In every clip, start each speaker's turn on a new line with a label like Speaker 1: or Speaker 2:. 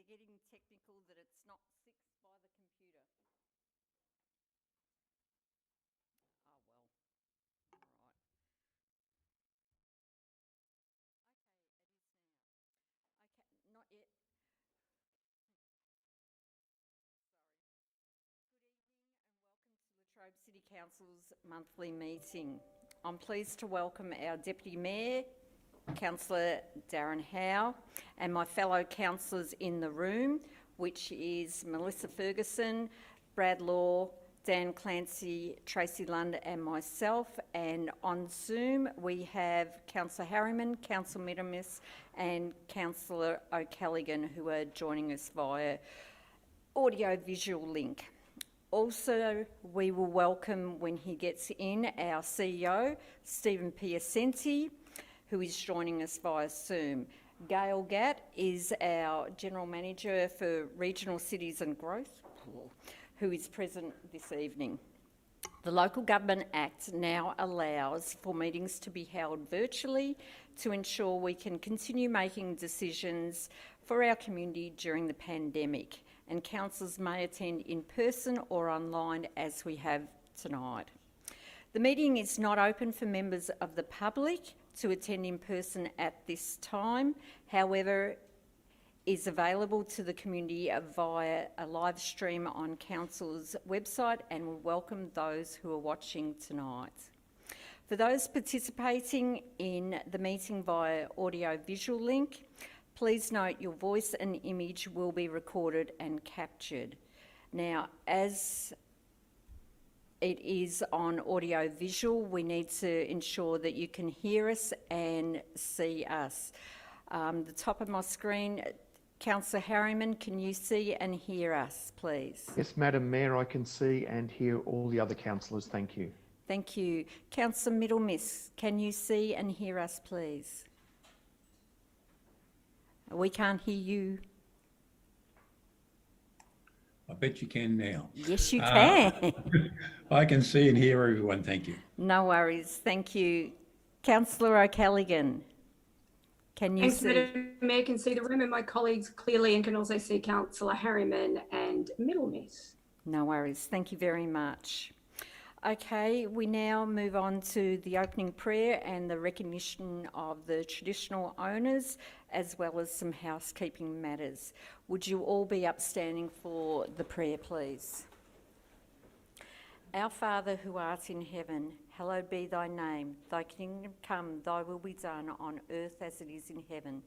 Speaker 1: getting technical that it's not 6 by the computer. Oh, well. All right. Okay, it is now. Okay, not yet. Sorry. Good evening and welcome to Latrobe City Council's monthly meeting. I'm pleased to welcome our Deputy Mayor, Councillor Darren Howe, and my fellow councillors in the room, which is Melissa Ferguson, Brad Law, Dan Clancy, Tracy Lund and myself. And on Zoom we have Councillor Harriman, Councillor Minimus and Councillor O'Callaghan, who are joining us via audio-visual link. Also, we will welcome, when he gets in, our CEO, Stephen Piacenti, who is joining us via Zoom. Gail Gatt is our General Manager for Regional Cities and Growth, who is present this evening. The Local Government Act now allows for meetings to be held virtually to ensure we can continue making decisions for our community during the pandemic, and councillors may attend in person or online as we have tonight. The meeting is not open for members of the public to attend in person at this time, however, is available to the community via a live stream on Council's website, and will welcome those who are watching tonight. For those participating in the meeting via audio-visual link, please note your voice and image will be recorded and captured. Now, as it is on audio-visual, we need to ensure that you can hear us and see us. The top of my screen, Councillor Harriman, can you see and hear us, please?
Speaker 2: Yes, Madam Mayor, I can see and hear all the other councillors. Thank you.
Speaker 1: Thank you. Councillor Middlemiss, can you see and hear us, please? We can't hear you.
Speaker 3: I bet you can now.
Speaker 1: Yes, you can.
Speaker 3: I can see and hear everyone, thank you.
Speaker 1: No worries, thank you. Councillor O'Callaghan, can you see?
Speaker 4: Madam Mayor, can see the room and my colleagues clearly, and can also see Councillor Harriman and Middlemiss.
Speaker 1: No worries, thank you very much. Okay, we now move on to the opening prayer and the recognition of the traditional owners, as well as some housekeeping matters. Would you all be upstanding for the prayer, please? Our Father who art in heaven, hallowed be thy name. Thy kingdom come, thy will be done on earth as it is in heaven.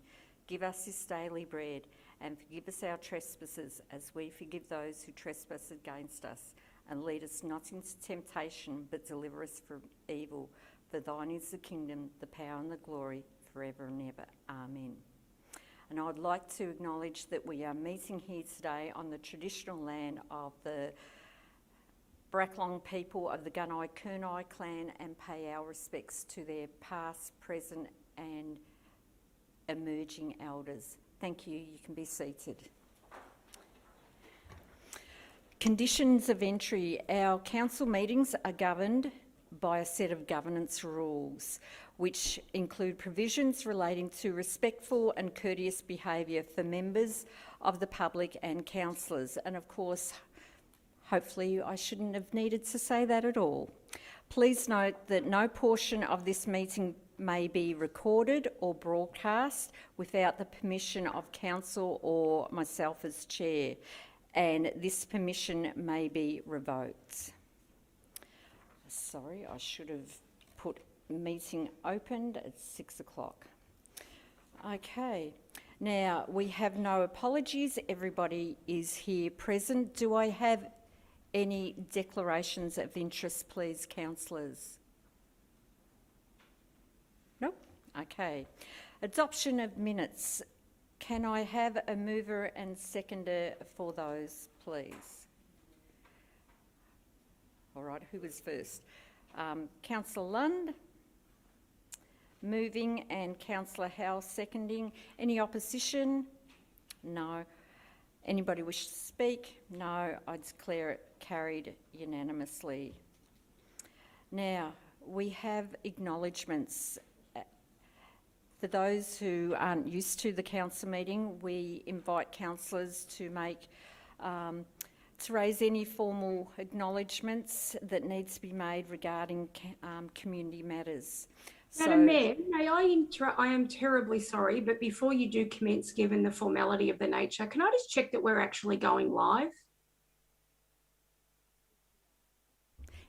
Speaker 1: Give us this daily bread, and forgive us our trespasses as we forgive those who trespass against us. And lead us not into temptation, but deliver us from evil. For thine is the kingdom, the power and the glory, forever and ever. Amen. And I'd like to acknowledge that we are meeting here today on the traditional land of the Bracklong people of the Gunai-Kurnai clan, and pay our respects to their past, present and emerging elders. Thank you. You can be seated. Conditions of entry. Our council meetings are governed by a set of governance rules, which include provisions relating to respectful and courteous behaviour for members of the public and councillors. And of course, hopefully I shouldn't have needed to say that at all. Please note that no portion of this meeting may be recorded or broadcast without the permission of council or myself as chair, and this permission may be revoked. Sorry, I should have put meeting opened at 6 o'clock. Okay, now we have no apologies. Everybody is here present. Do I have any declarations of interest, please, councillors? Nope. Okay. Adoption of minutes. Can I have a mover and seconder for those, please? All right, who was first? Councillor Lund moving and Councillor Howe seconding. Any opposition? No. Anybody wish to speak? No. I declare it carried unanimously. Now, we have acknowledgements. For those who aren't used to the council meeting, we invite councillors to raise any formal acknowledgements that needs to be made regarding community matters.
Speaker 4: Madam Mayor, may I interrupt? I am terribly sorry, but before you do commence, given the formality of the nature, can I just check that we're actually going live?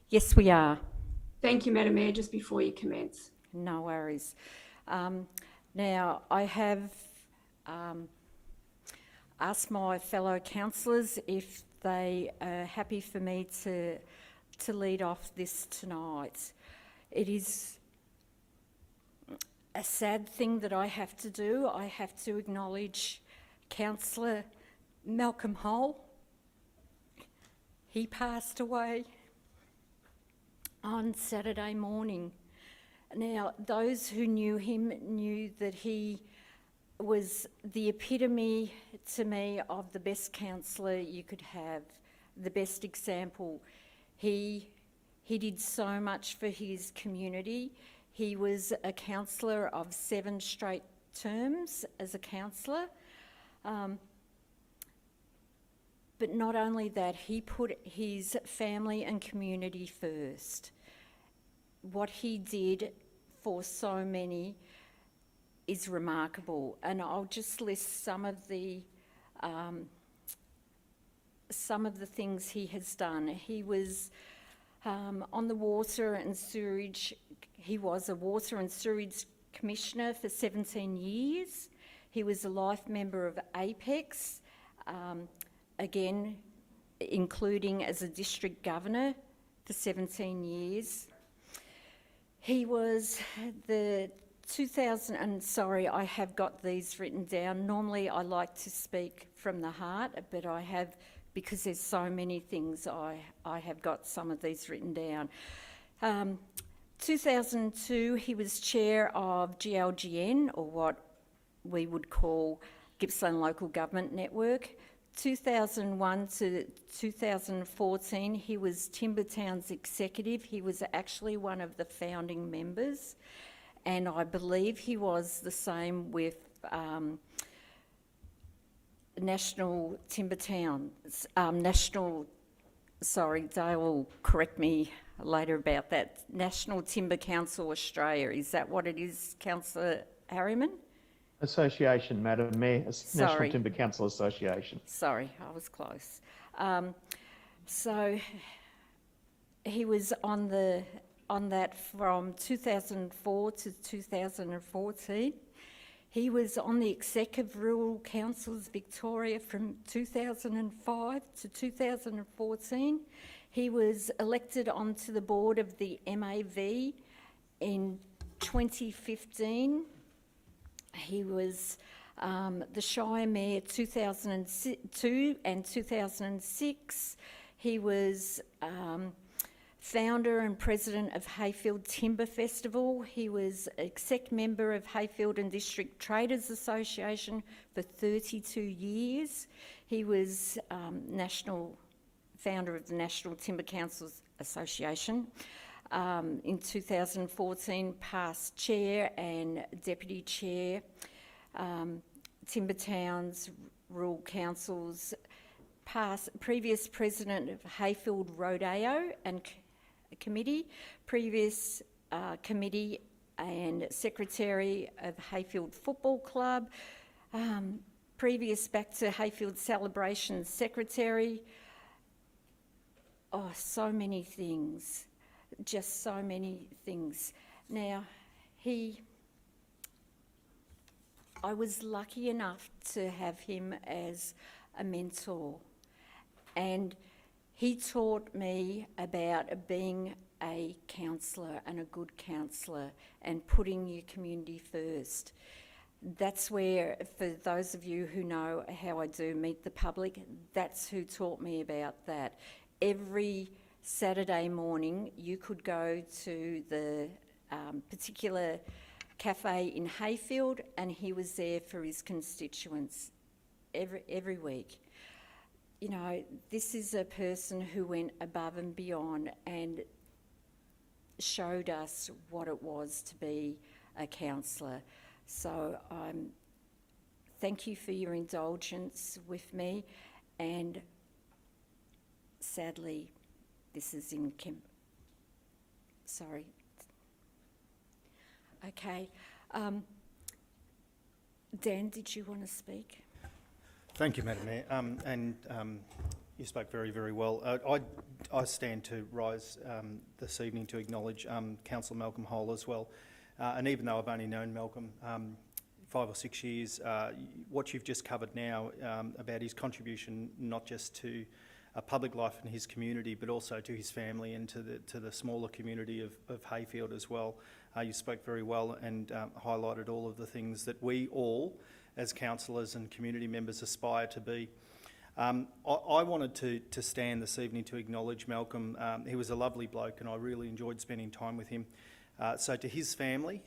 Speaker 1: Yes, we are.
Speaker 4: Thank you, Madam Mayor, just before you commence.
Speaker 1: No worries. Now, I have asked my fellow councillors if they are happy for me to lead off this tonight. It is a sad thing that I have to do. I have to acknowledge Councillor Malcolm Hull. He passed away on Saturday morning. Now, those who knew him knew that he was the epitome to me of the best councillor you could have, the best example. He did so much for his community. He was a councillor of 7 straight terms as a councillor. But not only that, he put his family and community first. What he did for so many is remarkable, and I'll just list some of the things he has done. He was on the water and sewerage. He was a water and sewerage commissioner for 17 years. He was a life member of APEX, again, including as a district governor for 17 years. He was the 2000, and sorry, I have got these written down. Normally I like to speak from the heart, but I have, because there's so many things, I have got some of these written down. 2002, he was chair of GLGN, or what we would call Gippsland Local Government Network. 2001 to 2014, he was Timbertown's executive. He was actually one of the founding members, and I believe he was the same with National Timbertown. Dale will correct me later about that. National Timber Council Australia. Is that what it is, Councillor Harriman?
Speaker 2: Association, Madam Mayor.
Speaker 1: Sorry.
Speaker 2: National Timber Council Association.
Speaker 1: Sorry, I was close. So he was on that from 2004 to 2014. He was on the Executive Rural Councils Victoria from 2005 to 2014. He was elected onto the board of the MAV in 2015. He was the Shire Mayor 2002 and 2006. He was founder and president of Hayfield Timber Festival. He was exec member of Hayfield and District Traders Association for 32 years. He was founder of the National Timber Councils Association. In 2014, past chair and deputy chair, Timbertown's rural councils, previous president of Hayfield Rodeo and committee, previous committee and secretary of Hayfield Football Club, previous back to Hayfield Celebrations secretary. Oh, so many things. Just so many things. Now, I was lucky enough to have him as a mentor, and he taught me about being a counsellor and a good counsellor and putting your community first. That's where, for those of you who know how I do meet the public, that's who taught me about that. Every Saturday morning, you could go to the particular cafe in Hayfield, and he was there for his constituents every week. You know, this is a person who went above and beyond and showed us what it was to be a counsellor. So thank you for your indulgence with me, and sadly, this is in sorry. Okay. Dan, did you want to speak?
Speaker 5: Thank you, Madam Mayor. You spoke very, very well. I stand to rise this evening to acknowledge Councillor Malcolm Hole as well. And even though I've only known Malcolm 5 or 6 years, what you've just covered now about his contribution not just to public life in his community, but also to his family and to the smaller community of Hayfield as well. You spoke very well and highlighted all of the things that we all, as councillors and community members, aspire to be. I wanted to stand this evening to acknowledge Malcolm. He was a lovely bloke and I really enjoyed spending time with him. So to his family,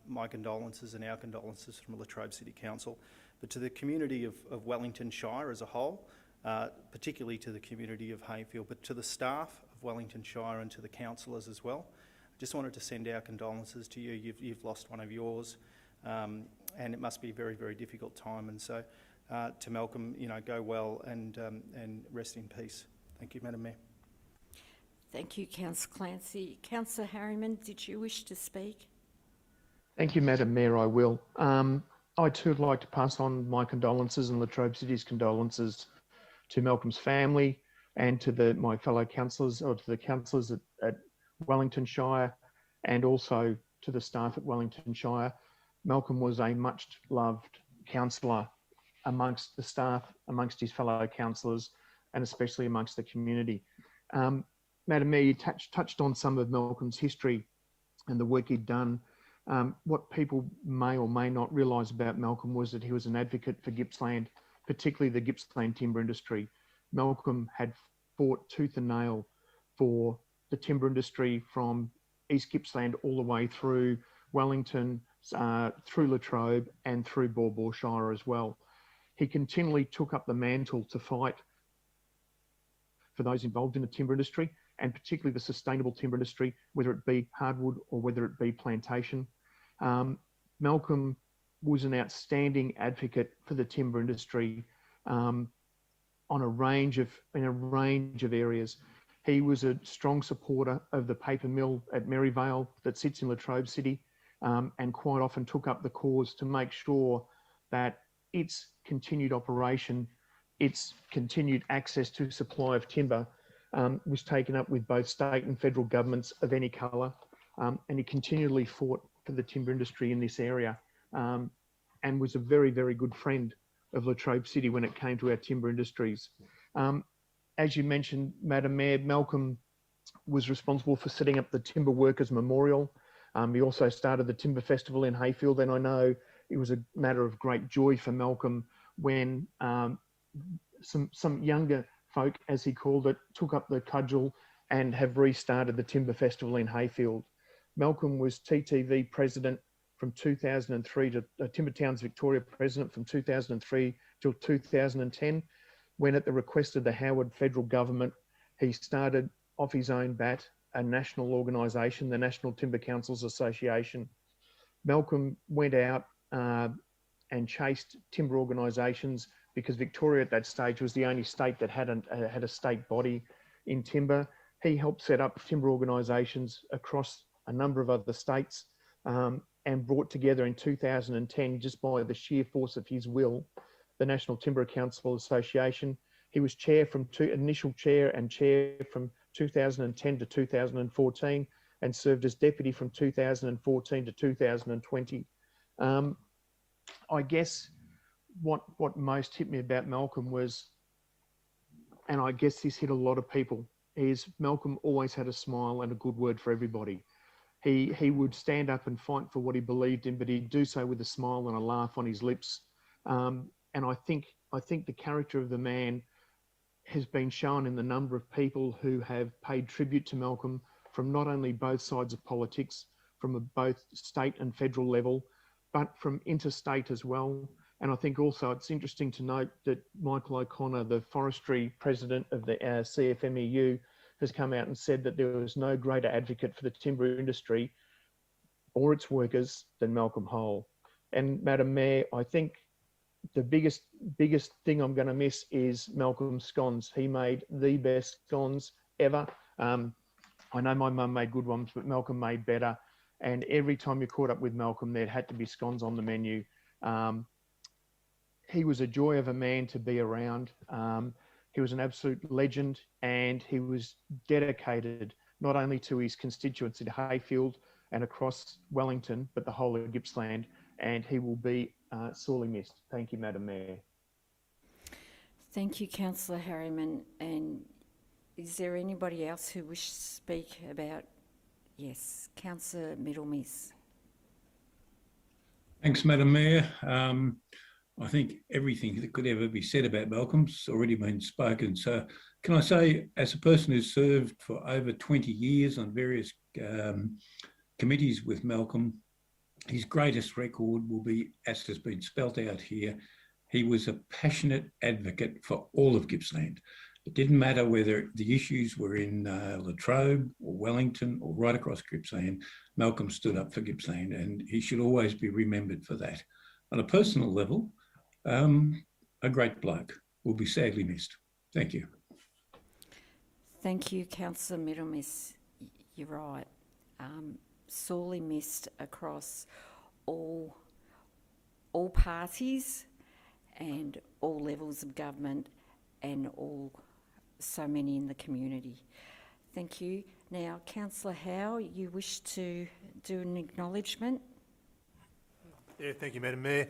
Speaker 5: my condolences and our condolences from Latrobe City Council, but to the community of Wellington Shire as a whole, particularly to the community of Hayfield, but to the staff of Wellington Shire and to the councillors as well. I just wanted to send our condolences to you. You've lost one of yours, and it must be a very, very difficult time. And so to Malcolm, go well and rest in peace. Thank you, Madam Mayor.
Speaker 1: Thank you, Councillor Clancy. Councillor Harriman, did you wish to speak?
Speaker 2: Thank you, Madam Mayor, I will. I too would like to pass on my condolences and Latrobe City's condolences to Malcolm's family and to my fellow councillors, or to the councillors at Wellington Shire, and also to the staff at Wellington Shire. Malcolm was a much loved councillor amongst the staff, amongst his fellow councillors, and especially amongst the community. Madam Mayor, you touched on some of Malcolm's history and the work he'd done. What people may or may not realise about Malcolm was that he was an advocate for Gippsland, particularly the Gippsland timber industry. Malcolm had fought tooth and nail for the timber industry from East Gippsland all the way through Wellington, through Latrobe and through Baw Shire as well. He continually took up the mantle to fight for those involved in the timber industry, and particularly the sustainable timber industry, whether it be hardwood or whether it be plantation. Malcolm was an outstanding advocate for the timber industry in a range of areas. He was a strong supporter of the paper mill at Maryvale that sits in Latrobe City, and quite often took up the cause to make sure that its continued operation, its continued access to supply of timber was taken up with both state and federal governments of any colour, and he continually fought for the timber industry in this area, and was a very, very good friend of Latrobe City when it came to our timber industries. As you mentioned, Madam Mayor, Malcolm was responsible for setting up the Timber Workers Memorial. He also started the Timber Festival in Hayfield, and I know it was a matter of great joy for Malcolm when some younger folk, as he called it, took up the cudgel and have restarted the Timber Festival in Hayfield. Malcolm was TTV president from 2003 to Timber Towns Victoria president from 2003 till 2010, when at the request of the Howard federal government, he started off his own bat a national organisation, the National Timber Councils Association. Malcolm went out and chased timber organisations because Victoria at that stage was the only state that had a state body in timber. He helped set up timber organisations across a number of other states, and brought together in 2010, just by the sheer force of his will, the National Timber Council Association. He was initial chair and chair from 2010 to 2014, and served as deputy from 2014 to 2020. I guess what most hit me about Malcolm was, and I guess this hit a lot of people, is Malcolm always had a smile and a good word for everybody. He would stand up and fight for what he believed in, but he'd do so with a smile and a laugh on his lips. And I think the character of the man has been shown in the number of people who have paid tribute to Malcolm from not only both sides of politics, from both state and federal level, but from interstate as well. And I think also it's interesting to note that Michael O'Connor, the forestry president of the CFMEU, has come out and said that there was no greater advocate for the timber industry or its workers than Malcolm Hole. And Madam Mayor, I think the biggest thing I'm going to miss is Malcolm's scones. He made the best scones ever. I know my mum made good ones, but Malcolm made better. And every time you caught up with Malcolm, there had to be scones on the menu. He was a joy of a man to be around. He was an absolute legend, and he was dedicated not only to his constituents in Hayfield and across Wellington, but the whole of Gippsland. And he will be sorely missed. Thank you, Madam Mayor.
Speaker 1: Thank you, Councillor Harriman. And is there anybody else who wishes to speak about? Yes, Councillor Middlemiss.
Speaker 3: Thanks, Madam Mayor. I think everything that could ever be said about Malcolm's already been spoken. So can I say, as a person who's served for over 20 years on various committees with Malcolm, his greatest record will be, as has been spelt out here, he was a passionate advocate for all of Gippsland. It didn't matter whether the issues were in Latrobe or Wellington or right across Gippsland, Malcolm stood up for Gippsland, and he should always be remembered for that. On a personal level, a great bloke, will be sadly missed. Thank you.
Speaker 1: Thank you, Councillor Middlemiss. You're right. Sorely missed across all parties and all levels of government and so many in the community. Thank you. Now, Councillor Howe, you wish to do an acknowledgement?
Speaker 6: Yeah, thank you, Madam Mayor.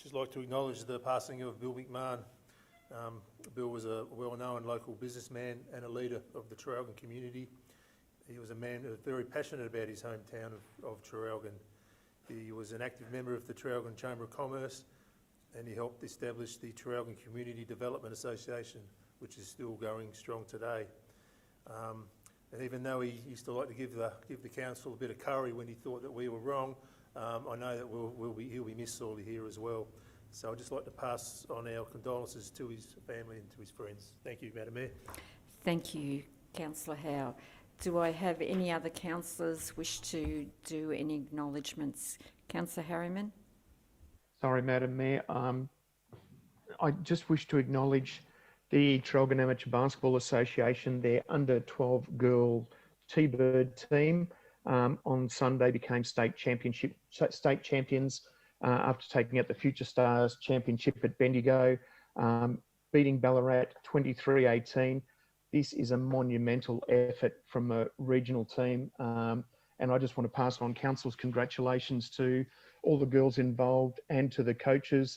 Speaker 6: Just like to acknowledge the passing of Bill McMahon. Bill was a well-known local businessman and a leader of the Traralgon community. He was a man who was very passionate about his hometown of Traralgon. He was an active member of the Traralgon Chamber of Commerce, and he helped establish the Traralgon Community Development Association, which is still going strong today. And even though he used to like to give the council a bit of curry when he thought that we were wrong, I know that he'll be missed sorely here as well. So I'd just like to pass on our condolences to his family and to his friends. Thank you, Madam Mayor.
Speaker 1: Thank you, Councillor Howe. Do I have any other councillors wish to do any acknowledgements? Councillor Harriman?
Speaker 2: Sorry, Madam Mayor. I just wish to acknowledge the Traralgon Amateur Basketball Association, their under-12 girl T-Bird team. On Sunday became state champions after taking out the Future Stars Championship at Bendigo, beating Ballarat 23-18. This is a monumental effort from a regional team, and I just want to pass on council's congratulations to all the girls involved and to the coaches,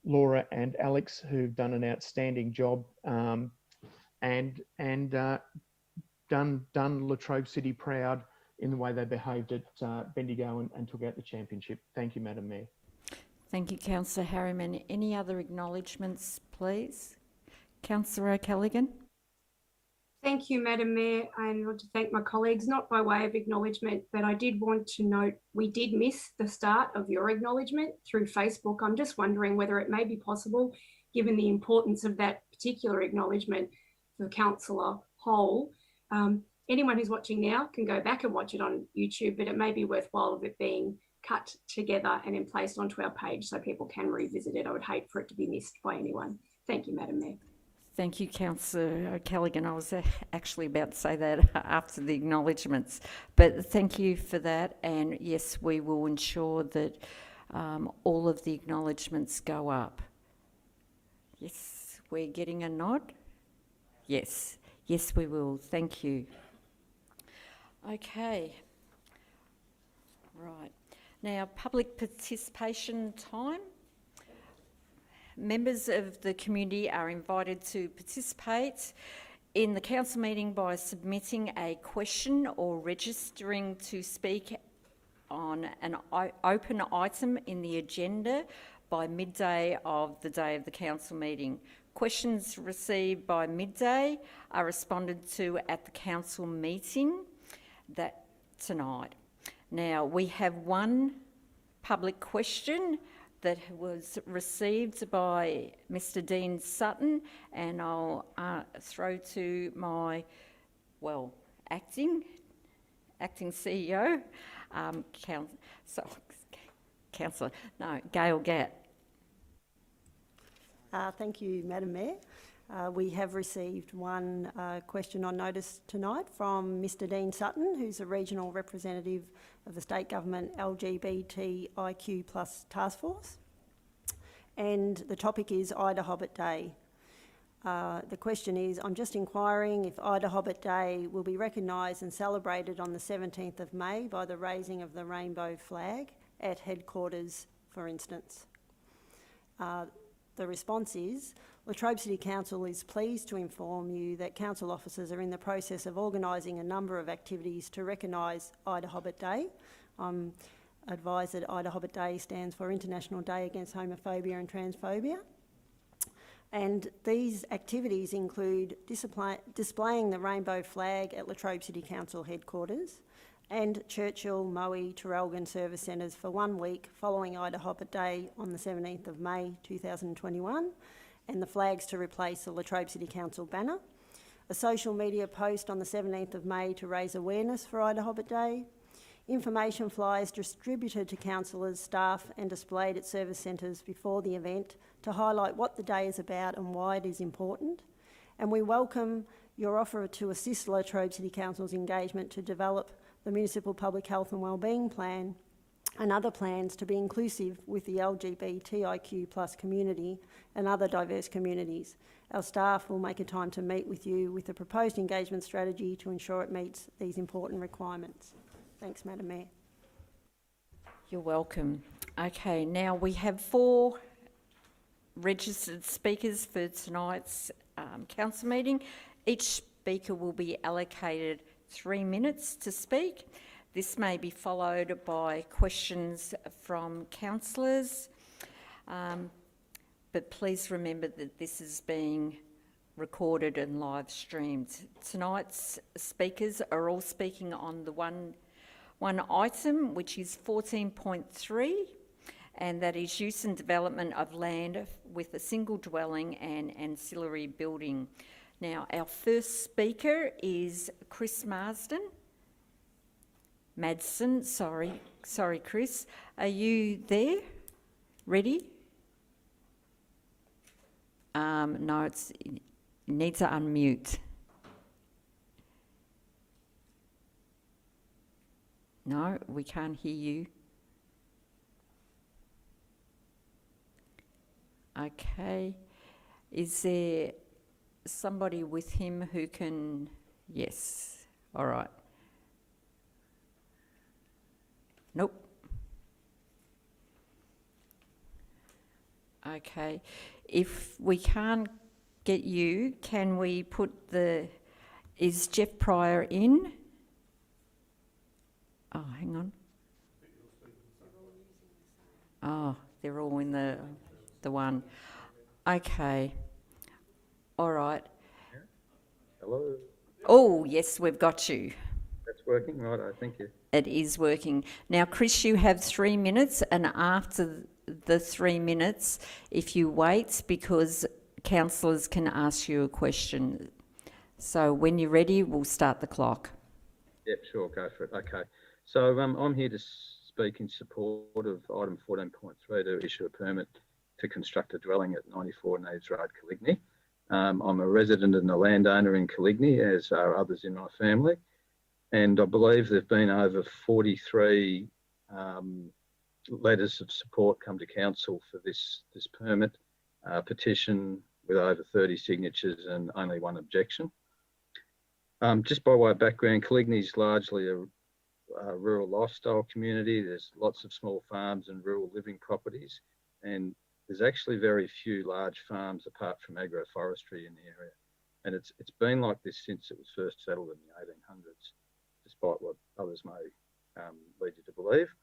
Speaker 2: Laura and Alex, who've done an outstanding job and done Latrobe City proud in the way they behaved at Bendigo and took out the championship. Thank you, Madam Mayor.
Speaker 1: Thank you, Councillor Harriman. Any other acknowledgements, please? Councillor O'Callaghan?
Speaker 4: Thank you, Madam Mayor. I want to thank my colleagues, not by way of acknowledgement, but I did want to note we did miss the start of your acknowledgement through Facebook. I'm just wondering whether it may be possible, given the importance of that particular acknowledgement for Councillor Hole. Anyone who's watching now can go back and watch it on YouTube, but it may be worthwhile of it being cut together and then placed onto our page so people can revisit it. I would hate for it to be missed by anyone. Thank you, Madam Mayor.
Speaker 1: Thank you, Councillor O'Callaghan. I was actually about to say that after the acknowledgements, but thank you for that. And yes, we will ensure that all of the acknowledgements go up. Yes, we're getting a nod. Yes, yes, we will. Thank you. Okay. Right. Now, public participation time. Members of the community are invited to participate in the council meeting by submitting a question or registering to speak on an open item in the agenda by midday of the day of the council meeting. Questions received by midday are responded to at the council meeting tonight. Now, we have one public question that was received by Mr. Dean Sutton, and I'll throw to my, acting CEO, Councillor, no, Gail Gatt.
Speaker 7: Thank you, Madam Mayor. We have received one question on notice tonight from Mr Dean Sutton, who's a regional representative of the State Government LGBTIQ+ Task Force. And the topic is Ida Hobbit Day. The question is, I'm just inquiring if Ida Hobbit Day will be recognised and celebrated on the 17th of May by the raising of the rainbow flag at headquarters, for instance. The response is, Latrobe City Council is pleased to inform you that council officers are in the process of organising a number of activities to recognise Ida Hobbit Day. I'm advised that Ida Hobbit Day stands for International Day Against Homophobia and Transphobia. And these activities include displaying the rainbow flag at Latrobe City Council headquarters and Churchill, Moe, Traralgon service centres for 1 week following Ida Hobbit Day on the 17th of May 2021, and the flags to replace the Latrobe City Council banner. A social media post on the 17th of May to raise awareness for Ida Hobbit Day. Information flyers distributed to councillors, staff and displayed at service centres before the event to highlight what the day is about and why it is important. And we welcome your offer to assist Latrobe City Council's engagement to develop the Municipal Public Health and Wellbeing Plan and other plans to be inclusive with the LGBTIQ+ community and other diverse communities. Our staff will make a time to meet with you with a proposed engagement strategy to ensure it meets these important requirements. Thanks, Madam Mayor.
Speaker 1: You're welcome. Okay, now we have 4 registered speakers for tonight's council meeting. Each speaker will be allocated 3 minutes to speak. This may be followed by questions from councillors, but please remember that this is being recorded and live streamed. Tonight's speakers are all speaking on the one item, which is 14.3, and that is use and development of land with a single dwelling and ancillary building. Now, our first speaker is Chris Madsen, sorry Chris. Are you there? Ready? No, it needs to unmute. No, we can't hear you. Okay. Is there somebody with him who can... Yes. All right. Nope. Okay. If we can't get you, can we put the... Is Jeff Pryor in? Oh, hang on. Oh, they're all in the one. Okay. All right.
Speaker 8: Hello.
Speaker 1: Oh, yes, we've got you.
Speaker 8: That's working, right? Thank you.
Speaker 1: It is working. Now, Chris, you have 3 minutes, and after the 3 minutes, if you wait, because councillors can ask you a question. So when you're ready, we'll start the clock.
Speaker 8: Yep, sure, go for it. Okay. So I'm here to speak in support of item 14.3 to issue a permit to construct a dwelling at 94 Neves Road, Coligny. I'm a resident and a landowner in Coligny, as are others in my family. And I believe there have been over 43 letters of support come to council for this permit, petition with over 30 signatures and only 1 objection. Just by way of background, Coligny is largely a rural lifestyle community. There's lots of small farms and rural living properties, and there's actually very few large farms apart from agroforestry in the area. And it's been like this since it was first settled in the 1800s, despite what others may lead you to believe.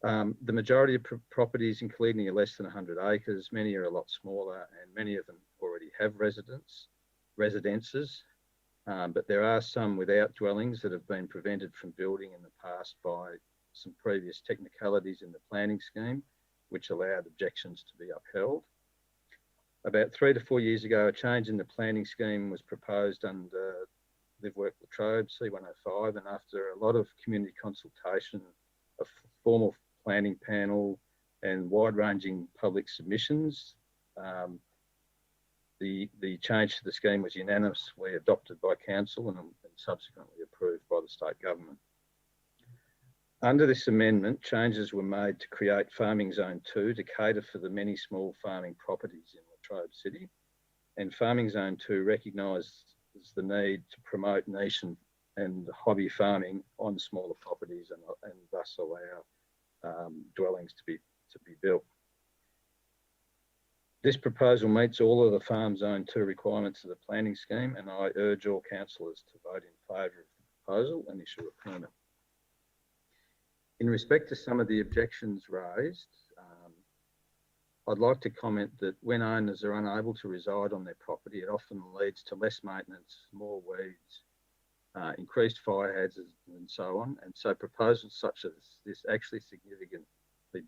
Speaker 8: The majority of properties in Coligny are less than 100 acres. Many are a lot smaller, and many of them already have residences. But there are some without dwellings that have been prevented from building in the past by some previous technicalities in the planning scheme, which allowed objections to be upheld. About 3 to 4 years ago, a change in the planning scheme was proposed under Live Work Latrobe C105, and after a lot of community consultation, a formal planning panel, and wide-ranging public submissions. The change to the scheme was unanimously adopted by Council and subsequently approved by the State Government. Under this amendment, changes were made to create Farming Zone 2 to cater for the many small farming properties in Latrobe City. And Farming Zone 2 recognises the need to promote niche and hobby farming on smaller properties and thus allow dwellings to be built. This proposal meets all of the Farm Zone 2 requirements of the planning scheme, and I urge all councillors to vote in favour of the proposal and issue a permit. In respect to some of the objections raised, I'd like to comment that when owners are unable to reside on their property, it often leads to less maintenance, more weeds, increased fire hazards and so on. And so proposals such as this actually significantly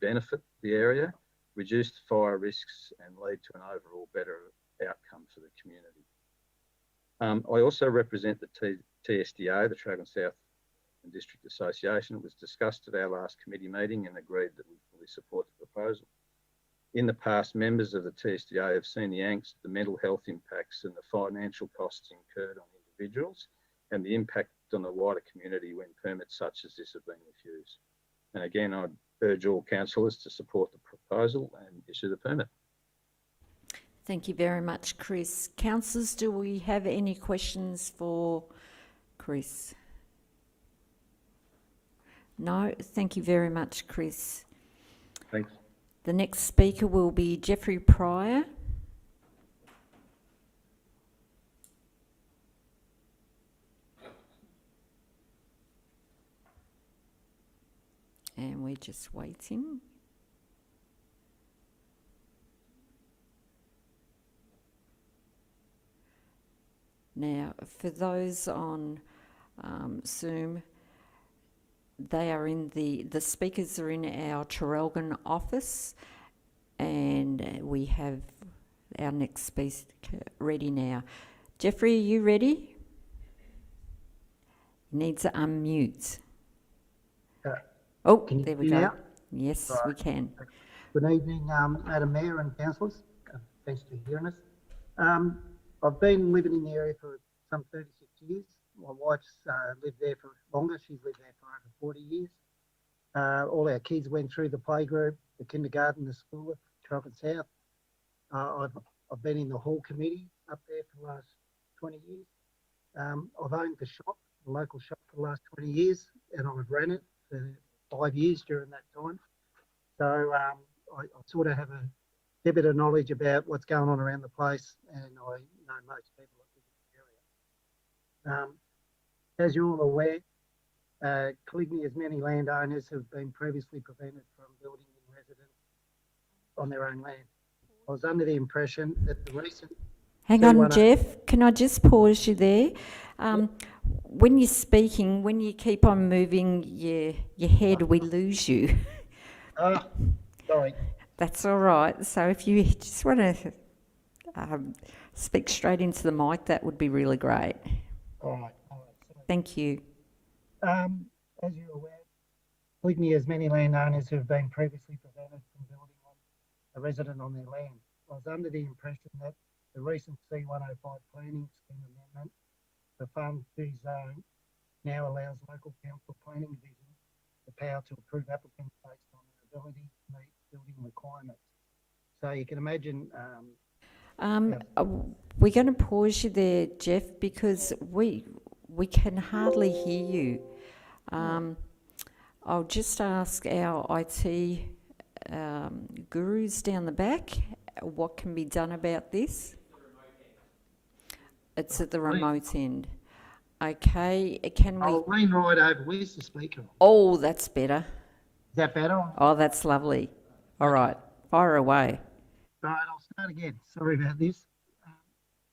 Speaker 8: benefit the area, reduce the fire risks and lead to an overall better outcome for the community. I also represent the TSDA, the Travel South and District Association. It was discussed at our last committee meeting and agreed that we fully support the proposal. In the past, members of the TSDA have seen the angst, the mental health impacts and the financial costs incurred on individuals and the impact on the wider community when permits such as this have been refused. And again, I'd urge all councillors to support the proposal and issue the permit.
Speaker 1: Thank you very much, Chris. Councillors, do we have any questions for Chris? No? Thank you very much, Chris.
Speaker 8: Thanks.
Speaker 1: The next speaker will be Jeffrey Pryor. And we're just waiting. Now, for those on Zoom, they are in the speakers are in our Traralgon office, and we have our next speaker ready now. Jeffrey, are you ready? He needs to unmute. Oh, there we go.
Speaker 9: Now?
Speaker 1: Yes,
Speaker 9: Right.
Speaker 1: we can.
Speaker 9: Good evening, Madam Mayor and councillors. Thanks for hearing us. I've been living in the area for some 36 years. My wife's lived there for longer. She's lived there for over 40 years. All our kids went through the playgroup, the kindergarten, the school at Traralgon South. I've been in the hall committee up there for the last 20 years. I've owned the shop, the local shop, for the last 20 years, and I've ran it for 5 years during that time. So I sort of have a fair bit of knowledge about what's going on around the place, and I know most people that live in the area. As you're all aware, Caligny has many landowners who have been previously prevented from building in residence on their own land. I was under the impression that the recent...
Speaker 1: Hang on, Jeff, can I just pause you there? When you're speaking, when you keep on moving your head, we lose you.
Speaker 9: Sorry.
Speaker 1: That's all right. So if you just want to speak straight into the mic, that would be really great.
Speaker 9: All right.
Speaker 1: Thank you.
Speaker 9: As you're aware, Caligny has many landowners who have been previously prevented from building on a resident on their land. I was under the impression that the recent C105 planning scheme amendment, the Farm 2 zone, now allows local council planning division the power to approve applicants based on their ability to meet building requirements. So you can imagine...
Speaker 1: we're going to pause you there, Jeff, because we can hardly hear you. I'll just ask our IT gurus down the back what can be done about this. It's at the remote end. Okay, can we...
Speaker 9: I'll lean right over. Where's the speaker?
Speaker 1: Oh, that's better.
Speaker 9: Is that better?
Speaker 1: Oh, that's lovely. All right, fire away.
Speaker 9: Right, I'll start again. Sorry about this.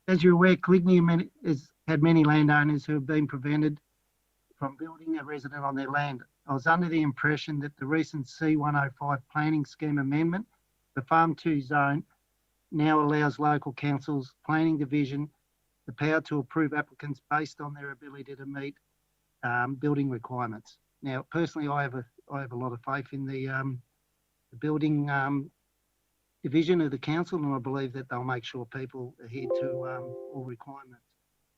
Speaker 9: As you're aware, Caligny has had many landowners who have been prevented from building a resident on their land. I was under the impression that the recent C105 planning scheme amendment, the Farm 2 zone, now allows local councils' planning division the power to approve applicants based on their ability to meet building requirements. Now, personally, I I have a lot of faith in the building division of the council, and I believe that they'll make sure people adhere to all requirements.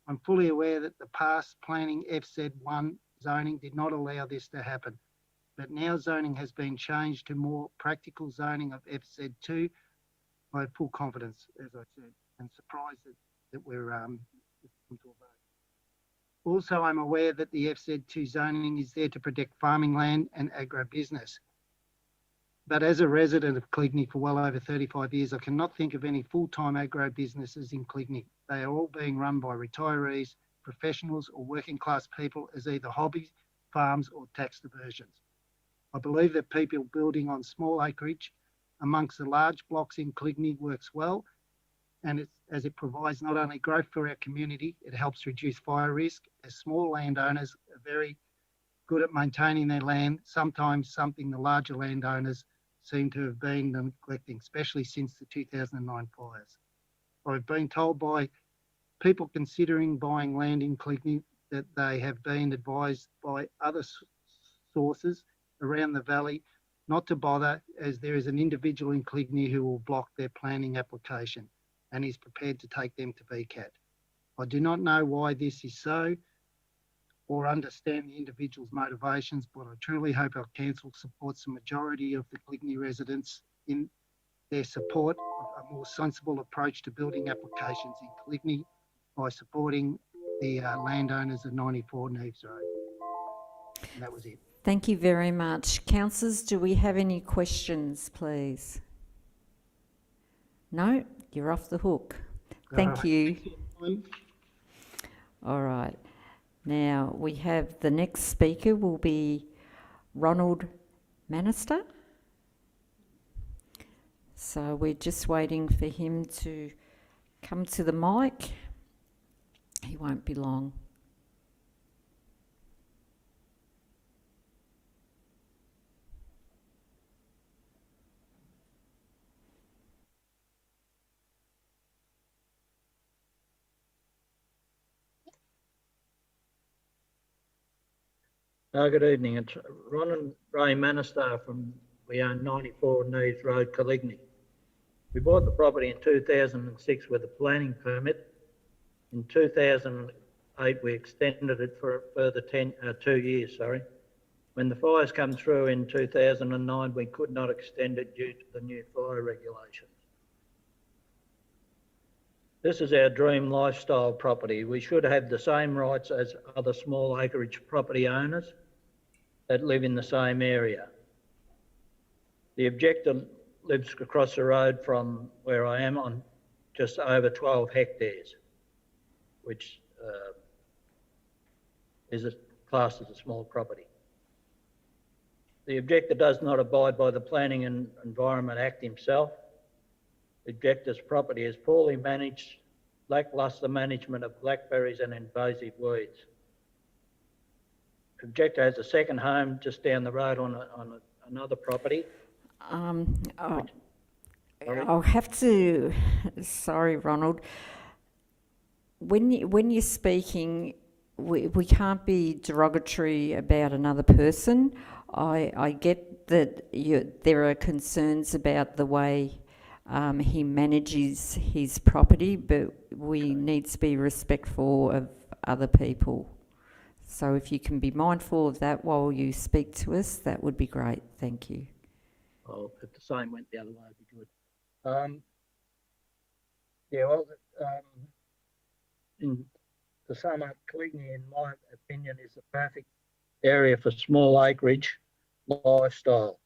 Speaker 9: I'm fully aware that the past planning FZ1 zoning did not allow this to happen, but now zoning has been changed to more practical zoning of FZ2. I have full confidence, as I said, and surprised that we're come to a vote. Also, I'm aware that the FZ2 zoning is there to protect farming land and agribusiness. But as a resident of Cligney for well over 35 years, I cannot think of any full-time agro-businesses in Cligney. They are all being run by retirees, professionals or working class people as either hobbies, farms or tax diversions. I believe that people building on small acreage amongst the large blocks in Cligney works well, and as it provides not only growth for our community, it helps reduce fire risk, as small landowners are very good at maintaining their land, sometimes something the larger landowners seem to have been neglecting, especially since the 2009 fires. I've been told by people considering buying land in Cligney that they have been advised by other sources around the valley not to bother, as there is an individual in Cligney who will block their planning application and is prepared to take them to VCAT. I do not know why this is so or understand the individual's motivations, but I truly hope our council supports the majority of the Cligney residents in their support of a more sensible approach to building applications in Cligney by supporting the landowners of 94 Neves Road. And that was it.
Speaker 1: Thank you very much. Councillors, do we have any questions, please? No? You're off the hook. Thank you. All right. Now, we have the next speaker will be Ronald Manister. So we're just waiting for him to come to the mic. He won't be long.
Speaker 10: Good evening. It's Ron Ray Manister from, we own 94 Neves Road, Coligny. We bought the property in 2006 with a planning permit. In 2008, we extended it for a further 2 years, sorry. When the fires come through in 2009, we could not extend it due to the new fire regulations. This is our dream lifestyle property. We should have the same rights as other small acreage property owners that live in the same area. The objector lives across the road from where I am on just over 12 hectares, which is classed as a small property. The objector does not abide by the Planning and Environment Act himself. The objector's property is poorly managed, lacklustre management of blackberries and invasive weeds. The objector has a second home just down the road on another property.
Speaker 1: I'll have to, sorry Ronald, when you're speaking, we can't be derogatory about another person. I get that there are concerns about the way he manages his property, but we need to be respectful of other people. So if you can be mindful of that while you speak to us, that would be great. Thank you.
Speaker 10: Well, if the same went the other way, it'd be good. Yeah, well, to sum up, Coligny, in my opinion, is the perfect area for small acreage lifestyle.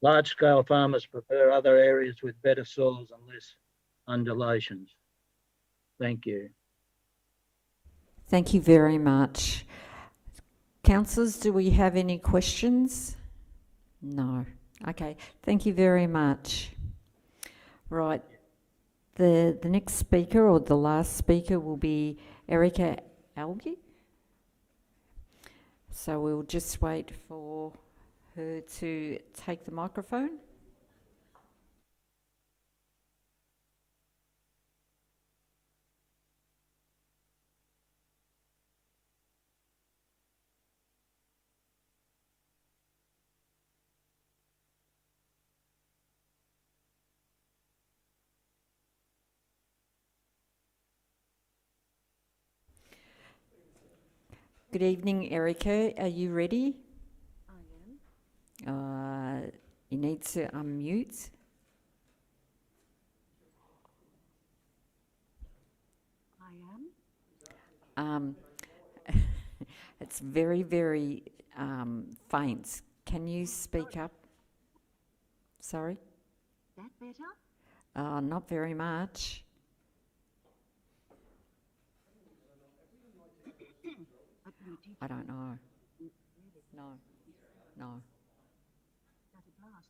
Speaker 10: Large-scale farmers prefer other areas with better soils and less undulations. Thank you.
Speaker 1: Thank you very much. Councillors, do we have any questions? No. Okay, thank you very much. Right, the next speaker, or the last speaker, will be Erica Algie. So we'll just wait for her to take the microphone. Good evening, Erica. Are you ready?
Speaker 11: I am.
Speaker 1: You need to unmute.
Speaker 11: I am.
Speaker 1: It's very, very faint. Can you speak up? Sorry?
Speaker 11: That better?
Speaker 1: Not very much. I don't know. No.
Speaker 11: Does it last?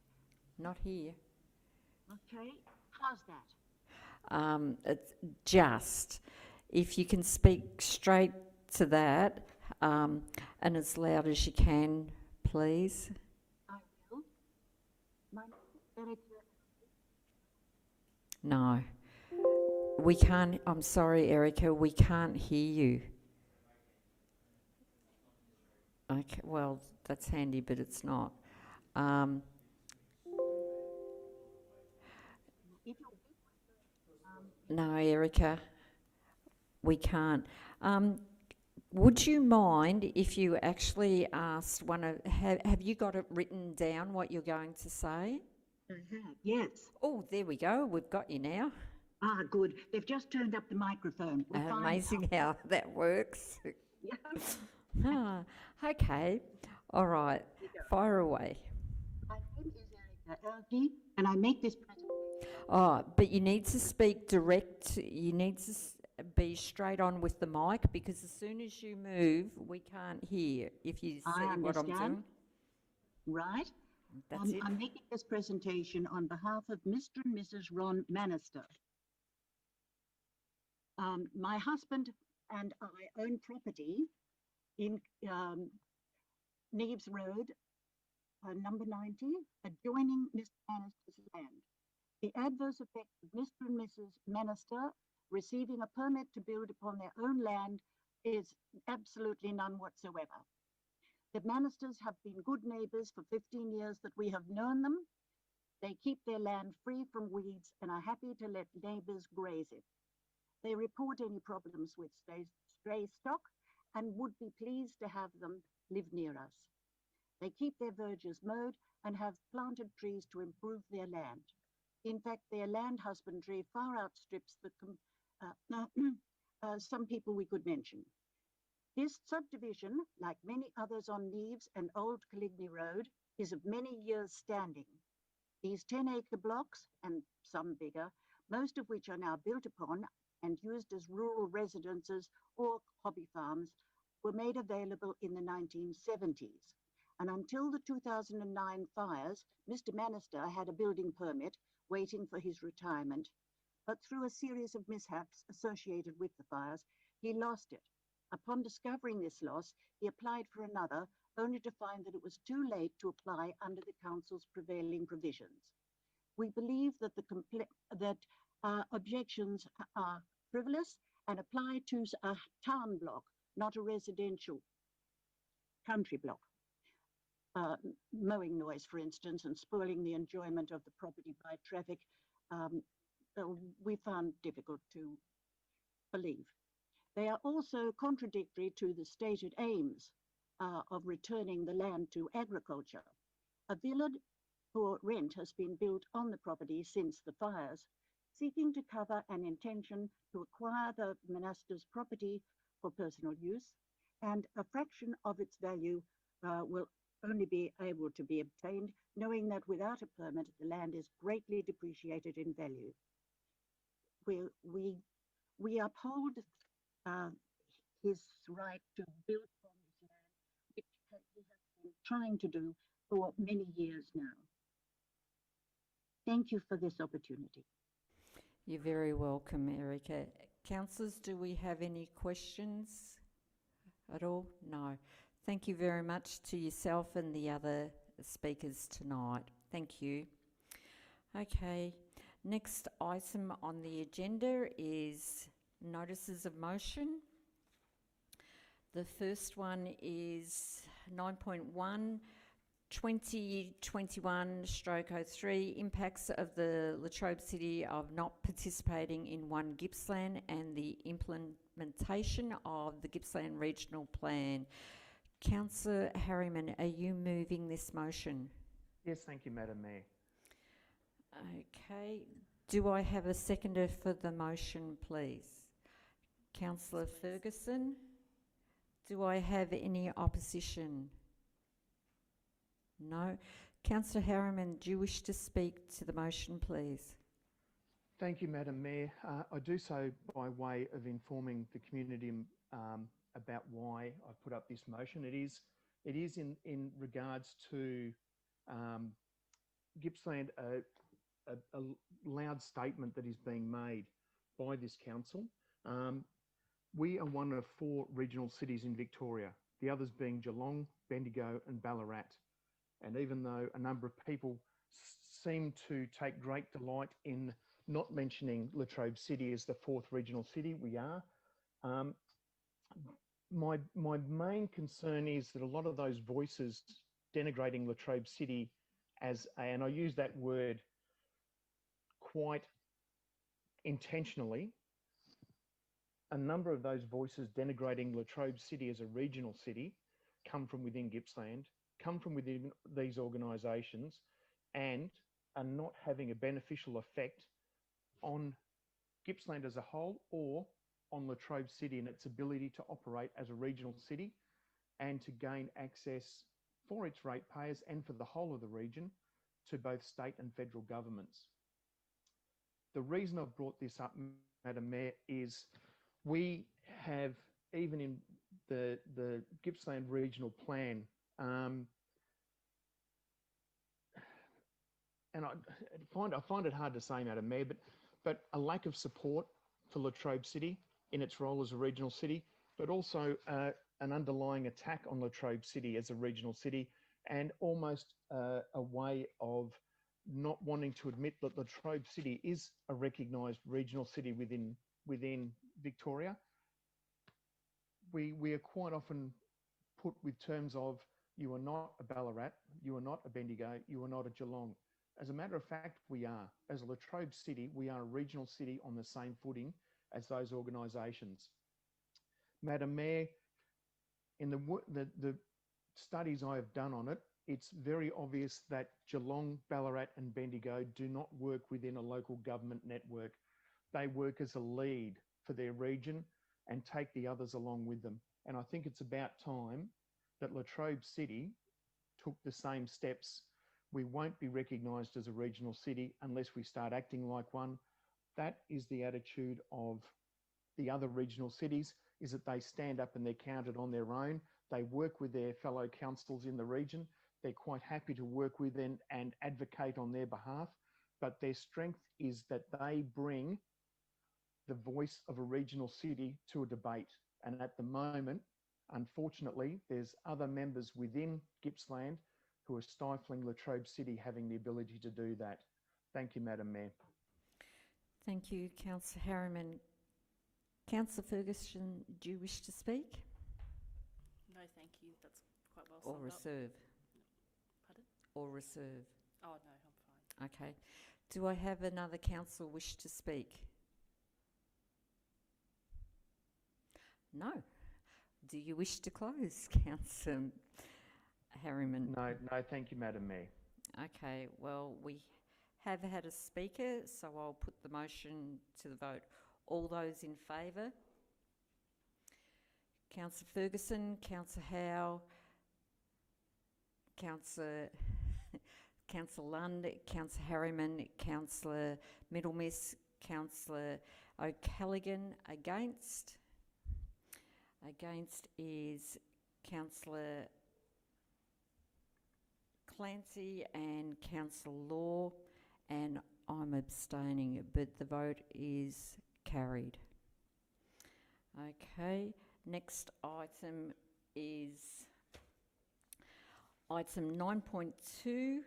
Speaker 1: Not here.
Speaker 11: Okay. How's that?
Speaker 1: It's just, if you can speak straight to that and as loud as you can, please.
Speaker 11: I will. My Erica.
Speaker 1: No. We can't, I'm sorry, Erica, we can't hear you. Okay, well, that's handy, but it's not.
Speaker 11: If
Speaker 1: No, Erica, we can't. Would you mind if you actually asked one of, have you got it written down what you're going to say?
Speaker 11: I have, yes.
Speaker 1: Oh, there we go, we've got you now.
Speaker 11: Ah, good. They've just turned up the microphone. We'll find
Speaker 1: Amazing how that works.
Speaker 11: out.
Speaker 1: Okay, all right, fire away.
Speaker 11: My name is Erica LG, and I make this presentation.
Speaker 1: Oh, but you need to speak direct, you need to be straight on with the mic, because as soon as you move, we can't hear, if you see what I'm doing.
Speaker 11: Right?
Speaker 1: That's it.
Speaker 11: I'm making this presentation on behalf of Mr. and Mrs. Ron Manister. My husband and I own property in Neves Road, number 90, adjoining Mr. Manister's land. The adverse effect of Mr. and Mrs. Manister receiving a permit to build upon their own land is absolutely none whatsoever. The Manisters have been good neighbours for 15 years that we have known them. They keep their land free from weeds and are happy to let neighbours graze it. They report any problems with stray stock and would be pleased to have them live near us. They keep their verges mowed and have planted trees to improve their land. In fact, their land husbandry far outstrips the some people we could mention. This subdivision, like many others on Neves and Old Coligny Road, is of many years standing. These 10-acre blocks, and some bigger, most of which are now built upon and used as rural residences or hobby farms, were made available in the 1970s. And until the 2009 fires, Mr. Manister had a building permit waiting for his retirement. But through a series of mishaps associated with the fires, he lost it. Upon discovering this loss, he applied for another, only to find that it was too late to apply under the council's prevailing provisions. We believe that objections are frivolous and apply to a town block, not a residential country block. Mowing noise, for instance, and spoiling the enjoyment of the property by traffic, we found difficult to believe. They are also contradictory to the stated aims of returning the land to agriculture. A villa for rent has been built on the property since the fires, seeking to cover an intention to acquire the Manister's property for personal use, and a fraction of its value will only be able to be obtained, knowing that without a permit, the land is greatly depreciated in value. We uphold his right to build on this land, which he has been trying to do for many years now. Thank you for this opportunity.
Speaker 1: You're very welcome, Erica. Councillors, do we have any questions at all? No. Thank you very much to yourself and the other speakers tonight. Thank you. Okay, next item on the agenda is notices of motion. The first one is 9.1, 2021/03 impacts of the Latrobe City of not participating in One Gippsland and the implementation of the Gippsland Regional Plan. Councillor Harriman, are you moving this motion?
Speaker 2: Yes, thank you, Madam Mayor.
Speaker 1: Okay. Do I have a seconder for the motion, please? Councillor Ferguson. Do I have any opposition? No. Councillor Harriman, do you wish to speak to the motion, please?
Speaker 2: Thank you, Madam Mayor. I do so by way of informing the community about why I put up this motion. It is in regards to Gippsland, a loud statement that is being made by this council. We are one of 4 regional cities in Victoria, the others being Geelong, Bendigo and Ballarat. And even though a number of people seem to take great delight in not mentioning Latrobe City as the 4th regional city, we are. My main concern is that a lot of those voices denigrating Latrobe City and I use that word quite intentionally, a number of those voices denigrating Latrobe City as a regional city come from within Gippsland, come from within these organisations, and are not having a beneficial effect on Gippsland as a whole or on Latrobe City and its ability to operate as a regional city and to gain access for its ratepayers and for the whole of the region to both state and federal governments. The reason I've brought this up, Madam Mayor, is we have, even in the Gippsland Regional Plan, and I find it hard to say, Madam Mayor, but a lack of support for Latrobe City in its role as a regional city, but also an underlying attack on Latrobe City as a regional city, and almost a way of not wanting to admit that Latrobe City is a recognised regional city within Victoria. We are quite often put with terms of, you are not a Ballarat, you are not a Bendigo, you are not a Geelong. As a matter of fact, we are. As a Latrobe City, we are a regional city on the same footing as those organisations. Madam Mayor, in the studies I have done on it, it's very obvious that Geelong, Ballarat and Bendigo do not work within a local government network. They work as a lead for their region and take the others along with them. And I think it's about time that Latrobe City took the same steps. We won't be recognised as a regional city unless we start acting like one. That is the attitude of the other regional cities, is that they stand up and they're counted on their own. They work with their fellow councils in the region. They're quite happy to work with them and advocate on their behalf. But their strength is that they bring the voice of a regional city to a debate. And at the moment, unfortunately, there's other members within Gippsland who are stifling Latrobe City having the ability to do that. Thank you, Madam Mayor.
Speaker 1: Thank you, Councillor Harriman. Councillor Ferguson, do you wish to speak?
Speaker 12: No, thank you. That's quite well
Speaker 1: Or
Speaker 12: summed
Speaker 1: reserve?
Speaker 12: up. Pardon?
Speaker 1: Or reserve?
Speaker 12: Oh, no, I'm fine.
Speaker 1: Okay. Do I have another councillor wish to speak? No. Do you wish to close, Councillor Harriman?
Speaker 2: No, thank you, Madam Mayor.
Speaker 1: Okay, well, we have had a speaker, so I'll put the motion to the vote. All those in favour? Councillor Ferguson, Councillor Howe, Councillor Lund, Councillor Harriman, Councillor Middlemiss, Councillor O'Callaghan. Against? Against is Councillor Clancy and Councillor Law, and I'm abstaining, but the vote is carried. Okay, next item is item 9.2,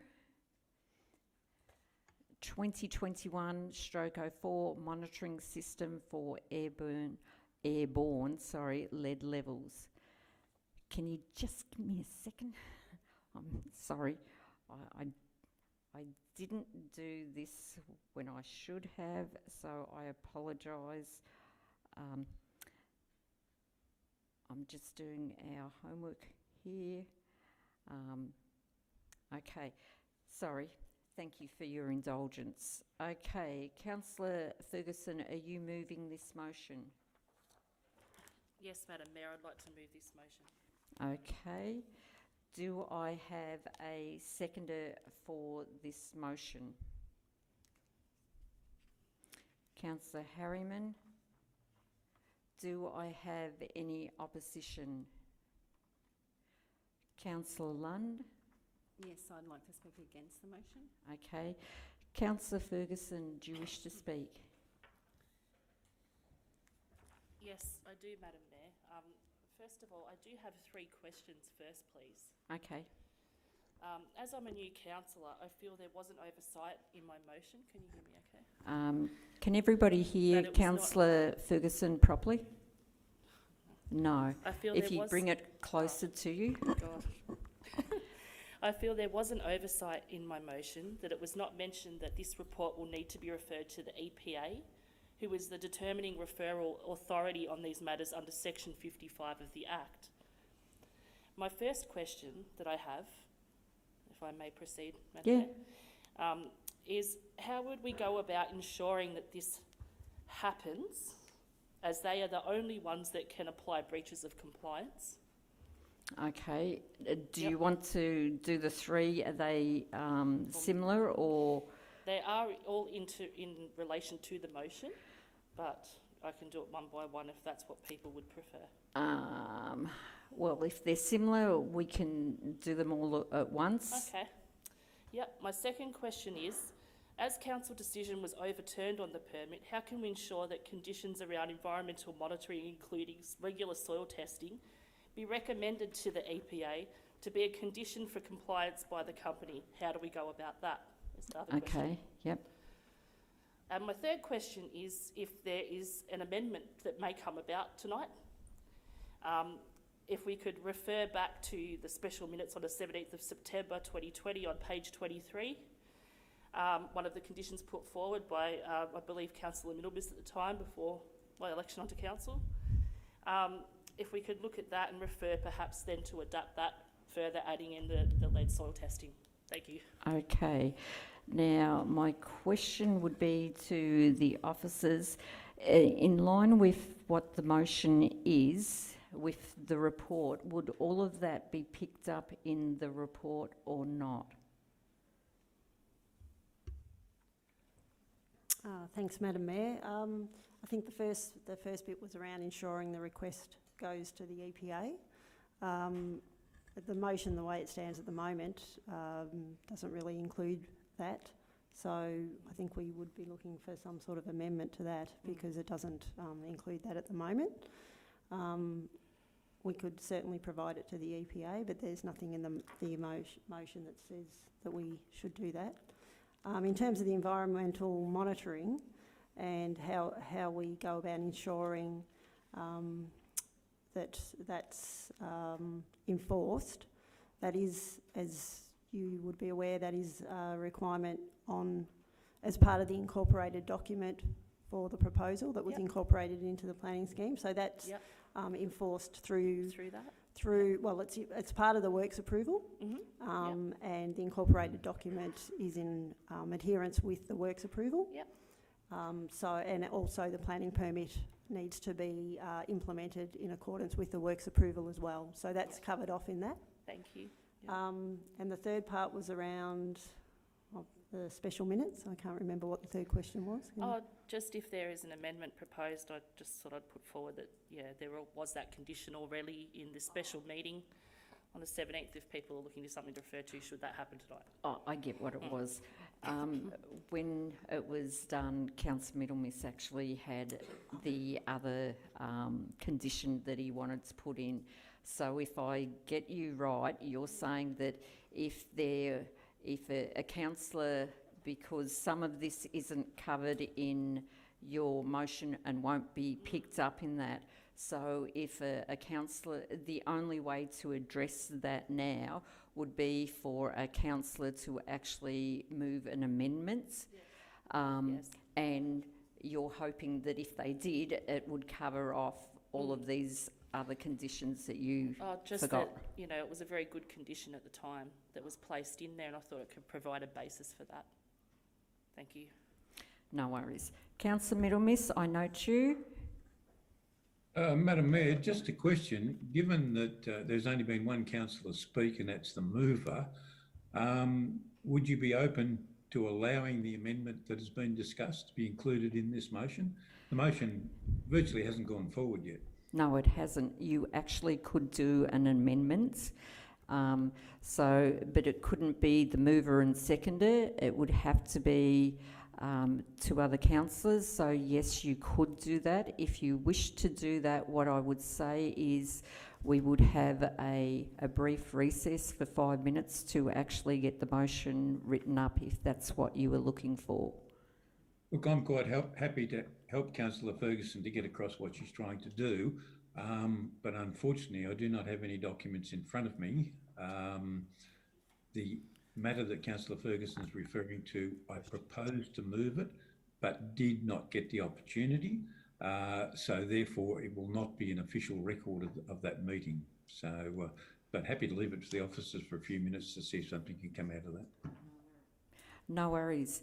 Speaker 1: 2021/04 monitoring system for airborne lead levels. Can you just give me a second? I'm sorry, I didn't do this when I should have, so I apologise. I'm just doing our homework here. Okay, sorry. Thank you for your indulgence. Okay, Councillor Ferguson, are you moving this motion?
Speaker 12: Yes, Madam Mayor, I'd like to move this motion.
Speaker 1: Okay. Do I have a seconder for this motion? Councillor Harriman. Do I have any opposition? Councillor Lund.
Speaker 13: Yes, I'd like to speak against the motion.
Speaker 1: Okay. Councillor Ferguson, do you wish to speak?
Speaker 12: Yes, I do, Madam Mayor. First of all, I do have 3 questions first, please.
Speaker 1: Okay.
Speaker 12: As I'm a new councillor, I feel there was an oversight in my motion. Can you hear me okay?
Speaker 1: Can everybody hear
Speaker 12: That it was not-
Speaker 1: Councillor Ferguson properly? No.
Speaker 12: I feel
Speaker 1: If
Speaker 12: there
Speaker 1: you
Speaker 12: was-
Speaker 1: bring it closer to you.
Speaker 12: Gosh. I feel there was an oversight in my motion, that it was not mentioned that this report will need to be referred to the EPA, who is the determining referral authority on these matters under Section 55 of the Act. My first question that I have, if I may proceed, Madam Mayor, is how would we go about ensuring that this happens, as they are the only ones that can apply breaches of compliance?
Speaker 1: Okay. Do you want to do the 3? Are they similar or?
Speaker 12: They are all in relation to the motion, but I can do it one by one if that's what people would prefer.
Speaker 1: Well, if they're similar, we can do them all at once.
Speaker 12: Okay. Yep. My second question is, as council decision was overturned on the permit, how can we ensure that conditions around environmental monitoring, including regular soil testing, be recommended to the EPA to be a condition for compliance by the company? How do we go about that? Is the other question.
Speaker 1: Okay, yep.
Speaker 12: And my third question is if there is an amendment that may come about tonight. If we could refer back to the special minutes on the 17th of September 2020 on page 23, one of the conditions put forward by, I believe, Councillor Middlemiss at the time before my election onto council. If we could look at that and refer perhaps then to adapt that further, adding in the lead soil testing. Thank you.
Speaker 1: Okay. Now, my question would be to the officers, in line with what the motion is, with the report, would all of that be picked up in the report or not?
Speaker 7: Thanks, Madam Mayor. I think the first bit was around ensuring the request goes to the EPA. The motion, the way it stands at the moment, doesn't really include that. So I think we would be looking for some sort of amendment to that because it doesn't include that at the moment. We could certainly provide it to the EPA, but there's nothing in the motion that says that we should do that. In terms of the environmental monitoring and how we go about ensuring that that's enforced, that is, as you would be aware, that is a requirement as part of the incorporated document for the proposal that was incorporated into the planning scheme. So that's enforced through that. Well, it's part of the works approval, and the incorporated document is in adherence with the works approval. And also the planning permit needs to be implemented in accordance with the works approval as well. So that's covered off in that.
Speaker 12: Thank you.
Speaker 7: And the third part was around the special minutes. I can't remember what the third question was.
Speaker 12: Just if there is an amendment proposed, I just thought I'd put forward that, there was that condition already in the special meeting on the 17th. If people are looking for something to refer to, should that happen tonight?
Speaker 1: Oh, I get what it was. When it was done, Councillor Middlemiss actually had the other condition that he wanted to put in. So if I get you right, you're saying that if a councillor, because some of this isn't covered in your motion and won't be picked up in that, so if a councillor, the only way to address that now would be for a councillor to actually move an amendment.
Speaker 12: Yes.
Speaker 1: And you're hoping that if they did, it would cover off all of these other conditions that you
Speaker 12: Just
Speaker 1: forgot.
Speaker 12: that, you know, it was a very good condition at the time that was placed in there, and I thought it could provide a basis for that. Thank you.
Speaker 1: No worries. Councillor Middlemiss, I note you.
Speaker 3: Madam Mayor, just a question. Given that there's only been one councillor speak and that's the mover, would you be open to allowing the amendment that has been discussed to be included in this motion? The motion virtually hasn't gone forward yet.
Speaker 1: No, it hasn't. You actually could do an amendment. But it couldn't be the mover and seconder. It would have to be two other councillors. So yes, you could do that. If you wish to do that, what I would say is we would have a brief recess for 5 minutes to actually get the motion written up, if that's what you were looking for.
Speaker 3: Look, I'm quite happy to help Councillor Ferguson to get across what she's trying to do, but unfortunately I do not have any documents in front of me. The matter that Councillor Ferguson is referring to, I proposed to move it, but did not get the opportunity. So therefore it will not be an official record of that meeting. So, but happy to leave it to the officers for a few minutes to see if something can come out of that.
Speaker 1: No worries.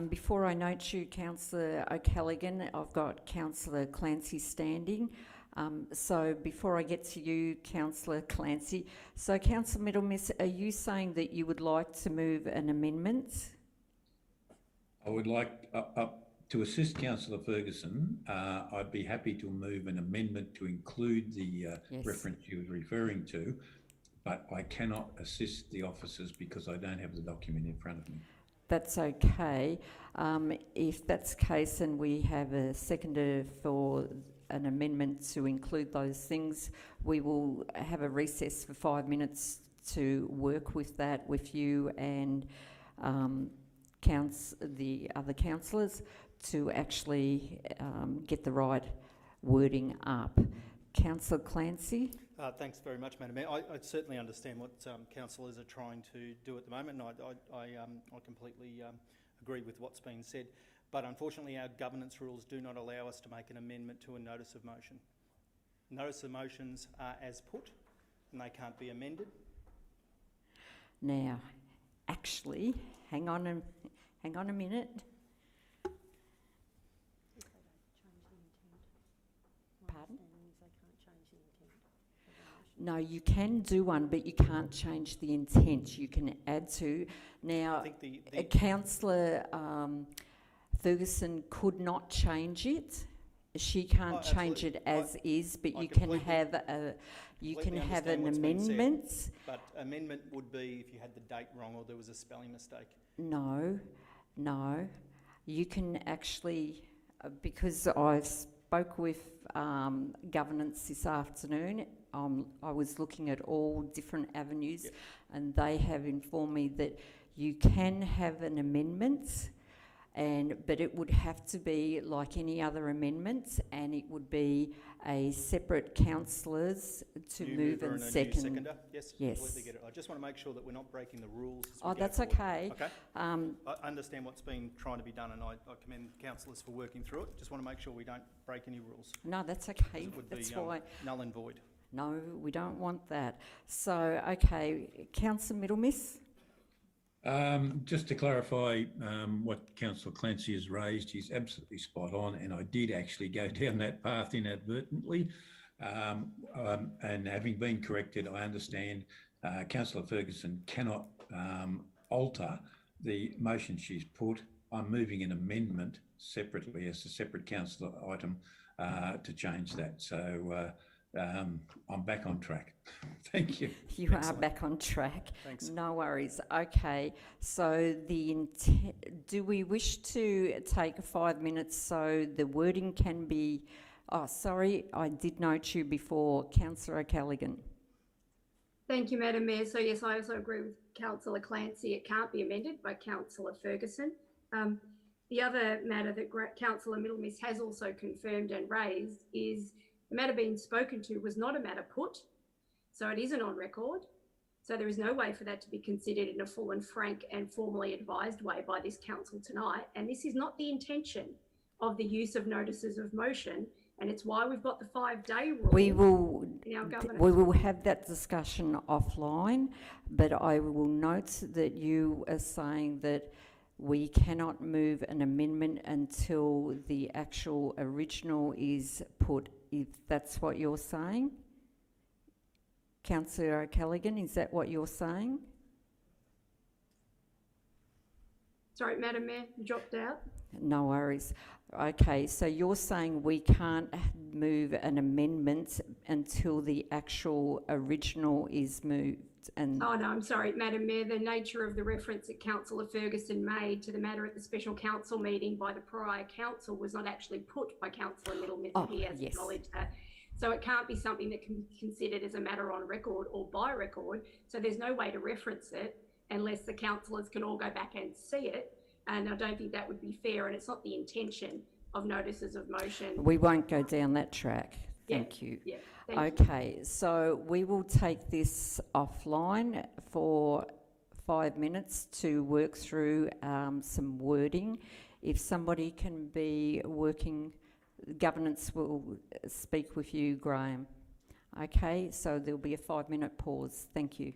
Speaker 1: Before I note you, Councillor O'Callaghan, I've got Councillor Clancy standing. So before I get to you, Councillor Clancy, so Councillor Middlemiss, are you saying that you would like to move an amendment?
Speaker 3: I would like to assist Councillor Ferguson. I'd be happy to move an amendment to include the reference you were referring to, but I cannot assist the officers because I don't have the document in front of me.
Speaker 1: That's okay. If that's the case and we have a seconder for an amendment to include those things, we will have a recess for 5 minutes to work with that with you and the other councillors to actually get the right wording up. Councillor Clancy?
Speaker 5: Thanks very much, Madam Mayor. I certainly understand what councillors are trying to do at the moment, and I completely agree with what's been said. But unfortunately, our governance rules do not allow us to make an amendment to a notice of motion. Notice of motions are as put, and they can't be amended.
Speaker 1: Now, actually, hang on a minute. Pardon? No, you can do one, but you can't change the intent. You can add to. Now, Councillor Ferguson could not change it. She can't change it as is, but you can have an amendment.
Speaker 5: But amendment would be if you had the date wrong or there was a spelling mistake.
Speaker 1: No. You can actually, because I spoke with governance this afternoon, I was looking at all different avenues, and they have informed me that you can have an amendment, but it would have to be like any other amendments, and it would be a separate councillors to move and second.
Speaker 5: Seconder? Yes,
Speaker 1: yes.
Speaker 5: Completely get it. I just want to make sure that we're not breaking the rules.
Speaker 1: That's okay.
Speaker 5: Okay. I understand what's been trying to be done, and I commend councillors for working through it. Just want to make sure we don't break any rules.
Speaker 1: No, that's okay.
Speaker 5: It would
Speaker 1: That's
Speaker 5: be
Speaker 1: why.
Speaker 5: null and void.
Speaker 1: No, we don't want that. So, okay, Councillor Middlemiss?
Speaker 3: Just to clarify what Councillor Clancy has raised, he's absolutely spot on, and I did actually go down that path inadvertently. And having been corrected, I understand Councillor Ferguson cannot alter the motion she's put. I'm moving an amendment separately as a separate councillor item to change that. So I'm back on track. Thank you.
Speaker 1: You are back on track.
Speaker 5: Thanks.
Speaker 1: No worries. Okay, so do we wish to take 5 minutes so the wording can be... Oh, sorry, I did note you before. Councillor O'Callaghan.
Speaker 4: Thank you, Madam Mayor. So yes, I also agree with Councillor Clancy. It can't be amended by Councillor Ferguson. The other matter that Councillor Middlemiss has also confirmed and raised is the matter being spoken to was not a matter put, so it isn't on record. So there is no way for that to be considered in a full and frank and formally advised way by this council tonight. And this is not the intention of the use of notices of motion. And it's why we've got the 5-day rule in our governance.
Speaker 1: We will have that discussion offline, but I will note that you are saying that we cannot move an amendment until the actual original is put, if that's what you're saying. Councillor O'Callaghan, is that what you're saying?
Speaker 4: Sorry, Madam Mayor, you dropped out.
Speaker 1: No worries. Okay, so you're saying we can't move an amendment until the actual original is moved and...
Speaker 4: Oh no, I'm sorry, Madam Mayor, the nature of the reference that Councillor Ferguson made to the matter at the special council meeting by the prior council was not actually put by Councillor Middleton. He has acknowledged that. So it can't be something that can be considered as a matter on record or by record. So there's no way to reference it unless the councillors can all go back and see it. And I don't think that would be fair, and it's not the intention of notices of motion.
Speaker 1: We won't go down that track. Thank you.
Speaker 4: Yeah, thank
Speaker 1: you. So we will take this offline for 5 minutes to work through some wording. If somebody can be working, governance will speak with you, Graham. Okay, so there'll be a 5-minute pause. Thank you.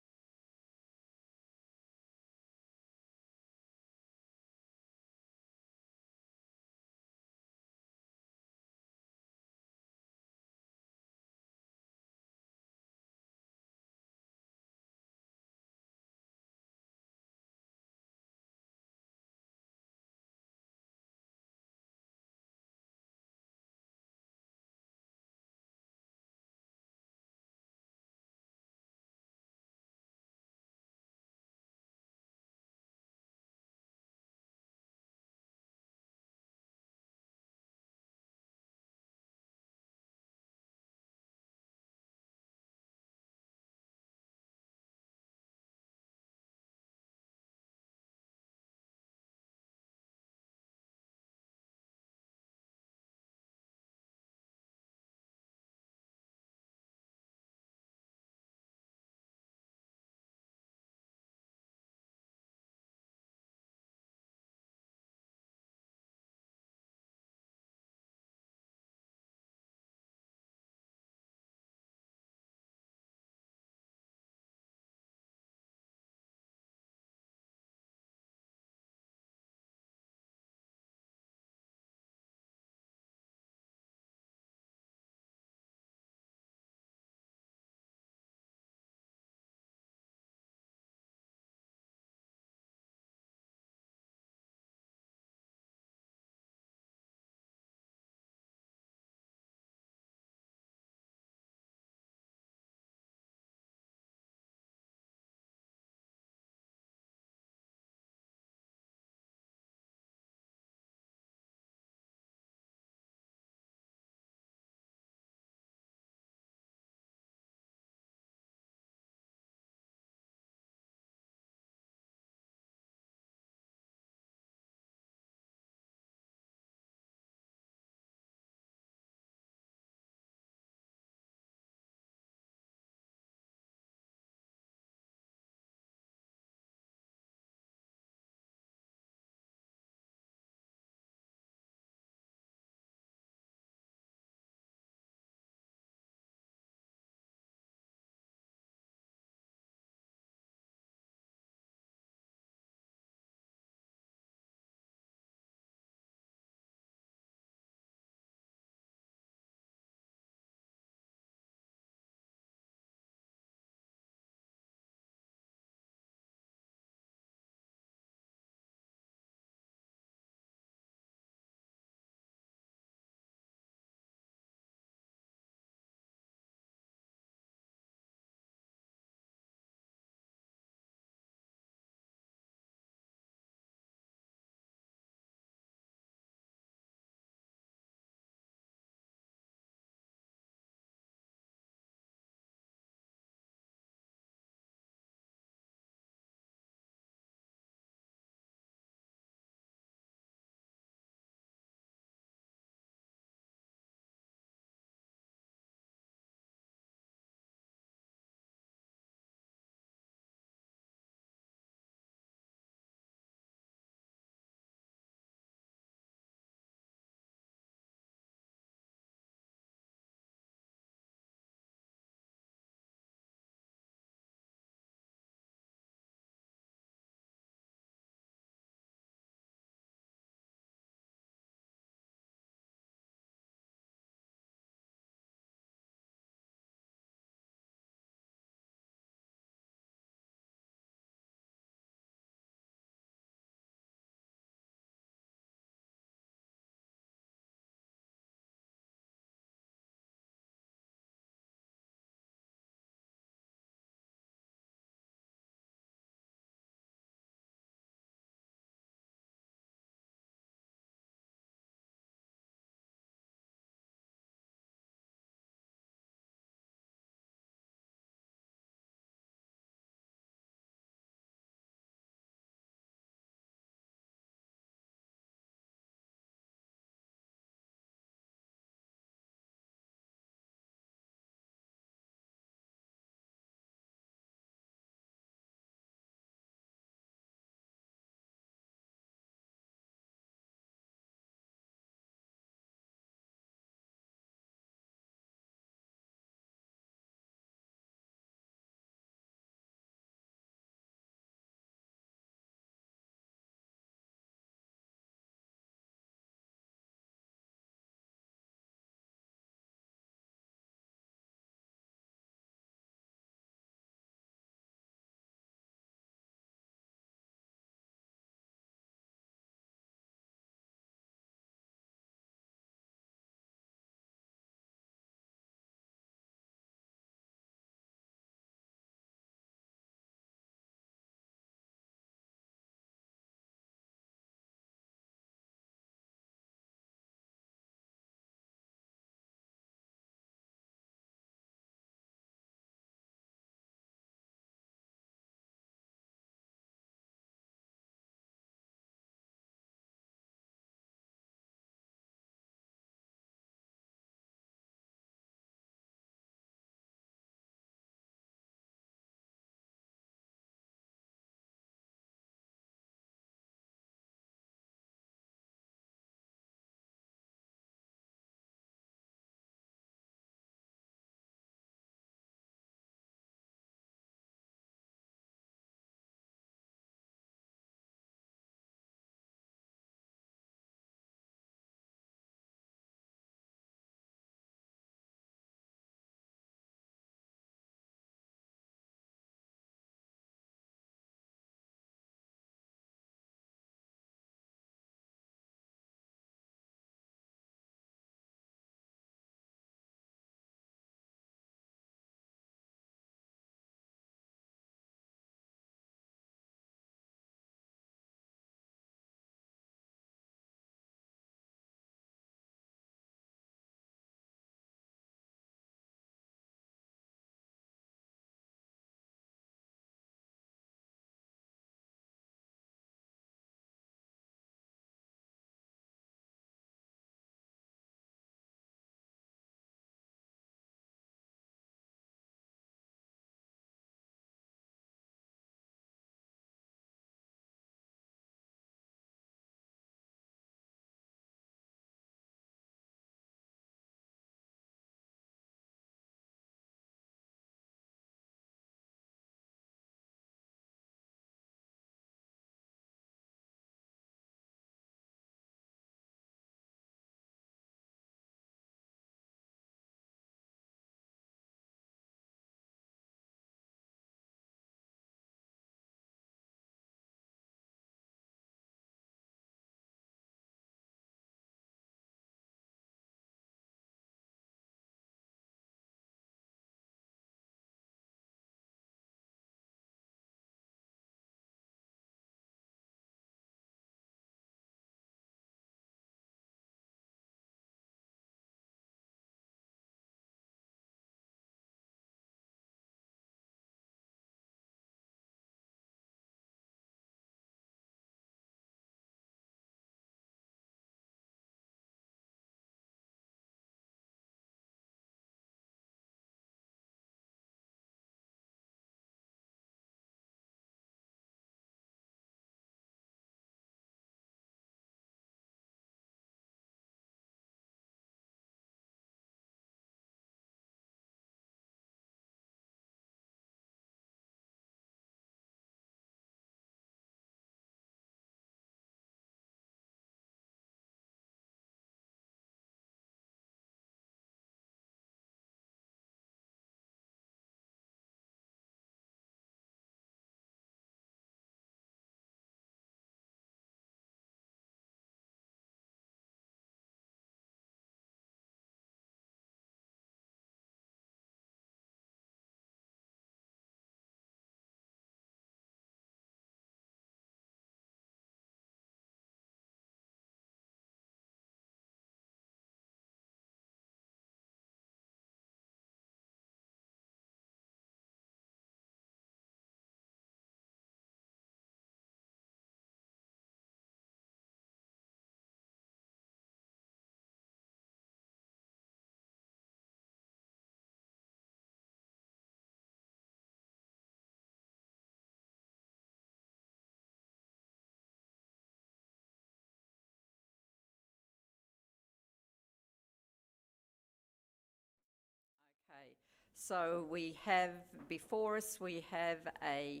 Speaker 1: So we have before us, we have an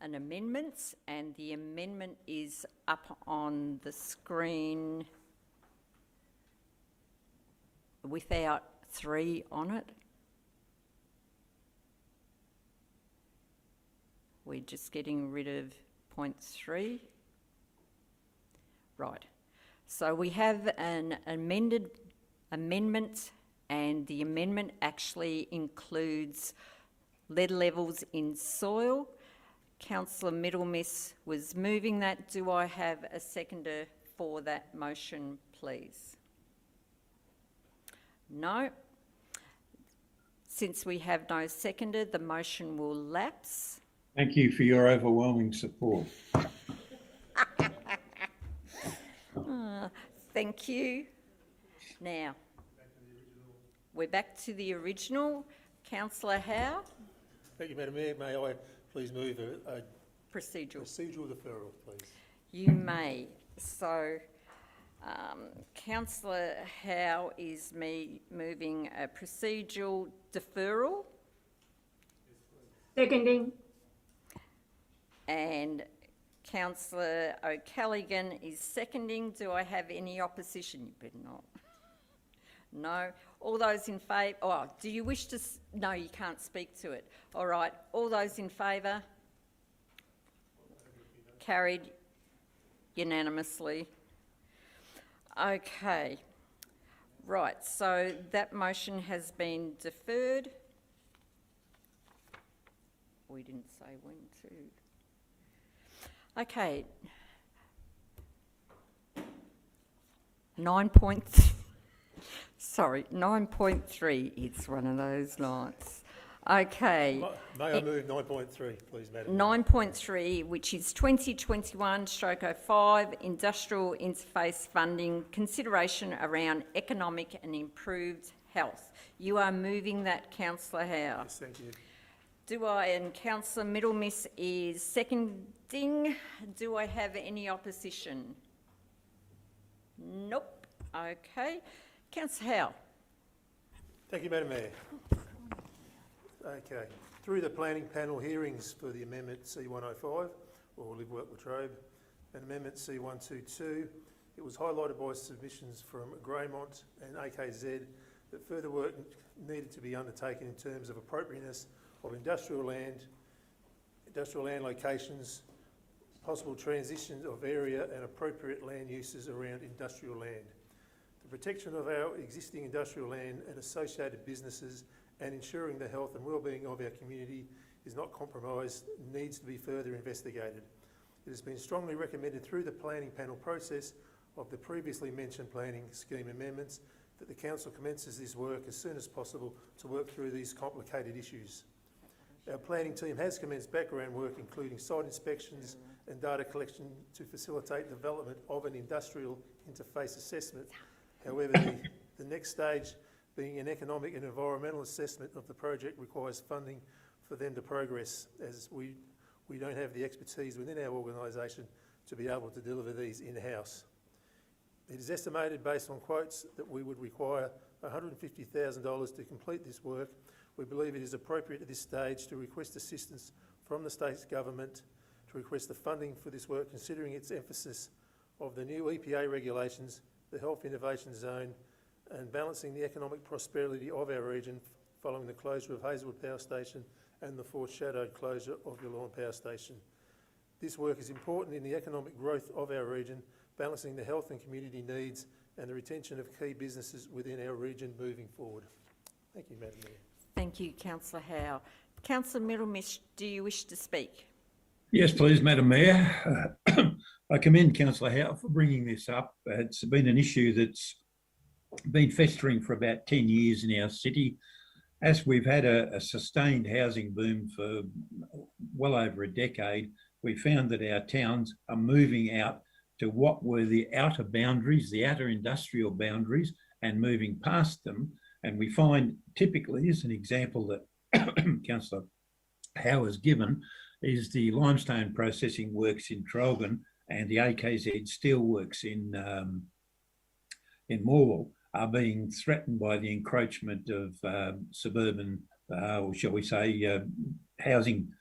Speaker 1: amendment, and the amendment is up on the screen without 3 on it. We're just getting rid of point 3. Right. So we have an amendment, and the amendment actually includes lead levels in soil. Councillor Middlemiss was moving that. Do I have a seconder for that motion, please? No. Since we have no seconder, the motion will lapse.
Speaker 3: Thank you for your overwhelming support.
Speaker 1: Thank you. Now, we're back to the original. Councillor Howe?
Speaker 6: Thank you, Madam Mayor. May I please move a
Speaker 1: Procedural.
Speaker 6: procedural deferral, please?
Speaker 1: You may. So, Councillor Howe is moving a procedural deferral.
Speaker 4: Seconding.
Speaker 1: And Councillor O'Callaghan is seconding. Do I have any opposition? You better not. No. All those in favour? Oh, do you wish to? No, you can't speak to it. All right. All those in favour? Carried unanimously. Okay. Right. So that motion has been deferred. We didn't say when to. Okay. 9.3, it's one of those nights. Okay.
Speaker 6: May I move 9.3, please, Madam?
Speaker 1: 9.3, which is 2021/05 Industrial Interface Funding, consideration around economic and improved health. You are moving that, Councillor Howe.
Speaker 6: Yes, thank you.
Speaker 1: And Councillor Middlemiss is seconding. Do I have any opposition? Nope. Okay. Councillor Howe.
Speaker 6: Thank you, Madam Mayor. Okay. Through the planning panel hearings for the amendment C105, or Live Work Latrobe, and amendment C122, it was highlighted by submissions from Greymont and AKZ that further work needed to be undertaken in terms of appropriateness of industrial land locations, possible transition of area and appropriate land uses around industrial land. The protection of our existing industrial land and associated businesses and ensuring the health and wellbeing of our community is not compromised needs to be further investigated. It has been strongly recommended through the planning panel process of the previously mentioned planning scheme amendments that the Council commences this work as soon as possible to work through these complicated issues. Our planning team has commenced background work including site inspections and data collection to facilitate development of an industrial interface assessment. However, the next stage being an economic and environmental assessment of the project requires funding for them to progress, as we don't have the expertise within our organisation to be able to deliver these in-house. It is estimated based on quotes that we would require $150,000 to complete this work. We believe it is appropriate at this stage to request assistance from the state government to request the funding for this work, considering its emphasis of the new EPA regulations, the Health Innovation Zone, and balancing the economic prosperity of our region following the closure of Hazelwood Power Station and the foreshadowed closure of Yallourn Power Station. This work is important in the economic growth of our region, balancing the health and community needs and the retention of key businesses within our region moving forward. Thank you, Madam Mayor.
Speaker 1: Thank you, Councillor Howe. Councillor Middlemiss, do you wish to speak?
Speaker 3: Yes, please, Madam Mayor. I commend Councillor Howe for bringing this up. It's been an issue that's been festering for about 10 years in our city. As we've had a sustained housing boom for well over a decade, we found that our towns are moving out to what were the outer boundaries, the outer industrial boundaries, and moving past them. And we find typically, as an example that Councillor Howe has given, is the limestone processing works in Traralgon and the AKZ steelworks in Morwell. are being threatened by the encroachment of suburban, or shall we say, housing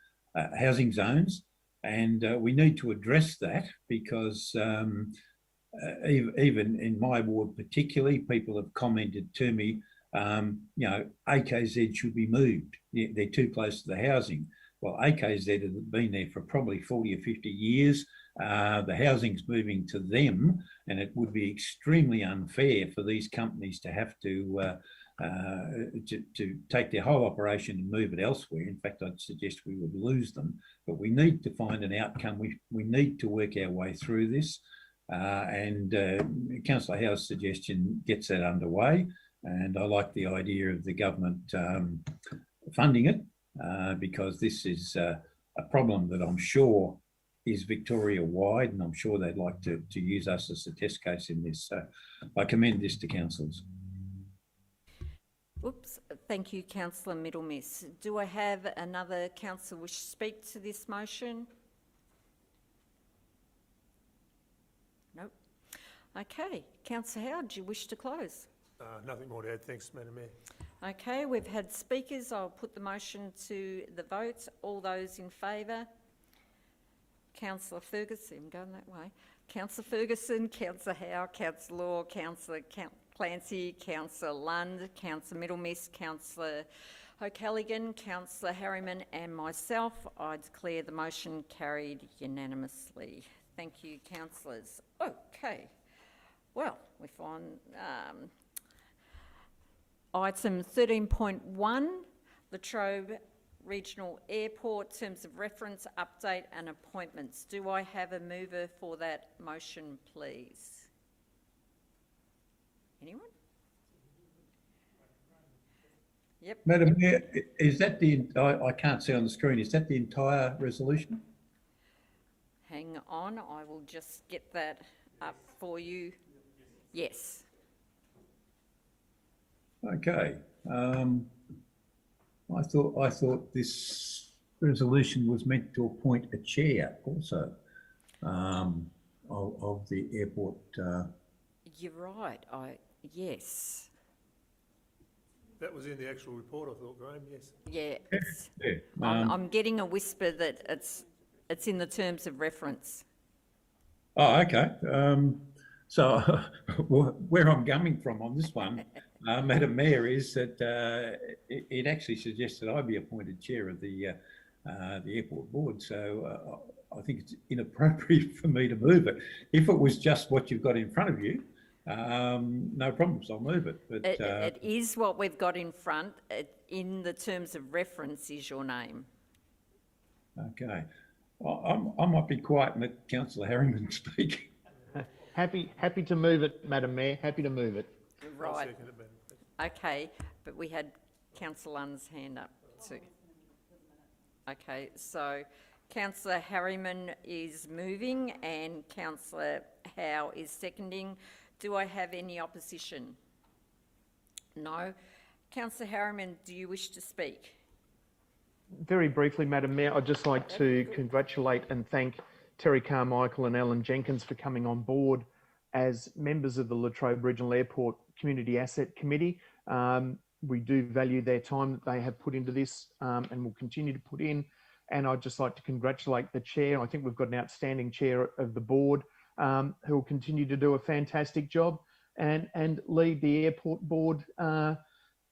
Speaker 3: zones. And we need to address that because even in my ward particularly, people have commented to me, AKZ should be moved. They're too close to the housing. Well, AKZ have been there for probably 40 or 50 years. The housing's moving to them, and it would be extremely unfair for these companies to have to take their whole operation and move it elsewhere. In fact, I'd suggest we would lose them. But we need to find an outcome. We need to work our way through this. Councillor Howe's suggestion gets that underway. And I like the idea of the government funding it because this is a problem that I'm sure is Victoria-wide, and I'm sure they'd like to use us as a test case in this. So I commend this to councillors.
Speaker 1: Oops, thank you, Councillor Middlemiss. Do I have another councillor wish to speak to this motion? Nope. Okay, Councillor Howard, do you wish to close?
Speaker 6: Nothing more to add. Thanks, Madam Mayor.
Speaker 1: Okay, we've had speakers. I'll put the motion to the vote. All those in favour? Councillor Ferguson, I'm going that way. Councillor Ferguson, Councillor Howe, Councillor Law, Councillor Clancy, Councillor Lund, Councillor Middlemiss, Councillor O'Callaghan, Councillor Harriman and myself. I declare the motion carried unanimously. Thank you, councillors. Okay, well, we're on item 13.1, Latrobe Regional Airport, terms of reference, update and appointments. Do I have a mover for that motion, please? Anyone? Yep.
Speaker 3: Madam Mayor, is that I can't see on the screen, is that the entire resolution?
Speaker 1: Hang on, I will just get that up for you. Yes.
Speaker 3: Okay. I thought this resolution was meant to appoint a chair also of the airport.
Speaker 1: You're right. Yes.
Speaker 6: That was in the actual report, I thought, Graham. Yes.
Speaker 1: Yeah. I'm getting a whisper that it's in the terms of reference.
Speaker 3: Oh, okay. So where I'm coming from on this one, Madam Mayor, is that it actually suggests that I be appointed chair of the airport board. So I think it's inappropriate for me to move it. If it was just what you've got in front of you, no problems, I'll move it. But
Speaker 1: it is what we've got in front. In the terms of reference is your name.
Speaker 3: Okay. I might be quiet and let Councillor Harriman speak.
Speaker 2: Happy to move it, Madam Mayor. Happy to move it.
Speaker 1: Right. Okay, but we had Councillor Lund's hand up too. Okay, so Councillor Harriman is moving and Councillor Howe is seconding. Do I have any opposition? No. Councillor Harriman, do you wish to speak?
Speaker 2: Very briefly, Madam Mayor, I'd just like to congratulate and thank Terry Carmichael and Alan Jenkins for coming on board as members of the Latrobe Regional Airport Community Asset Committee. We do value their time that they have put into this and will continue to put in. And I'd just like to congratulate the chair. I think we've got an outstanding chair of the board who will continue to do a fantastic job and lead the airport board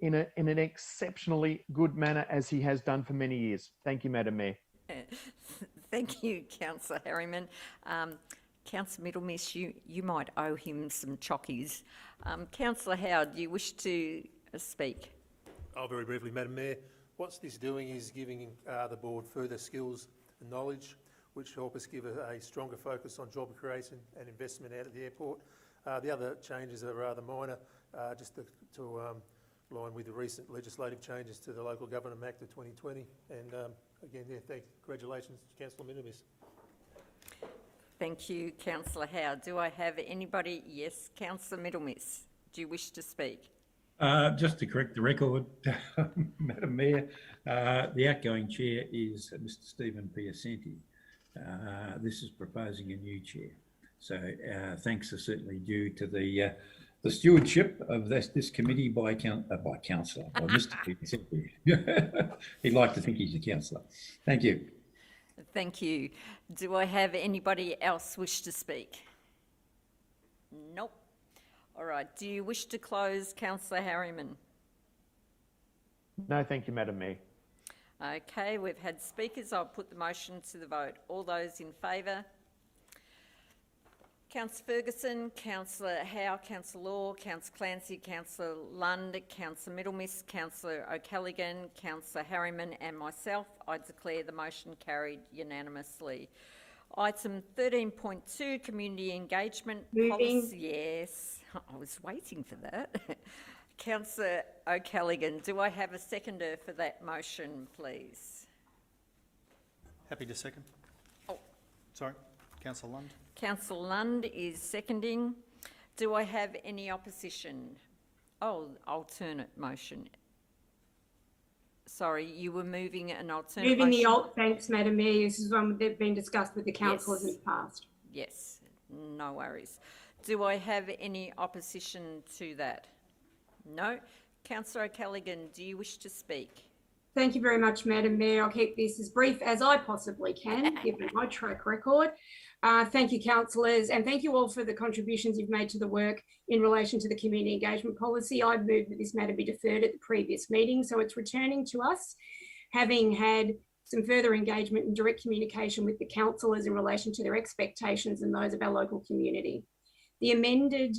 Speaker 2: in an exceptionally good manner as he has done for many years. Thank you, Madam Mayor.
Speaker 1: Thank you, Councillor Harriman. Councillor Middlemiss, you might owe him some chockies. Councillor Howard, do you wish to speak?
Speaker 6: Very briefly, Madam Mayor. What this doing is giving the board further skills and knowledge which help us give a stronger focus on job creation and investment out at the airport. The other changes are rather minor, just to align with the recent legislative changes to the Local Government Act of 2020. And again, congratulations, Councillor Middlemiss.
Speaker 1: Thank you, Councillor Howard. Do I have anybody? Yes, Councillor Middlemiss. Do you wish to speak?
Speaker 3: Just to correct the record, Madam Mayor, the outgoing chair is Mr. Stephen Piacenti. This is proposing a new chair. So thanks are certainly due to the the stewardship of this committee by councillor, by Mr. Peter. He'd like to think he's a councillor. Thank you.
Speaker 1: Thank you. Do I have anybody else wish to speak? Nope. All right. Do you wish to close, Councillor Harriman?
Speaker 2: No, thank you, Madam Mayor.
Speaker 1: Okay, we've had speakers. I'll put the motion to the vote. All those in favour? Councillor Ferguson, Councillor Howe, Councillor Law, Councillor Clancy, Councillor Lund, Councillor Middlemiss, Councillor O'Callaghan, Councillor Harriman and myself. I declare the motion carried unanimously. Item 13.2, Community Engagement Policy. Yes, I was waiting for that. Councillor O'Callaghan, do I have a seconder for that motion, please?
Speaker 5: Happy to second.
Speaker 1: Oh.
Speaker 5: Sorry, Councillor Lund.
Speaker 1: Councillor Lund is seconding. Do I have any opposition? Oh, alternate motion. Sorry, you were moving an alternate
Speaker 4: Moving
Speaker 1: motion.
Speaker 4: thanks, Madam Mayor. This is one that's been discussed with the councillors in the past.
Speaker 1: Yes, no worries. Do I have any opposition to that? No. Councillor O'Callaghan, do you wish to speak?
Speaker 4: Thank you very much, Madam Mayor. I'll keep this as brief as I possibly can, given my track record. Thank you, councillors, and thank you all for the contributions you've made to the work in relation to the community engagement policy. I moved that this matter be deferred at the previous meeting, so it's returning to us, having had some further engagement and direct communication with the councillors in relation to their expectations and those of our local community. The amended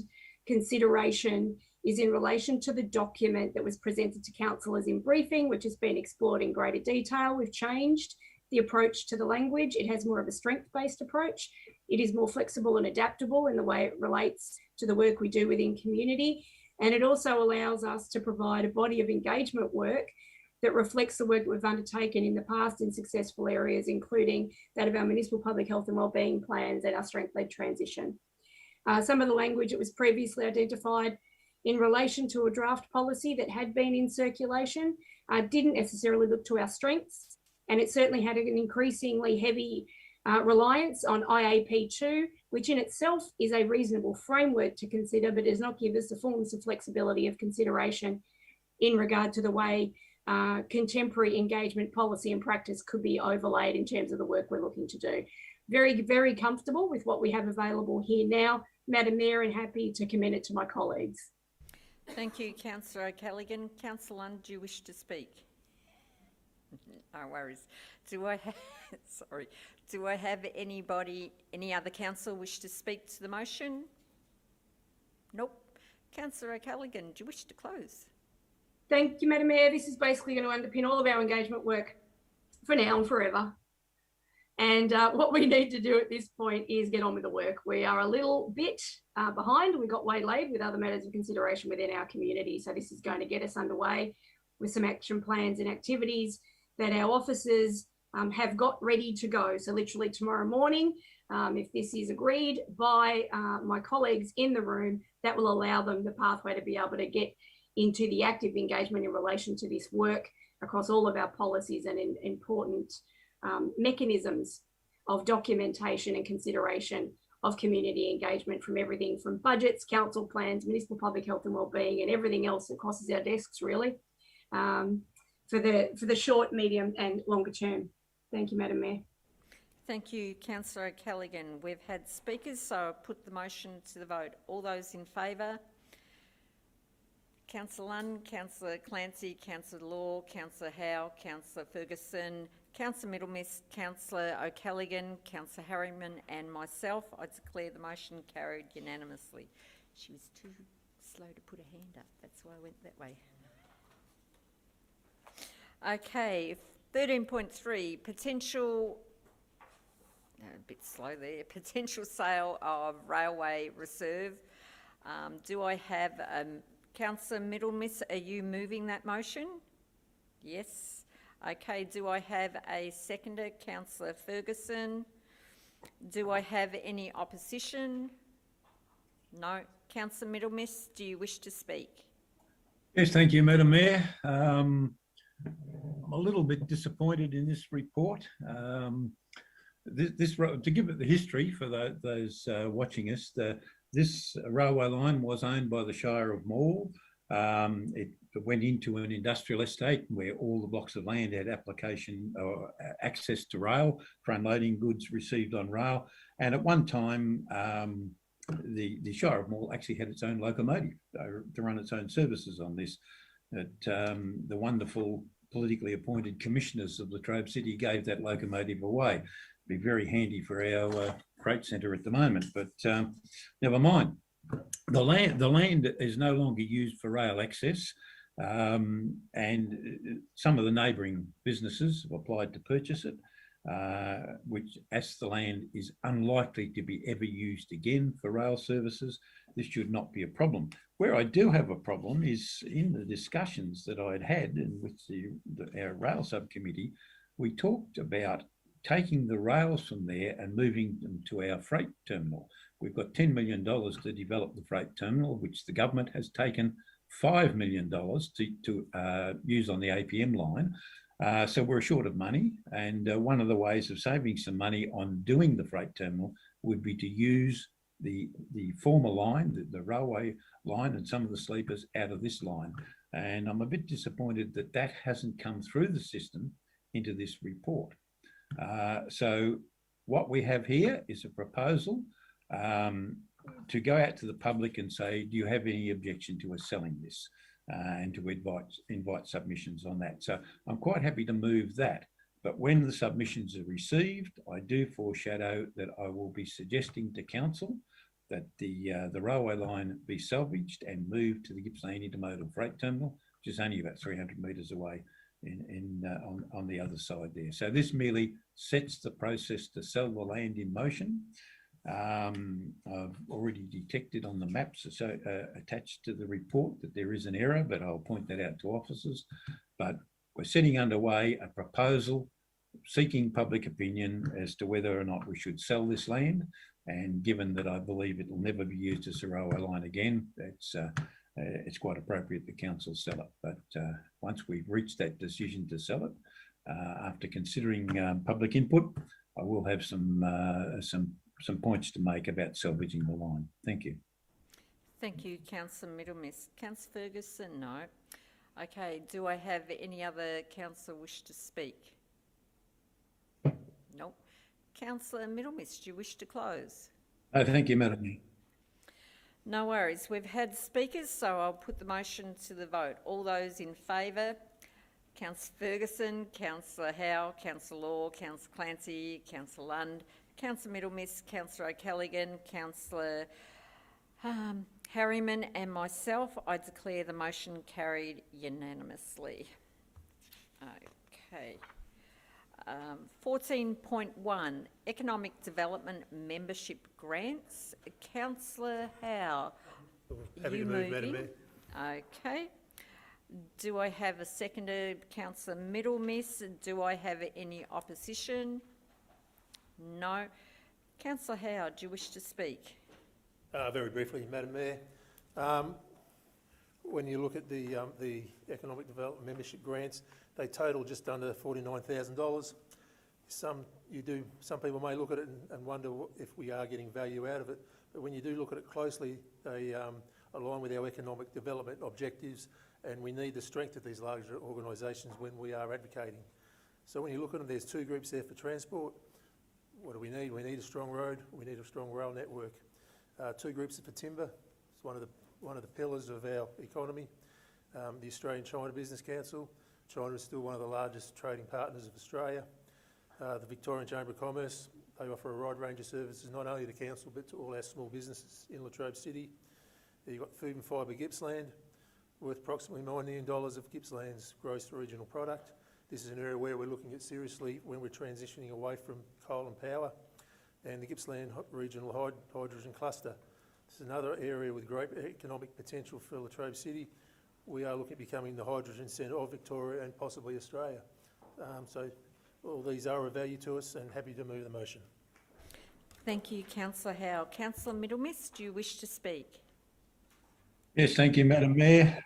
Speaker 4: consideration is in relation to the document that was presented to councillors in briefing, which has been explored in greater detail. We've changed the approach to the language. It has more of a strength-based approach. It is more flexible and adaptable in the way it relates to the work we do within community. And it also allows us to provide a body of engagement work that reflects the work that we've undertaken in the past in successful areas, including that of our municipal public health and wellbeing plans and our strength-led transition. Some of the language that was previously identified in relation to a draft policy that had been in circulation didn't necessarily look to our strengths, and it certainly had an increasingly heavy reliance on IAP2, which in itself is a reasonable framework to consider, but does not give us the fullness of flexibility of consideration in regard to the way contemporary engagement policy and practice could be overlaid in terms of the work we're looking to do. Very, very comfortable with what we have available here now, Madam Mayor, and happy to commend it to my colleagues.
Speaker 1: Thank you, Councillor O'Callaghan. Councillor Lund, do you wish to speak? No worries. Do I have, sorry, do I have anybody, any other councillor wish to speak to the motion? Nope. Councillor O'Callaghan, do you wish to close?
Speaker 4: Thank you, Madam Mayor. This is basically going to underpin all of our engagement work for now and forever. And what we need to do at this point is get on with the work. We are a little bit behind. We got waylaid with other matters of consideration within our community. So this is going to get us underway with some action plans and activities that our officers have got ready to go. So literally tomorrow morning, if this is agreed by my colleagues in the room, that will allow them the pathway to be able to get into the active engagement in relation to this work across all of our policies and important mechanisms of documentation and consideration of community engagement, from everything from budgets, council plans, municipal public health and wellbeing, and everything else that crosses our desks, really, for the short, medium and longer term. Thank you, Madam Mayor.
Speaker 1: Thank you, Councillor O'Callaghan. We've had speakers, so I'll put the motion to the vote. All those in favour? Councillor Lund, Councillor Clancy, Councillor Law, Councillor Howe, Councillor Ferguson, Councillor Middlemiss, Councillor O'Callaghan, Councillor Harriman and myself. I declare the motion carried unanimously. She was too slow to put her hand up. That's why I went that way. Okay, 13.3, potential, a bit slow there, potential sale of railway reserve. Do I have, Councillor Middlemiss, are you moving that motion? Yes. Okay, do I have a seconder? Councillor Ferguson. Do I have any opposition? No. Councillor Middlemiss, do you wish to speak?
Speaker 3: Yes, thank you, Madam Mayor. I'm a little bit disappointed in this report. To give it the history for those watching us, the This railway line was owned by the Shire of Maule. It went into an industrial estate where all the blocks of land had application or access to rail for unloading goods received on rail. And at one time, the Shire of Maule actually had its own locomotive to run its own services on this. The wonderful politically appointed commissioners of Latrobe City gave that locomotive away. Be very handy for our freight centre at the moment, but never mind. The land is no longer used for rail access, and some of the neighbouring businesses have applied to purchase it, which, as the land is unlikely to be ever used again for rail services, this should not be a problem. Where I do have a problem is in the discussions that I'd had with our rail subcommittee, we talked about taking the rails from there and moving them to our freight terminal. We've got $10 million to develop the freight terminal, which the government has taken $5 million to use on the APM line. So we're short of money. And one of the ways of saving some money on doing the freight terminal would be to use the former line, the railway line, and some of the sleepers out of this line. And I'm a bit disappointed that that hasn't come through the system into this report. So what we have here is a proposal to go out to the public and say, do you have any objection to us selling this? And to invite submissions on that. So I'm quite happy to move that. But when the submissions are received, I do foreshadow that I will be suggesting to council that the railway line be salvaged and moved to the Gippsland Intermodal Freight Terminal, which is only about 300 metres away on the other side there. So this merely sets the process to sell the land in motion. I've already detected on the maps attached to the report that there is an error, but I'll point that out to officers. But we're setting underway a proposal seeking public opinion as to whether or not we should sell this land. And given that I believe it will never be used as a railway line again, it's quite appropriate the council sell it. But once we've reached that decision to sell it, after considering public input, I will have some points to make about salvaging the line. Thank you.
Speaker 1: Thank you, Councillor Middlemiss. Councillor Ferguson, no. Okay, do I have any other councillor wish to speak? Nope. Councillor Middlemiss, do you wish to close?
Speaker 3: Thank you, Madam Mayor.
Speaker 1: No worries. We've had speakers, so I'll put the motion to the vote. All those in favour? Councillor Ferguson, Councillor Howe, Councillor Law, Councillor Clancy, Councillor Lund, Councillor Middlemiss, Councillor O'Callaghan, Councillor Harriman and myself. I declare the motion carried unanimously. Okay. 14.1, Economic Development Membership Grants. Councillor Howe,
Speaker 6: Happy to move, Madam Mayor.
Speaker 1: Okay. Do I have a seconder? Councillor Middlemiss. Do I have any opposition? No. Councillor Howe, do you wish to speak?
Speaker 6: Very briefly, Madam Mayor. When you look at the Economic Development Membership Grants, they total just under $49,000. Some people may look at it and wonder if we are getting value out of it, but when you do look at it closely, they align with our economic development objectives, and we need the strength of these larger organisations when we are advocating. So when you look at them, there's two groups there for transport. What do we need? We need a strong road. We need a strong rail network. Two groups are for timber. It's one of the pillars of our economy. The Australian-China Business Council. China is still one of the largest trading partners of Australia. The Victorian Chamber of Commerce. They offer a wide range of services, not only to council, but to all our small businesses in Latrobe City. You've got Food and Fibre Gippsland, worth approximately $9 million of Gippsland's gross regional product. This is an area where we're looking at seriously when we're transitioning away from coal and power. And the Gippsland Regional Hydrogen Cluster. This is another area with great economic potential for Latrobe City. We are looking at becoming the hydrogen centre of Victoria and possibly Australia. So all these are of value to us, and happy to move the motion.
Speaker 1: Thank you, Councillor Howe. Councillor Middlemiss, do you wish to speak?
Speaker 3: Yes, thank you, Madam Mayor.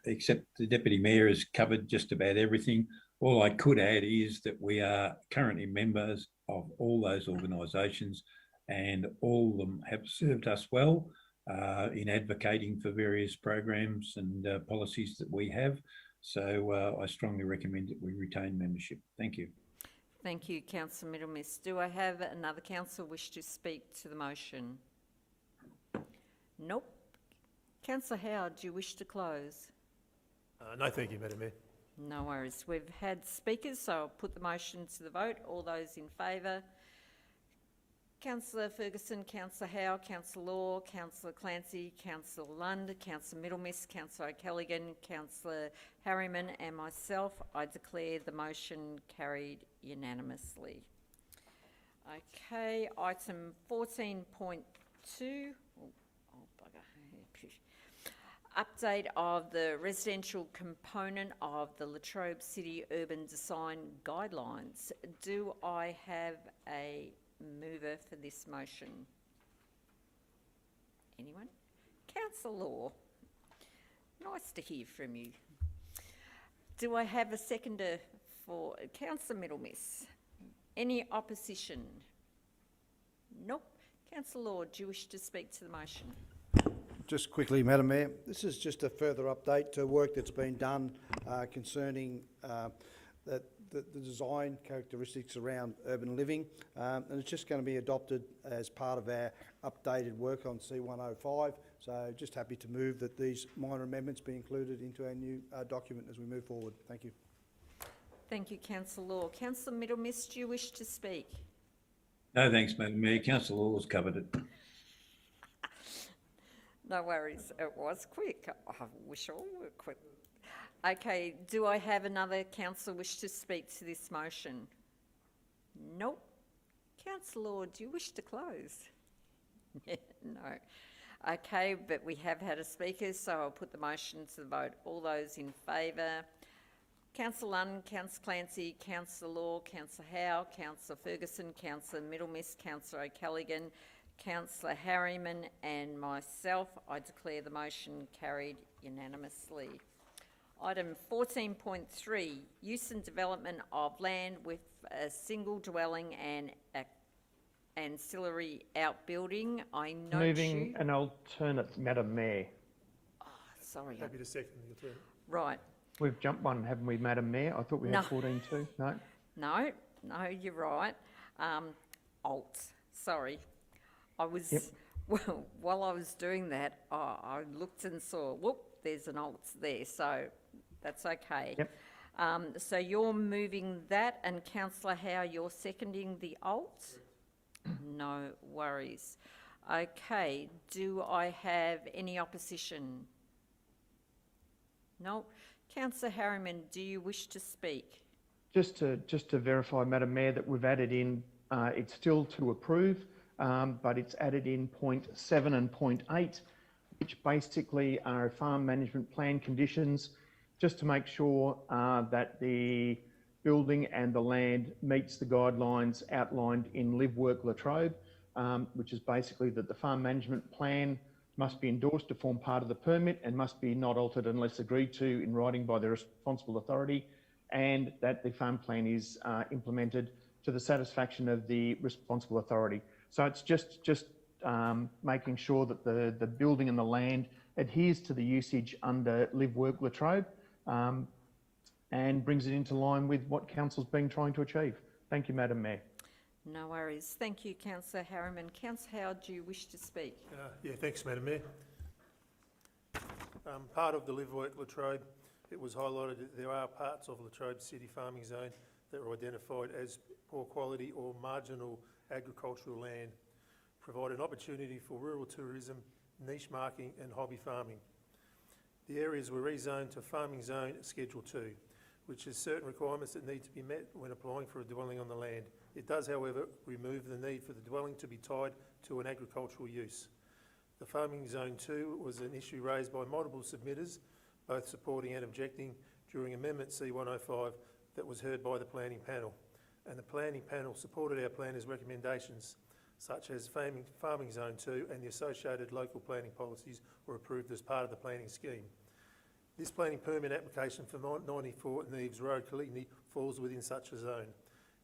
Speaker 3: Except the Deputy Mayor has covered just about everything. All I could add is that we are currently members of all those organisations, and all of them have served us well in advocating for various programs and policies that we have. So I strongly recommend that we retain membership. Thank you.
Speaker 1: Thank you, Councillor Middlemiss. Do I have another councillor wish to speak to the motion? Nope. Councillor Howard, do you wish to close?
Speaker 6: No, thank you, Madam Mayor.
Speaker 1: No worries. We've had speakers, so I'll put the motion to the vote. All those in favour? Councillor Ferguson, Councillor Howe, Councillor Law, Councillor Clancy, Councillor Lund, Councillor Middlemiss, Councillor O'Callaghan, Councillor Harriman and myself, I declare the motion carried unanimously. Okay, item 14.2. Update of the residential component of the Latrobe City Urban Design Guidelines. Do I have a mover for this motion? Anyone? Councillor Law. Nice to hear from you. Do I have a seconder for Councillor Middlemiss? Any opposition? Nope. Councillor Law, do you wish to speak to the motion?
Speaker 14: Just quickly, Madam Mayor, this is just a further update to work that's been done concerning the design characteristics around urban living, and it's just going to be adopted as part of our updated work on C105. So just happy to move that these minor amendments be included into our new document as we move forward. Thank you.
Speaker 1: Thank you, Councillor Law. Councillor Middlemiss, do you wish to speak?
Speaker 3: No, thanks, Madam Mayor. Councillor Law's covered it.
Speaker 1: No worries, it was quick. I wish all were quick. Okay, do I have another councillor wish to speak to this motion? Nope. Councillor Law, do you wish to close? No. Okay, but we have had a speaker, so I'll put the motion to the vote. All those in favour? Councillor Lund, Councillor Clancy, Councillor Law, Councillor Howe, Councillor Ferguson, Councillor Middlemiss, Councillor O'Callaghan, Councillor Harriman and myself, I declare the motion carried unanimously. Item 14.3, use and development of land with a single dwelling and ancillary outbuilding. I note
Speaker 2: Moving an alternate, Madam Mayor.
Speaker 1: Oh, sorry.
Speaker 6: Happy to second the alternate.
Speaker 1: Right.
Speaker 2: We've jumped one, haven't we, Madam Mayor? I thought we had 14.2. No?
Speaker 1: No, you're right. Alt, sorry. I was, well, while I was doing that, I looked and saw, whoop, there's an alt there, so that's okay.
Speaker 2: Yep.
Speaker 1: So you're moving that, and Councillor Howe, you're seconding the alt? No worries. Okay, do I have any opposition? No. Councillor Harriman, do you wish to speak?
Speaker 2: Just to verify, Madam Mayor, that we've added in, it's still to approve, but it's added in point 7 and point 8, which basically are farm management plan conditions, just to make sure that the building and the land meets the guidelines outlined in Live Work Latrobe, which is basically that the farm management plan must be endorsed to form part of the permit and must be not altered unless agreed to in writing by the responsible authority, and that the farm plan is implemented to the satisfaction of the responsible authority. So it's just making sure that the building and the land adheres to the usage under Live Work Latrobe and brings it into line with what Council's been trying to achieve. Thank you, Madam Mayor.
Speaker 1: No worries. Thank you, Councillor Harriman. Councillor Howard, do you wish to speak?
Speaker 6: Yeah, thanks, Madam Mayor. Part of the Live Work Latrobe, it was highlighted that there are parts of Latrobe City Farming Zone that are identified as poor quality or marginal agricultural land, provide an opportunity for rural tourism, niche marking and hobby farming. The areas were rezoned to Farming Zone Schedule 2, which has certain requirements that need to be met when applying for a dwelling on the land. It does, however, remove the need for the dwelling to be tied to an agricultural use. The Farming Zone 2 was an issue raised by multiple submitters, both supporting and objecting, during Amendment C105 that was heard by the Planning Panel. And the Planning Panel supported our planners' recommendations, such as Farming Zone 2 and the associated local planning policies were approved as part of the planning scheme. This planning permit application for 94 Neves Road, Coligny, falls within such a zone.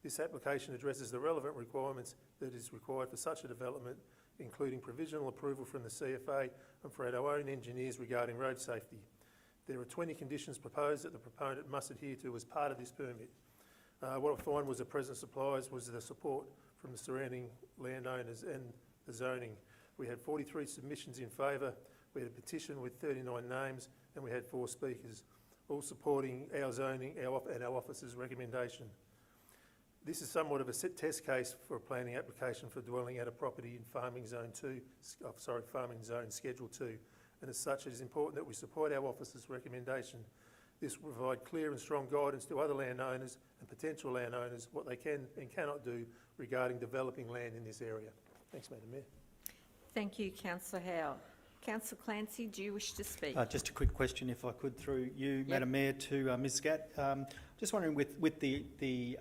Speaker 6: This application addresses the relevant requirements that is required for such a development, including provisional approval from the CFA and for our own engineers regarding road safety. There are 20 conditions proposed that the proponent must adhere to as part of this permit. What I find was the present supplies was the support from the surrounding landowners and the zoning. We had 43 submissions in favour, we had a petition with 39 names, and we had 4 speakers, all supporting our zoning and our officer's recommendation. This is somewhat of a test case for a planning application for dwelling at a property in Farming Zone Schedule 2, and as such it is important that we support our officer's recommendation. This will provide clear and strong guidance to other landowners and potential landowners what they can and cannot do regarding developing land in this area. Thanks, Madam Mayor.
Speaker 1: Thank you, Councillor Howe. Councillor Clancy, do you wish to speak?
Speaker 5: Just a quick question, if I could, through you, Madam Mayor, to Ms Scatt. Just wondering, with the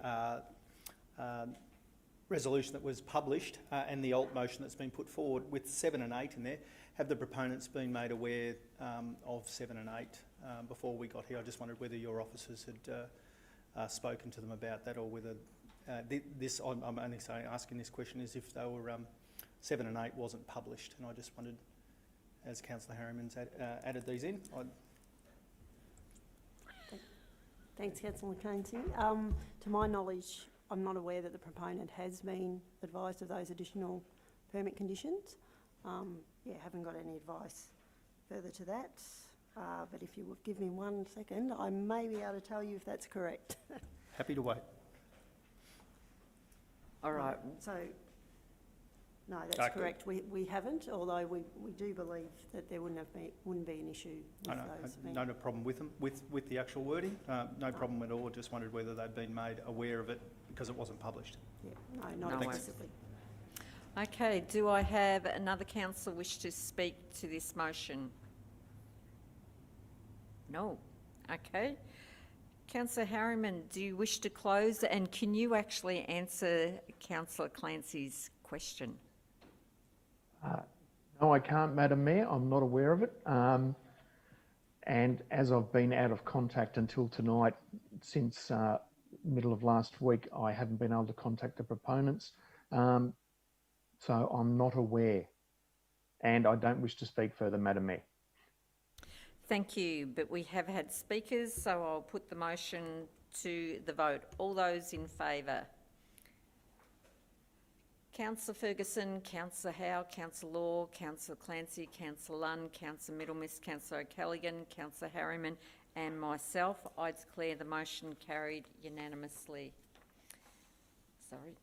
Speaker 5: resolution that was published and the alt motion that's been put forward, with 7 and 8 in there, have the proponents been made aware of 7 and 8 before we got here? I just wondered whether your officers had spoken to them about that, or whether this, I'm only asking this question is if they were 7 and 8 wasn't published, and I just wondered, as Councillor Harriman's added these in.
Speaker 7: Thanks, Councillor Clancy. To my knowledge, I'm not aware that the proponent has been advised of those additional permit conditions. Haven't got any advice further to that. But if you would give me 1 second, I may be able to tell you if that's correct.
Speaker 5: Happy to wait.
Speaker 1: All right.
Speaker 7: So, no, that's correct. We haven't, although we do believe that there wouldn't be an issue with those.
Speaker 5: No problem with them, with the actual wording. No problem at all. Just wondered whether they'd been made aware of it because it wasn't published.
Speaker 7: Yeah, no, not excessively.
Speaker 1: Okay, do I have another councillor wish to speak to this motion? No. Okay. Councillor Harriman, do you wish to close, and can you actually answer Councillor Clancy's question?
Speaker 2: No, I can't, Madam Mayor. I'm not aware of it. And as I've been out of contact until tonight, since middle of last week, I haven't been able to contact the proponents. So I'm not aware, and I don't wish to speak further, Madam Mayor.
Speaker 1: Thank you, but we have had speakers, so I'll put the motion to the vote. All those in favour? Councillor Ferguson, Councillor Howe, Councillor Law, Councillor Clancy, Councillor Lunn, Councillor Middlemiss, Councillor O'Callaghan, Councillor Harriman and myself. I declare the motion carried unanimously. Sorry.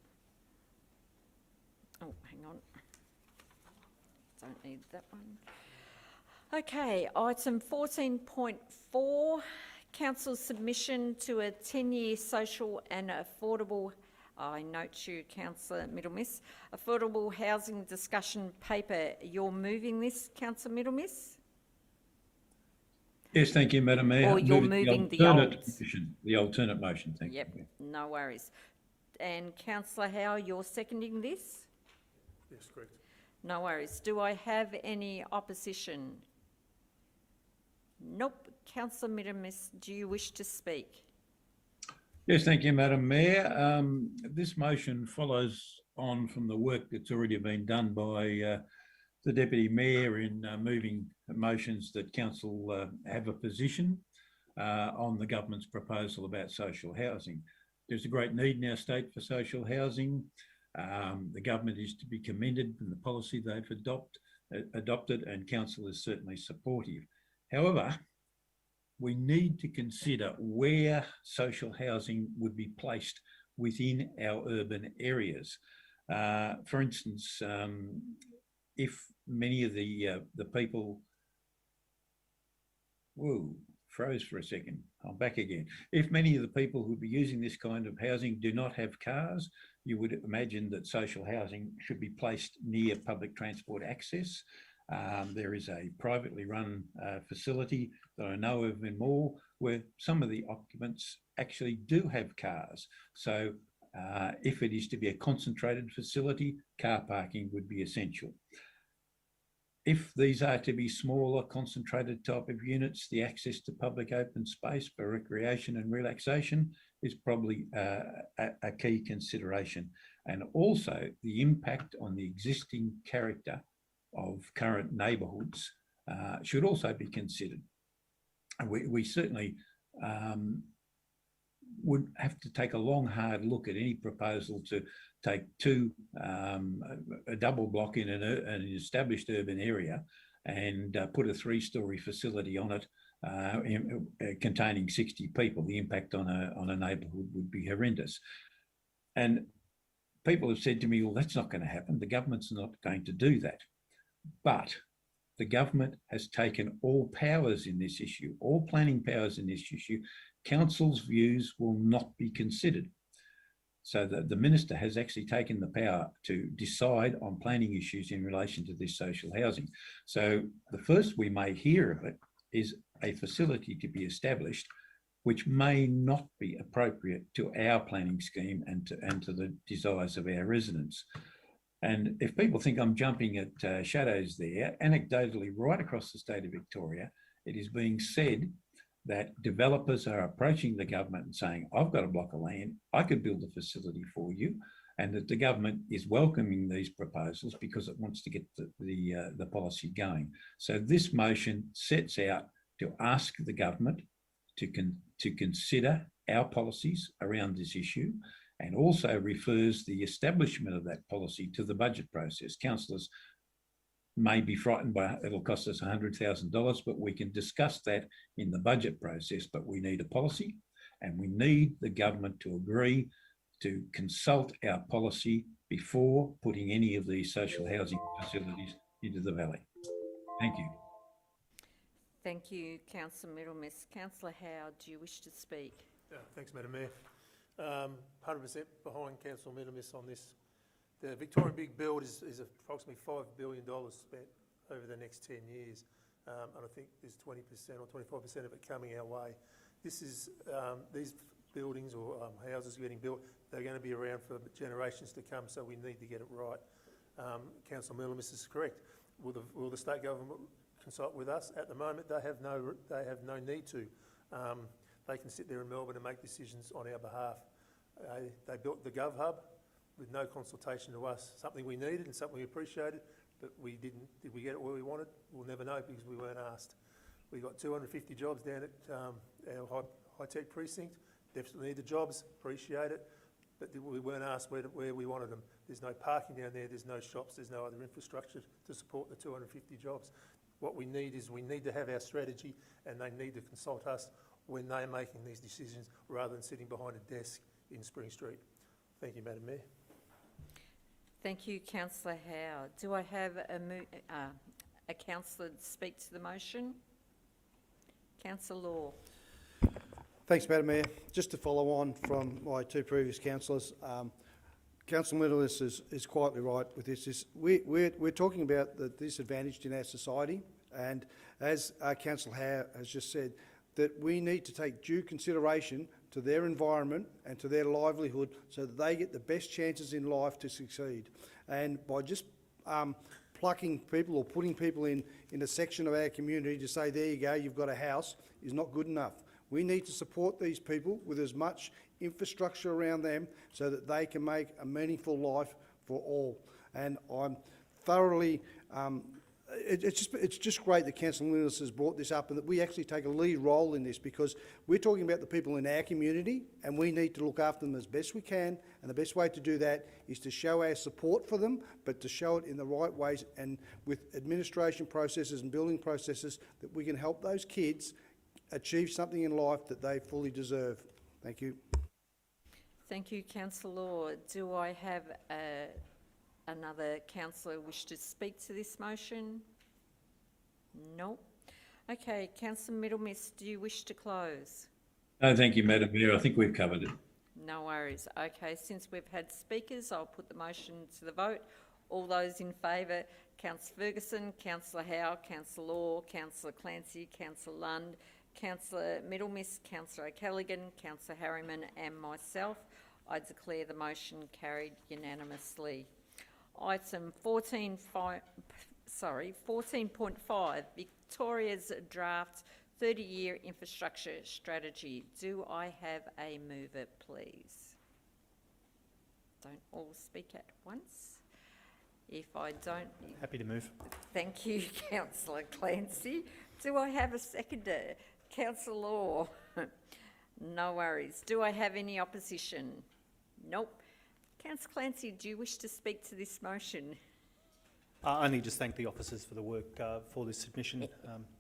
Speaker 1: Oh, hang on. Don't need that one. Okay, item 14.4, Council's submission to a 10-year social and affordable, I note you, Councillor Middlemiss, affordable housing discussion paper. You're moving this, Councillor Middlemiss?
Speaker 3: Yes, thank you, Madam Mayor.
Speaker 1: Or you're moving the
Speaker 3: alternate motion, thank you.
Speaker 1: Yep, no worries. And Councillor Howe, you're seconding this?
Speaker 6: Yes, correct.
Speaker 1: No worries. Do I have any opposition? Nope. Councillor Middlemiss, do you wish to speak?
Speaker 3: Yes, thank you, Madam Mayor. This motion follows on from the work that's already been done by the Deputy Mayor in moving motions that Council have a position on the government's proposal about social housing. There's a great need in our state for social housing. The government is to be commended for the policy they've adopted, and Council is certainly supportive. However, we need to consider where social housing would be placed within our urban areas. For instance, if many of the people, whoa, froze for a second, I'm back again. If many of the people who would be using this kind of housing do not have cars, you would imagine that social housing should be placed near public transport access. There is a privately run facility that I know of in Moore where some of the occupants actually do have cars. So if it is to be a concentrated facility, car parking would be essential. If these are to be smaller, concentrated type of units, the access to public open space for recreation and relaxation is probably a key consideration. And also the impact on the existing character of current neighbourhoods should also be considered. And we certainly would have to take a long, hard look at any proposal to take a double block in an established urban area and put a 3-storey facility on it containing 60 people. The impact on a neighbourhood would be horrendous. And people have said to me, well, that's not going to happen. The government's not going to do that. But the government has taken all powers in this issue, all planning powers in this issue. Council's views will not be considered. So the minister has actually taken the power to decide on planning issues in relation to this social housing. So the first we may hear of it is a facility to be established which may not be appropriate to our planning scheme and to the desires of our residents. And if people think I'm jumping at shadows there, anecdotally, right across the state of Victoria, it is being said that developers are approaching the government and saying, I've got a block of land, I could build a facility for you, and that the government is welcoming these proposals because it wants to get the policy going. So this motion sets out to ask the government to consider our policies around this issue, and also refers the establishment of that policy to the budget process. Councillors may be frightened by it'll cost us $100,000, but we can discuss that in the budget process. But we need a policy, and we need the government to agree to consult our policy before putting any of these social housing facilities into the valley. Thank you.
Speaker 1: Thank you, Councillor Middlemiss. Councillor Howe, do you wish to speak?
Speaker 6: Thanks, Madam Mayor. 100% behind Councillor Middlemiss on this. The Victorian Big Build is approximately $5 billion spent over the next 10 years. And I think there's 20% or 25% of it coming our way. This is, these buildings or houses getting built, they're going to be around for generations to come, so we need to get it right. Councillor Middlemiss is correct. Will the state government consult with us? At the moment, they have no need to. They can sit there in Melbourne and make decisions on our behalf. They built the Gov Hub with no consultation to us, something we needed and something we appreciated, but we didn't. Did we get it where we wanted? We'll never know because we weren't asked. We got 250 jobs down at our high-tech precinct. Definitely need the jobs, appreciate it, but we weren't asked where we wanted them. There's no parking down there, there's no shops, there's no other infrastructure to support the 250 jobs. What we need is we need to have our strategy, and they need to consult us when they're making these decisions rather than sitting behind a desk in Spring Street. Thank you, Madam Mayor.
Speaker 1: Thank you, Councillor Howe. Do I have a councillor to speak to the motion? Councillor Law.
Speaker 14: Thanks, Madam Mayor. Just to follow on from my two previous councillors, Councillor Middlemiss is quietly right with this. We're talking about the disadvantaged in our society, and as Councillor Howe has just said, that we need to take due consideration to their environment and to their livelihood so that they get the best chances in life to succeed. And by just plucking people or putting people in a section of our community to say, there you go, you've got a house, is not good enough. We need to support these people with as much infrastructure around them so that they can make a meaningful life for all. And I'm thoroughly it's just great that Councillor Middlemiss has brought this up and that we actually take a lead role in this, because we're talking about the people in our community and we need to look after them as best we can, and the best way to do that is to show our support for them, but to show it in the right ways and with administration processes and building processes that we can help those kids achieve something in life that they fully deserve. Thank you.
Speaker 1: Thank you, Councillor Law. Do I have another councillor wish to speak to this motion? No. Okay, Councillor Middlemiss, do you wish to close?
Speaker 3: No, thank you, Madam Mayor. I think we've covered it.
Speaker 1: No worries. Okay, since we've had speakers, I'll put the motion to the vote. All those in favour, Councillor Ferguson, Councillor Howe, Councillor Law, Councillor Clancy, Councillor Lund, Councillor Middlemiss, Councillor O'Callaghan, Councillor Harriman and myself. I declare the motion carried unanimously. Item 14.5 14.5, Victoria's draft 30-year infrastructure strategy. Do I have a mover, please? Don't all speak at once. If I don't...
Speaker 5: Happy to move.
Speaker 1: Thank you, Councillor Clancy. Do I have a seconder? Councillor Law? No worries. Do I have any opposition? Nope. Councillor Clancy, do you wish to speak to this motion?
Speaker 5: I only just thank the officers for the work for this submission.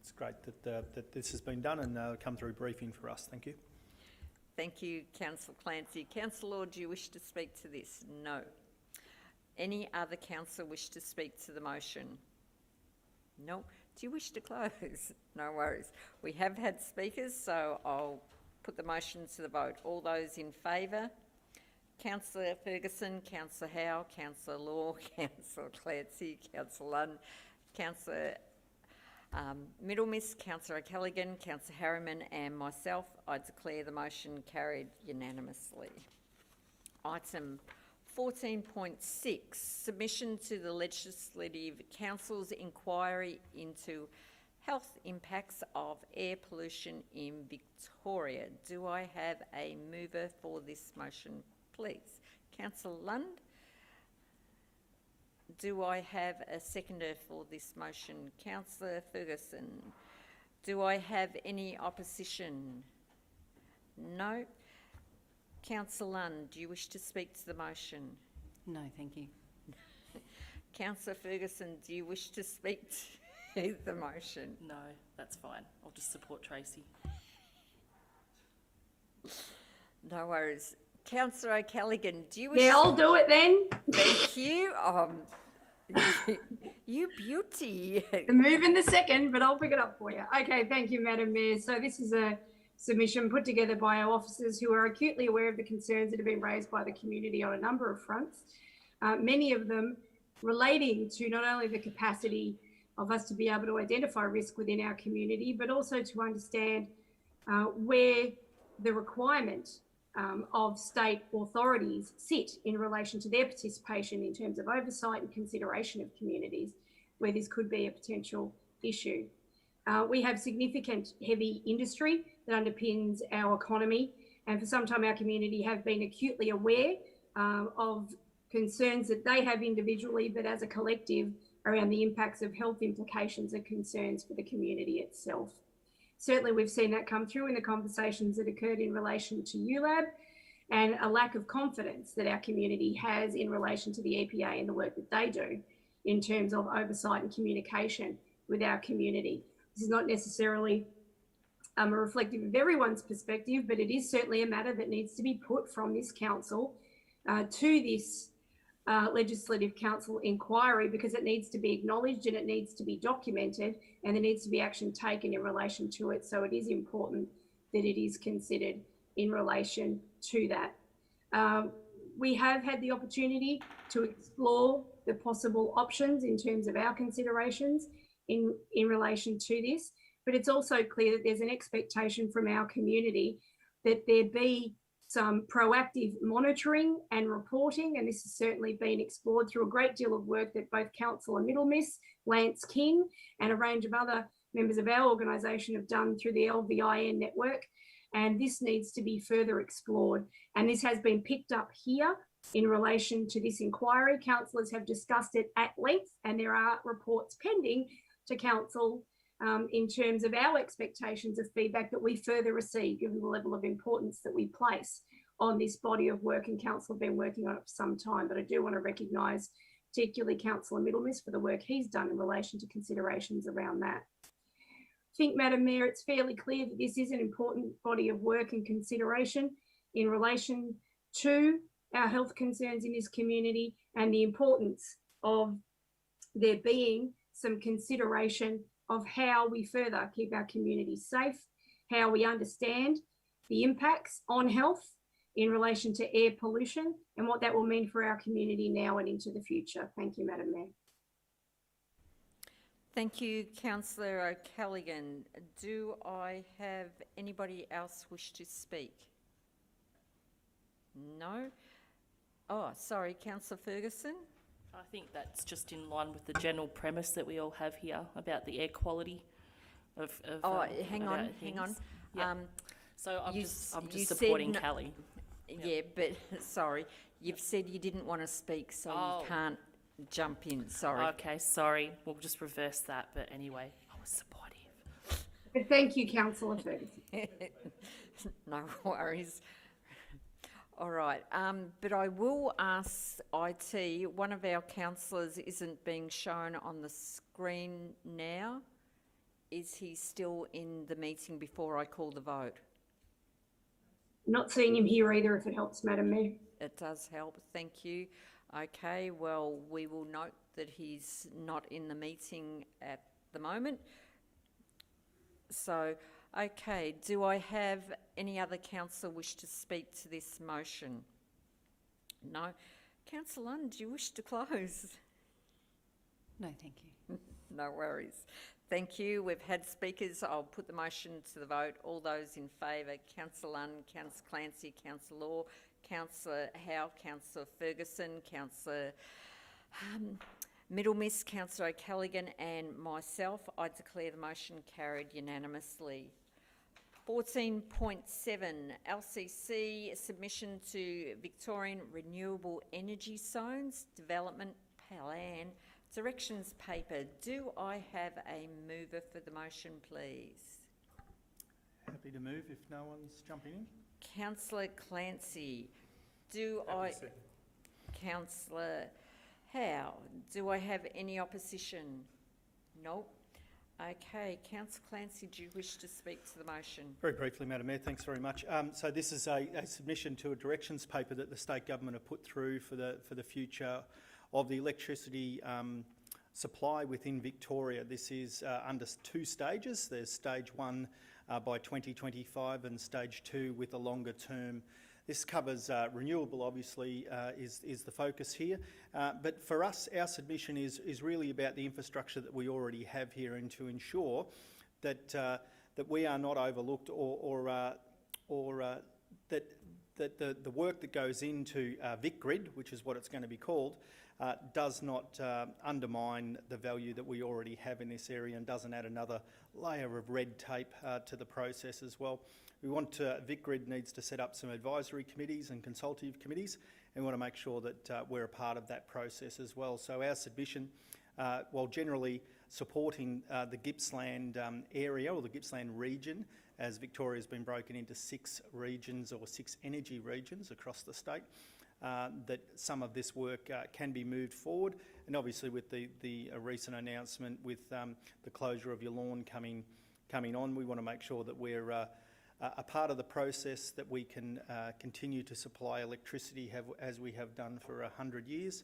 Speaker 5: It's great that this has been done and come through briefing for us. Thank you.
Speaker 1: Thank you, Councillor Clancy. Councillor Law, do you wish to speak to this? No. Any other councillor wish to speak to the motion? No. Do you wish to close? No worries. We have had speakers, so I'll put the motion to the vote. All those in favour? Councillor Ferguson, Councillor Howe, Councillor Law, Councillor Clancy, Councillor Lunn, Councillor Middlemiss, Councillor O'Callaghan, Councillor Harriman and myself. I declare the motion carried unanimously. Item 14.6, submission to the Legislative Council's inquiry into health impacts of air pollution in Victoria. Do I have a mover for this motion, please? Councillor Lund. Do I have a seconder for this motion? Councillor Ferguson. Do I have any opposition? No. Councillor Lund, do you wish to speak to the motion?
Speaker 13: No, thank you.
Speaker 1: Councillor Ferguson, do you wish to speak to the motion?
Speaker 12: No, that's fine. I'll just support Tracy.
Speaker 1: No worries. Councillor O'Callaghan, do you wish...
Speaker 4: Yeah, I'll do it then.
Speaker 1: Thank you. You beauty.
Speaker 4: The move in the second, but I'll pick it up for you. Okay, thank you, Madam Mayor. So this is a submission put together by our officers who are acutely aware of the concerns that have been raised by the community on a number of fronts, many of them relating to not only the capacity of us to be able to identify risk within our community, but also to understand where the requirement of state authorities sit in relation to their participation in terms of oversight and consideration of communities where this could be a potential issue. We have significant heavy industry that underpins our economy, and for some time our community have been acutely aware of concerns that they have individually, but as a collective, around the impacts of health implications and concerns for the community itself. Certainly we've seen that come through in the conversations that occurred in relation to ULAB and a lack of confidence that our community has in relation to the EPA and the work that they do in terms of oversight and communication with our community. This is not necessarily a reflective of everyone's perspective, but it is certainly a matter that needs to be put from this council to this Legislative Council inquiry, because it needs to be acknowledged and it needs to be documented and there needs to be action taken in relation to it. So it is important that it is considered in relation to that. We have had the opportunity to explore the possible options in terms of our considerations in relation to this, but it's also clear that there's an expectation from our community that there be some proactive monitoring and reporting, and this has certainly been explored through a great deal of work that both Councillor Middlemiss, Lance King and a range of other members of our organisation have done through the LVIN network, and this needs to be further explored. And this has been picked up here in relation to this inquiry. Councillors have discussed it at length and there are reports pending to Council in terms of our expectations of feedback that we further receive, given the level of importance that we place on this body of work, and Council have been working on it for some time. But I do want to recognise particularly Councillor Middlemiss for the work he's done in relation to considerations around that. I think, Madam Mayor, it's fairly clear that this is an important body of work and consideration in relation to our health concerns in this community and the importance of there being some consideration of how we further keep our communities safe, how we understand the impacts on health in relation to air pollution and what that will mean for our community now and into the future. Thank you, Madam Mayor.
Speaker 1: Thank you, Councillor O'Callaghan. Do I have anybody else wish to speak? No? Oh, sorry, Councillor Ferguson.
Speaker 12: I think that's just in line with the general premise that we all have here about the air quality of
Speaker 1: hang on.
Speaker 12: Yeah. So I'm
Speaker 1: you
Speaker 12: just
Speaker 1: said
Speaker 12: supporting Callie.
Speaker 1: Yeah, but sorry, you've said you didn't want to speak, so you can't jump in. Sorry.
Speaker 12: Okay, sorry. We'll just reverse that. But anyway, I was supportive.
Speaker 4: Thank you, Councillor Ferguson.
Speaker 1: No worries. All right, but I will ask IT, one of our councillors isn't being shown on the screen now. Is he still in the meeting before I call the vote?
Speaker 4: Not seeing him here either, if it helps, Madam Mayor.
Speaker 1: It does help, thank you. Okay, well, we will note that he's not in the meeting at the moment. So, okay, do I have any other councillor wish to speak to this motion? No. Councillor Lund, do you wish to close?
Speaker 13: No, thank you.
Speaker 1: No worries. Thank you. We've had speakers. I'll put the motion to the vote. All those in favour, Councillor Lund, Councillor Clancy, Councillor Law, Councillor Howe, Councillor Ferguson, Councillor Middlemiss, Councillor O'Callaghan and myself. I declare the motion carried unanimously. 14.7, LCC submission to Victorian Renewable Energy Zones Development Plan Directions Paper. Do I have a mover for the motion, please?
Speaker 5: Happy to move if no one's jumping in.
Speaker 1: Councillor Clancy. Do
Speaker 6: Happy
Speaker 1: I...
Speaker 6: to second.
Speaker 1: Councillor Howe. Do I have any opposition? Nope. Okay, Councillor Clancy, do you wish to speak to the motion?
Speaker 5: Very briefly, Madam Mayor, thanks very much. So this is a submission to a directions paper that the state government have put through for the future of the electricity supply within Victoria. This is under two stages. There's stage one by 2025 and stage two with a longer term. This covers renewable, obviously, is the focus here. But for us, our submission is really about the infrastructure that we already have here and to ensure that that we are not overlooked or that the work that goes into VicGrid, which is what it's going to be called, does not undermine the value that we already have in this area and doesn't add another layer of red tape to the process as well. We want VicGrid needs to set up some advisory committees and consultative committees, and we want to make sure that we're a part of that process as well. So our submission, while generally supporting the Gippsland area or the Gippsland region, as Victoria has been broken into 6 regions or 6 energy regions across the state, that some of this work can be moved forward, and obviously with the recent announcement with the closure of your lawn coming on, we want to make sure that we're a part of the process, that we can continue to supply electricity as we have done for 100 years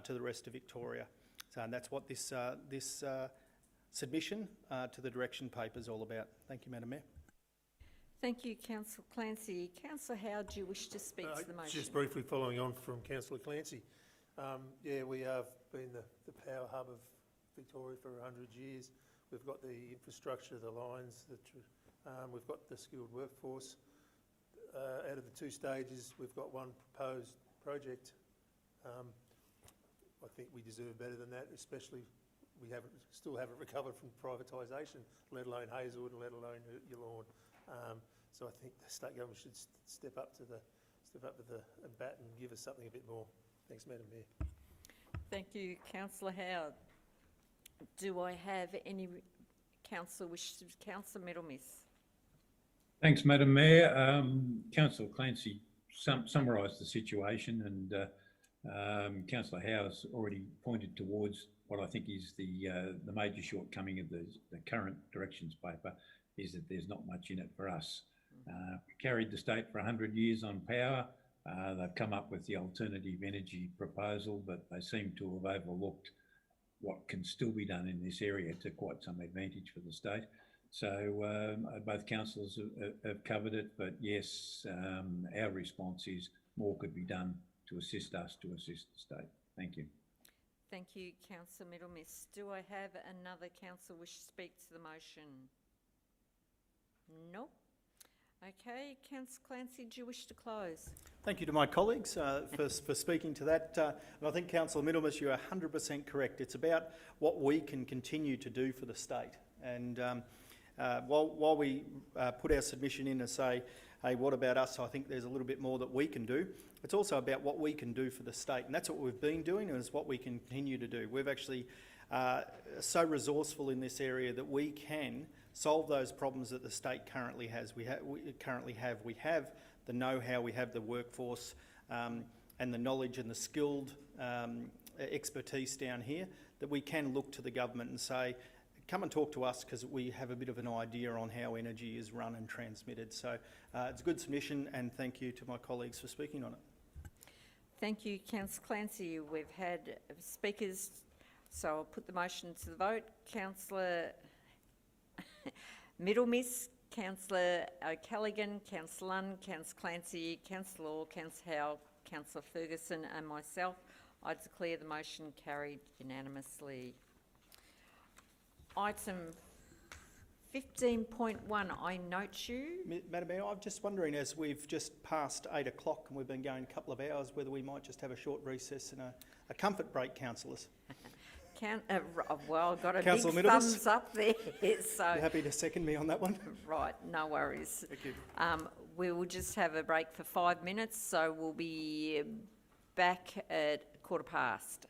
Speaker 5: to the rest of Victoria. So and that's what this submission to the direction paper is all about. Thank you, Madam Mayor.
Speaker 1: Thank you, Councillor Clancy. Councillor Howe, do you wish to speak to the motion?
Speaker 6: Just briefly following on from Councillor Clancy. Yeah, we have been the power hub of Victoria for 100 years. We've got the infrastructure, the lines, we've got the skilled workforce. Out of the 2 stages, we've got 1 proposed project. I think we deserve better than that, especially we still haven't recovered from privatisation, let alone Hazelwood and let alone your lawn. So I think the state government should step up to the bat and give us something a bit more. Thanks, Madam Mayor.
Speaker 1: Thank you, Councillor Howard. Do I have any councillor wishes? Councillor Middlemiss.
Speaker 3: Thanks, Madam Mayor. Councillor Clancy summarised the situation, and Councillor Howe's already pointed towards what I think is the major shortcoming of the current directions paper, is that there's not much in it for us. We carried the state for 100 years on power. They've come up with the alternative energy proposal, but they seem to have overlooked what can still be done in this area to quite some advantage for the state. So both councillors have covered it, but yes, our response is more could be done to assist us to assist the state. Thank you.
Speaker 1: Thank you, Councillor Middlemiss. Do I have another councillor wish to speak to the motion? Nope. Okay, Councillor Clancy, do you wish to close?
Speaker 5: Thank you to my colleagues for speaking to that. And I think, Councillor Middlemas, you're 100% correct. It's about what we can continue to do for the state. And while we put our submission in and say, hey, what about us? I think there's a little bit more that we can do. It's also about what we can do for the state. And that's what we've been doing and is what we can continue to do. We've actually so resourceful in this area that we can solve those problems that the state currently has. We have the know-how, we have the workforce and the knowledge and the skilled expertise down here that we can look to the government and say, come and talk to us because we have a bit of an idea on how energy is run and transmitted. So it's a good submission, and thank you to my colleagues for speaking on it.
Speaker 1: Thank you, Councillor Clancy. We've had speakers, so I'll put the motion to the vote. Councillor Middlemiss, Councillor O'Callaghan, Councillor Lunn, Councillor Clancy, Councillor Orr, Councillor Howell, Councillor Ferguson and myself. I declare the motion carried unanimously. Item 15.1, I note you.
Speaker 5: Madam Mayor, I'm just wondering, as we've just passed 8 o'clock and we've been going a couple of hours, whether we might just have a short recess and a comfort break, councillors.
Speaker 1: Well, I've got a
Speaker 5: Councillor
Speaker 1: big
Speaker 5: Middlemas?
Speaker 1: thumbs up there. So
Speaker 5: You happy to second me on that one?
Speaker 1: right, no worries.
Speaker 5: Thank you.
Speaker 1: We will just have a break for 5 minutes, so we'll be back at 15:15.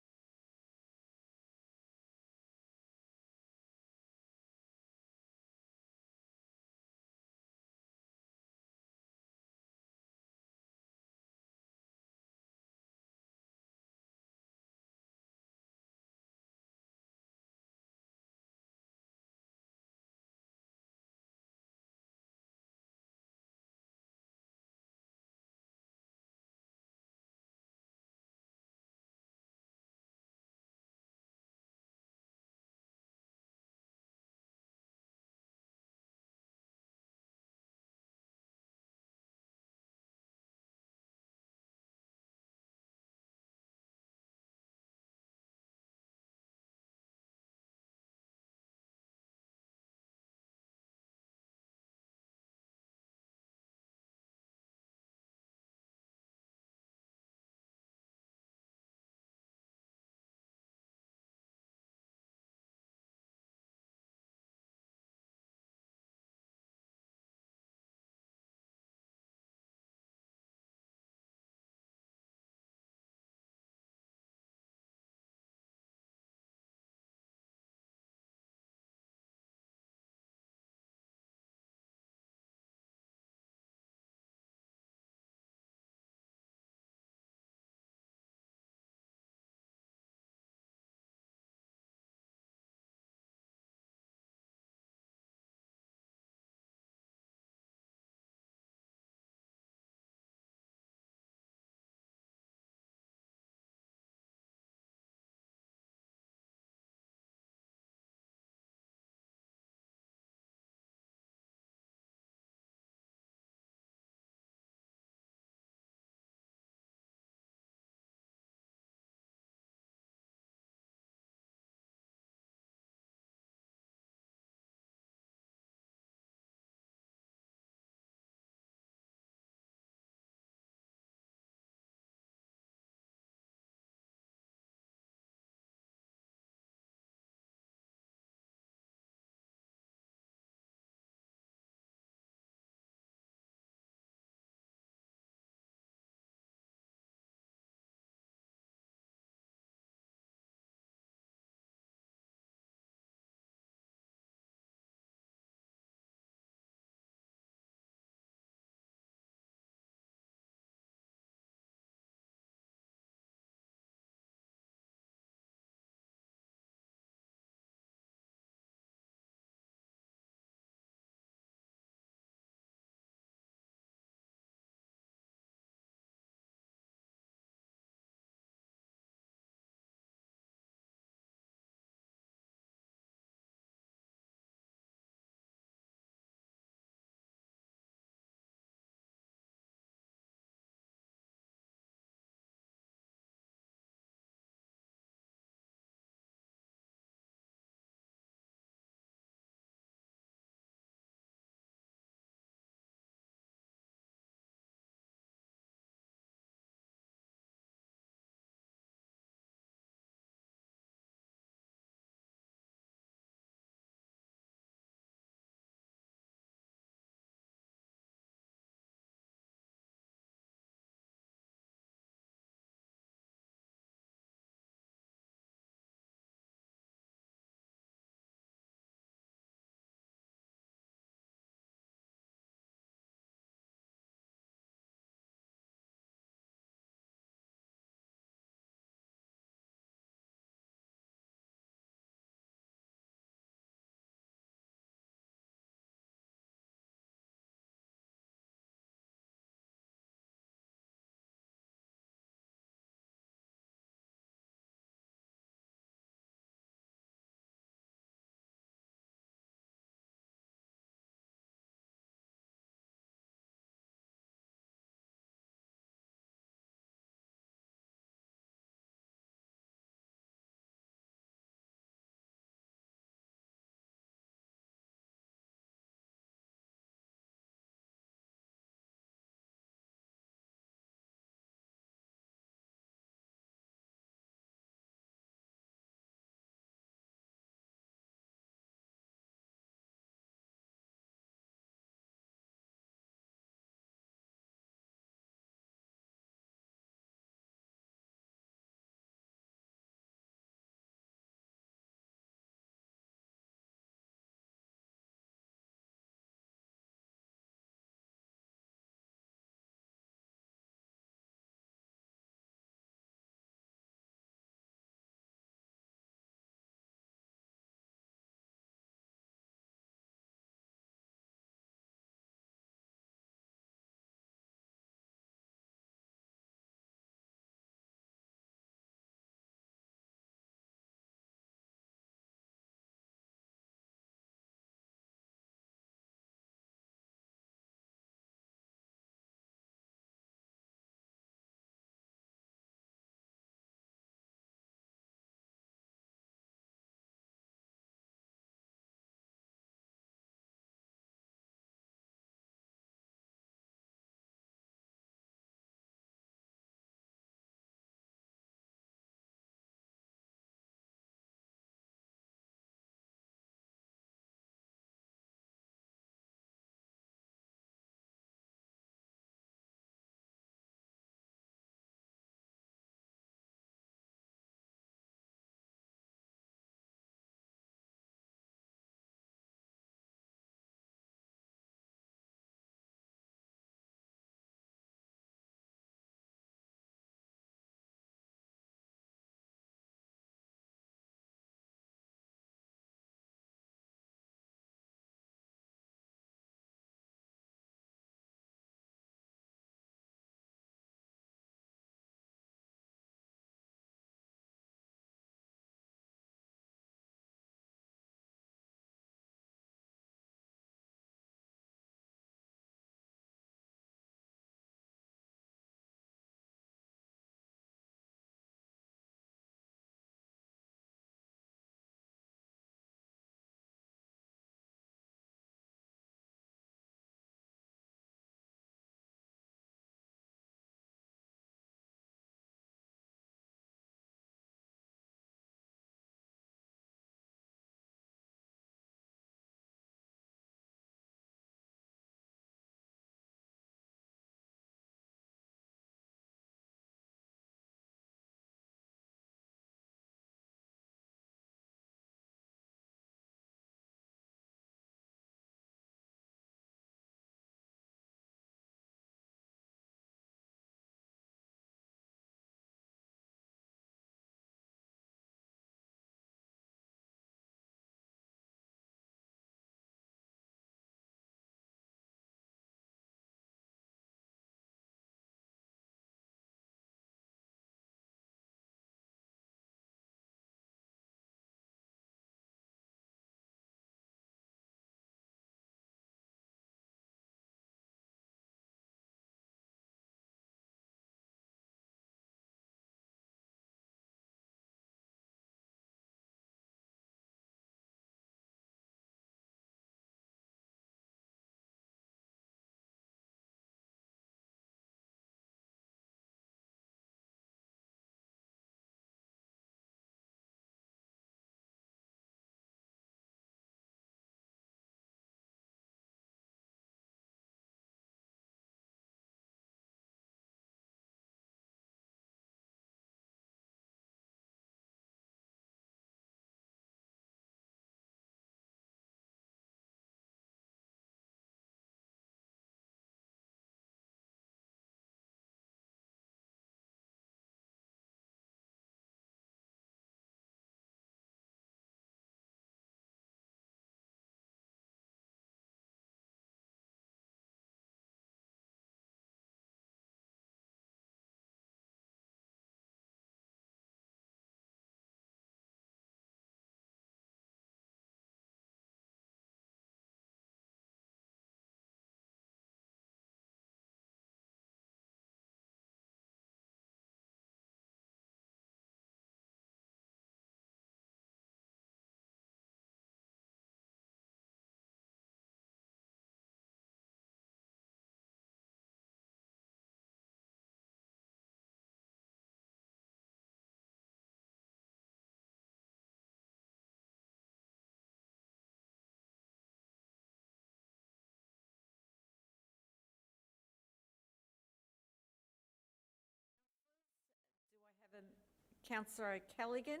Speaker 1: Councillor O'Callaghan.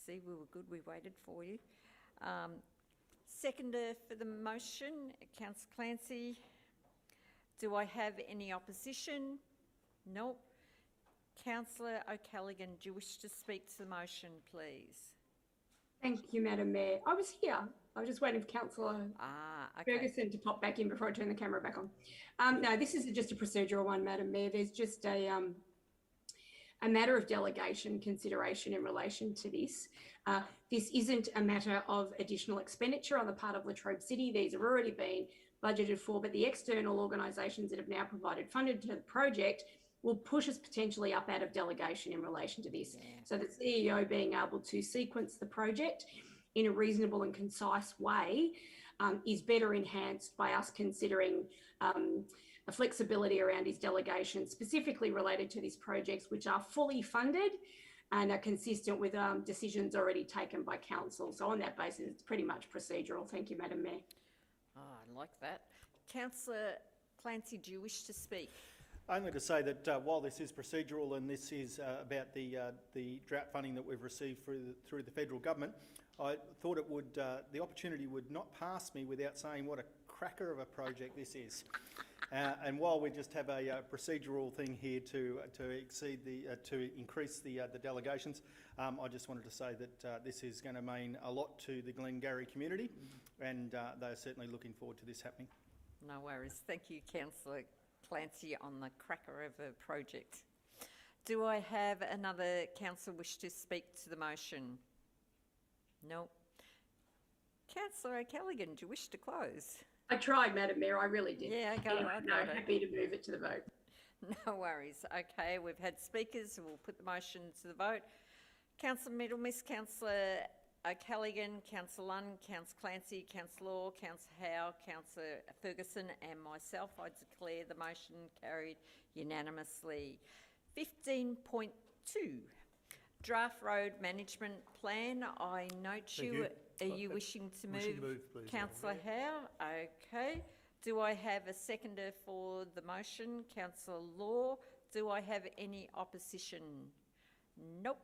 Speaker 1: See, we were good, we waited for you. Seconder for the motion, Councillor Clancy. Do I have any opposition? Nope. Councillor O'Callaghan, do you wish to speak to the motion, please?
Speaker 4: Thank you, Madam Mayor. I was here. I was just waiting for Councillor
Speaker 1: Okay.
Speaker 4: Ferguson to pop back in before I turn the camera back on. No, this is just a procedural one, Madam Mayor. There's just a matter of delegation consideration in relation to this. This isn't a matter of additional expenditure on the part of Latrobe City. These have already been budgeted for, but the external organisations that have now provided funding to the project will push us potentially up out of delegation in relation to this. So the CEO being able to sequence the project in a reasonable and concise way is better enhanced by us considering a flexibility around his delegation, specifically related to these projects, which are fully funded and are consistent with decisions already taken by council. So on that basis, it's pretty much procedural. Thank you, Madam Mayor.
Speaker 1: Oh, I like that. Councillor Clancy, do you wish to speak?
Speaker 5: Only to say that while this is procedural and this is about the drought funding that we've received through the federal government, I thought it would the opportunity would not pass me without saying what a cracker of a project this is. And while we just have a procedural thing here to increase the delegations, I just wanted to say that this is going to mean a lot to the Glengarry community, and they're certainly looking forward to this happening.
Speaker 1: No worries. Thank you, Councillor Clancy, on the cracker of a project. Do I have another councillor wish to speak to the motion? No. Councillor O'Callaghan, do you wish to close?
Speaker 4: I tried, Madam Mayor, I really did.
Speaker 1: Yeah, go on.
Speaker 4: No, happy to move it to the vote.
Speaker 1: No worries. Okay, we've had speakers, so we'll put the motion to the vote. Councillor Middlemiss, Councillor O'Callaghan, Councillor Lunn, Councillor Clancy, Councillor Law, Councillor Howe, Councillor Ferguson and myself. I declare the motion carried unanimously. 15.2, Draft Road Management Plan. I note you. Are you wishing to move?
Speaker 6: Please,
Speaker 1: Councillor Howe? Okay. Do I have a seconder for the motion? Councillor Law. Do I have any opposition? Nope.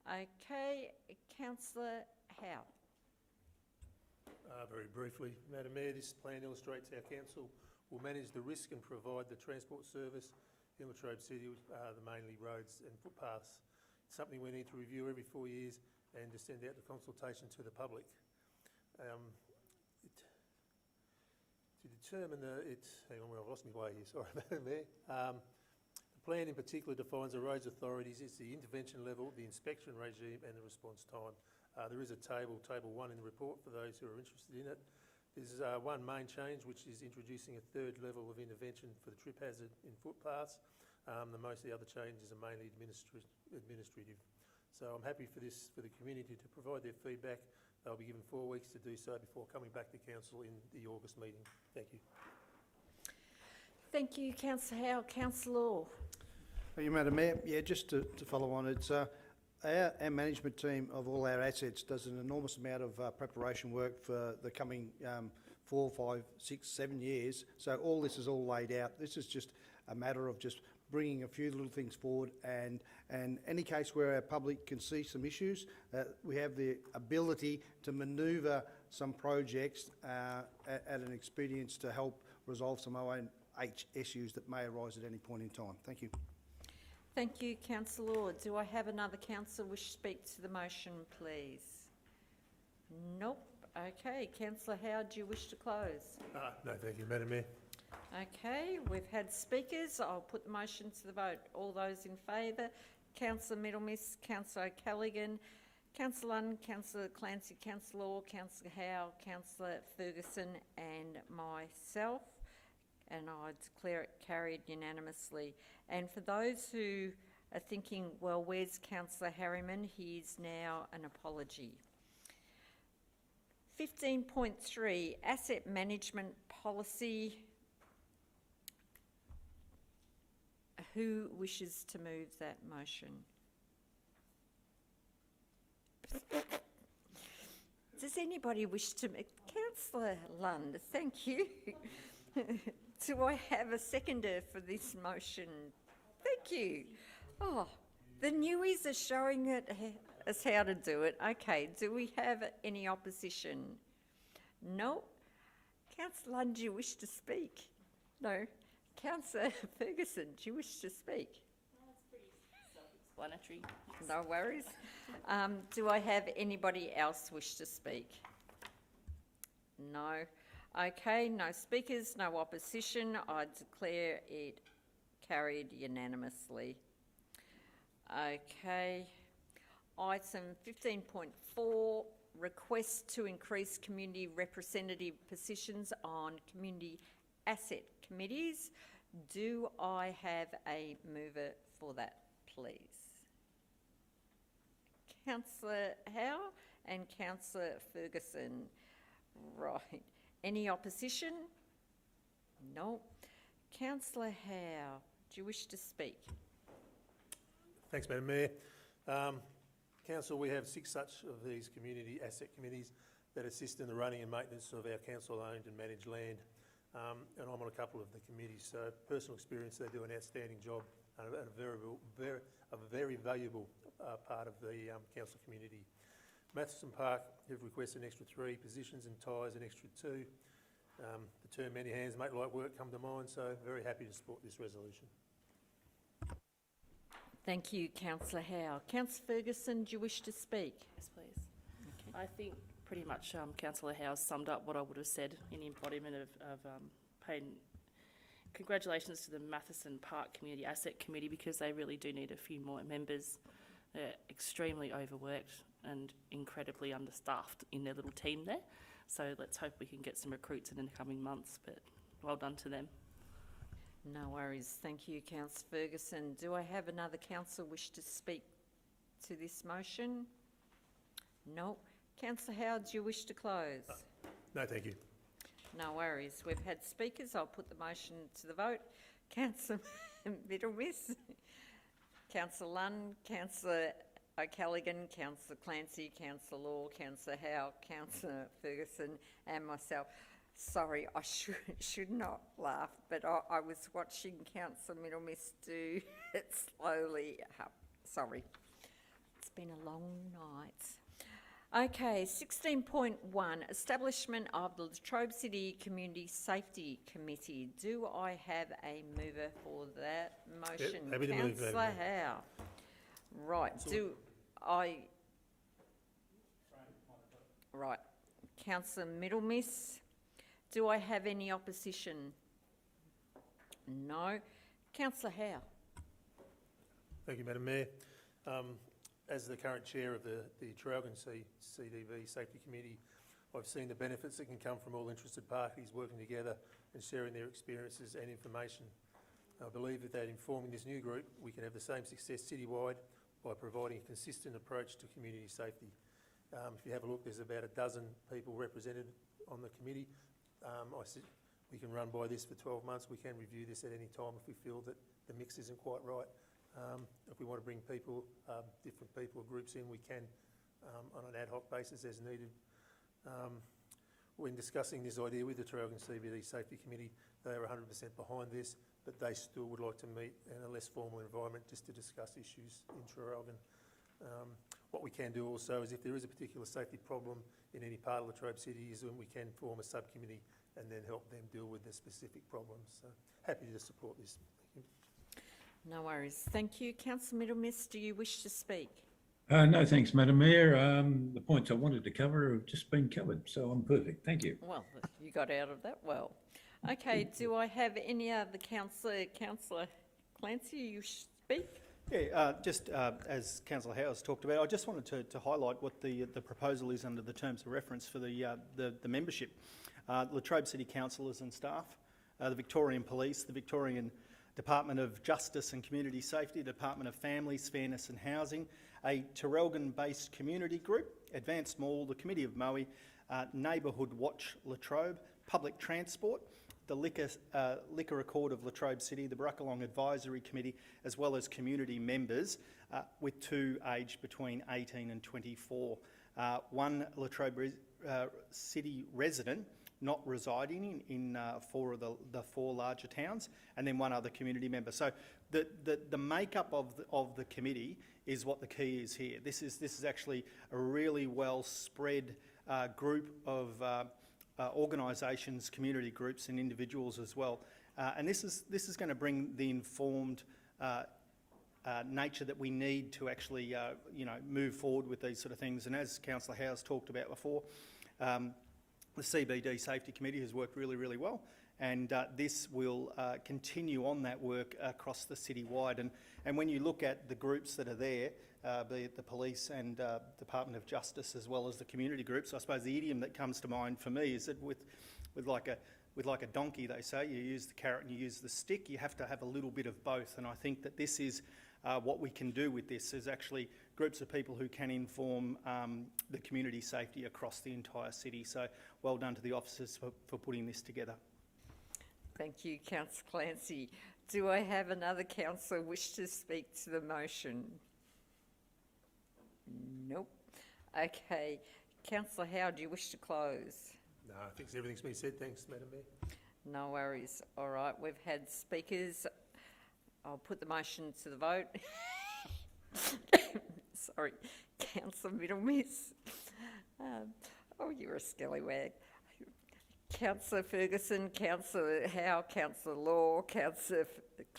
Speaker 1: Okay. Councillor Howe.
Speaker 6: Very briefly, Madam Mayor, this plan illustrates how council will manage the risk and provide the transport service in Latrobe City, the mainly roads and footpaths. It's something we need to review every 4 years and to send out the consultation to the public. To determine hang on, I've lost my way here, sorry, Madam Mayor. The plan in particular defines the roads authorities, it's the intervention level, the inspection regime and the response time. There is a table 1 in the report for those who are interested in it. There's one main change, which is introducing a third level of intervention for the trip hazard in footpaths. Most of the other changes are mainly administrative. So I'm happy for the community to provide their feedback. They'll be given 4 weeks to do so before coming back to council in the August meeting. Thank you.
Speaker 1: Thank you, Councillor Howe. Councillor Law.
Speaker 14: Thank you, Madam Mayor. Yeah, just to follow on, it's our management team of all our assets does an enormous amount of preparation work for the coming 4, 5, 6, 7 years. So all this is all laid out. This is just a matter of just bringing a few little things forward, and any case where our public can see some issues, we have the ability to manoeuvre some projects at an expedience to help resolve some OH issues that may arise at any point in time. Thank you.
Speaker 1: Thank you, Councillor Law. Do I have another councillor wish to speak to the motion, please? Nope. Okay. Councillor Howe, do you wish to close?
Speaker 6: No, thank you, Madam Mayor.
Speaker 1: Okay, we've had speakers. I'll put the motion to the vote. All those in favour? Councillor Middlemiss, Councillor O'Callaghan, Councillor Lunn, Councillor Clancy, Councillor Law, Councillor Howe, Councillor Ferguson and myself. And I declare it carried unanimously. And for those who are thinking, well, where's Councillor Harriman? He is now an apology. 15.3, Asset Management Policy. Who wishes to move that motion? Does anybody wish to... Councillor Lund, thank you. Do I have a seconder for this motion? Thank you. Oh, The newies are showing us how to do it. Okay, do we have any opposition? No. Councillor Lund, do you wish to speak? No. Councillor Ferguson, do you wish to speak?
Speaker 12: That's pretty self-explanatory.
Speaker 1: No worries. Do I have anybody else wish to speak? No. Okay, no speakers, no opposition. I declare it carried unanimously. Okay. Item 15.4, request to increase community representative positions on community asset committees. Do I have a mover for that, please? Councillor Howe and Councillor Ferguson. Right. Any opposition? No. Councillor Howe, do you wish to speak?
Speaker 6: Thanks, Madam Mayor. Council, we have 6 such of these community asset committees that assist in the running and maintenance of our council-owned and managed land. And I'm on a couple of the committees, so personal experience, they do an outstanding job and a very valuable part of the council community. Matheson Park have requested an extra 3 positions and Tyres an extra 2. The term many hands make light work come to mind, so very happy to support this resolution.
Speaker 1: Thank you, Councillor Howe. Councillor Ferguson, do you wish to speak?
Speaker 12: Yes, please. Okay. I think pretty much Councillor Howe summed up what I would have said in embodiment of paying congratulations to the Matheson Park Community Asset Committee, because they really do need a few more members. They're extremely overworked and incredibly understaffed in their little team there. So let's hope we can get some recruits in the coming months, but well done to them.
Speaker 1: No worries. Thank you, Councillor Ferguson. Do I have another councillor wish to speak to this motion? No. Councillor Howe, do you wish to close?
Speaker 6: No, thank you.
Speaker 1: No worries. We've had speakers. I'll put the motion to the vote. Councillor Middlemiss, Councillor Lunn, Councillor O'Callaghan, Councillor Clancy, Councillor Law, Councillor Howe, Councillor Ferguson and myself. Sorry, I should not laugh, but I was watching Councillor Middlemiss do it slowly. Sorry. It's been a long night. Okay, 16.1, establishment of the Latrobe City Community Safety Committee. Do I have a mover for that motion?
Speaker 6: Yep, happy to move that.
Speaker 1: Councillor Howe. Right, Right, Councillor Middlemiss. Do I have any opposition? No. Councillor Howe.
Speaker 6: Thank you, Madam Mayor. As the current chair of the Traralgon CDV Safety Committee, I've seen the benefits that can come from all interested parties working together and sharing their experiences and information. I believe that informing this new group, we can have the same success citywide by providing a consistent approach to community safety. If you have a look, there's about a dozen people represented on the committee. We can run by this for 12 months. We can review this at any time if we feel that the mix isn't quite right. If we want to bring people, different people or groups in, we can on an ad hoc basis as needed. When discussing this idea with the Traralgon CBD Safety Committee, they are 100% behind this, but they still would like to meet in a less formal environment just to discuss issues in Traralgon. What we can do also is if there is a particular safety problem in any part of Latrobe City, is when we can form a subcommittee and then help them deal with the specific problems. So happy to support this. Thank you.
Speaker 1: No worries. Thank you. Councillor Middlemiss, do you wish to speak?
Speaker 3: No, thanks, Madam Mayor. The points I wanted to cover have just been covered, so I'm perfect. Thank you.
Speaker 1: Well, you got out of that well. Okay, do I have any other councillor? Councillor Clancy, you speak?
Speaker 5: Yeah, just as Councillor Howe's talked about, I just wanted to highlight what the proposal is under the terms of reference for the membership. Latrobe City Councillors and staff, the Victorian Police, the Victorian Department of Justice and Community Safety, Department of Families, Fairness and Housing, a Traralgon-based community group, Advanced Mall, the Committee of Moe, Neighbourhood Watch Latrobe, Public Transport, the Liquor Accord of Latrobe City, the Baracalong Advisory Committee, as well as community members with 2 aged between 18 and 24. One Latrobe City resident not residing in 4 of the 4 larger towns, and then 1 other community member. So the makeup of the committee is what the key is here. This is actually a really well spread group of organisations, community groups, and individuals as well. And this is going to bring the informed nature that we need to actually, move forward with these sort of things. And as Councillor Howe's talked about before, the CBD Safety Committee has worked really, really well. And this will continue on that work across the city-wide. And when you look at the groups that are there, be it the police and Department of Justice, as well as the community groups, I suppose the idiom that comes to mind for me is that with like a donkey, they say, you use the carrot and you use the stick. You have to have a little bit of both. And I think that this is what we can do with this, is actually groups of people who can inform the community safety across the entire city. So well done to the officers for putting this together.
Speaker 1: Thank you, Councillor Clancy. Do I have another councillor wish to speak to the motion? Nope. Okay. Councillor Howe, do you wish to close?
Speaker 6: No, I think everything's been said. Thanks, Madam Mayor.
Speaker 1: No worries. All right, we've had speakers. I'll put the motion to the vote. Sorry, Councillor Middlemiss. Oh, you're a scallywag. Councillor Ferguson, Councillor Howe, Councillor Law, Councillor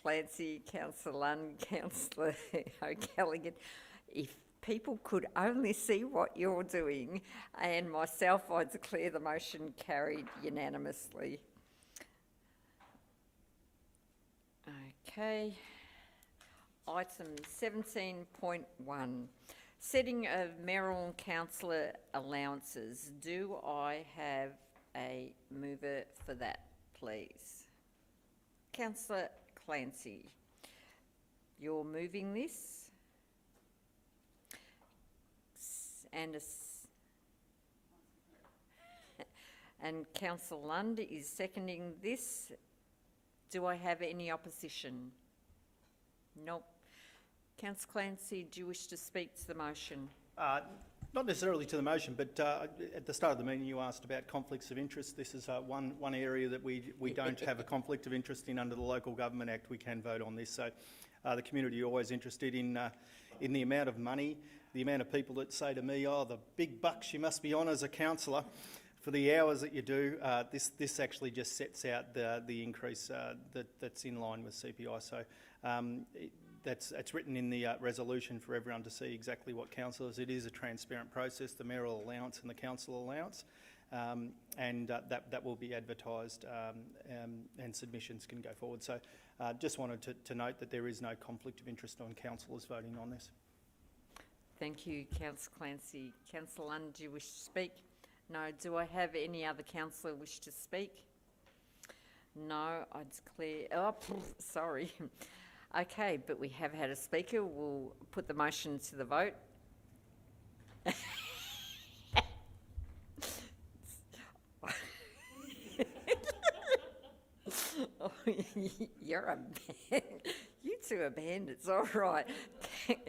Speaker 1: Clancy, Councillor Lund, Councillor O'Callaghan. If people could only see what you're doing, and myself, I declare the motion carried unanimously. Okay. Item 17.1. Setting of mayoral and councillor allowances. Do I have a mover for that, please? Councillor Clancy, you're moving this, and Councillor Lund is seconding this. Do I have any opposition? Nope. Councillor Clancy, do you wish to speak to the motion?
Speaker 5: Not necessarily to the motion, but at the start of the meeting you asked about conflicts of interest. This is one area that we don't have a conflict of interest in under the Local Government Act. We can vote on this. So the community are always interested in the amount of money, the amount of people that say to me, oh, the big bucks you must be on as a councillor for the hours that you do. This actually just sets out the increase that's in line with CPI. So it's written in the resolution for everyone to see exactly what councillors. It is a transparent process, the mayoral allowance and the council allowance, and that will be advertised and submissions can go forward. So just wanted to note that there is no conflict of interest on councillors voting on this.
Speaker 1: Thank you, Councillor Clancy. Councillor Lund, do you wish to speak? No. Do I have any other councillor wish to speak? No, I declare... Oh, sorry. Okay, but we have had a speaker. We'll put the motion to the vote. Oh, you're a man. You two are bandits, all right.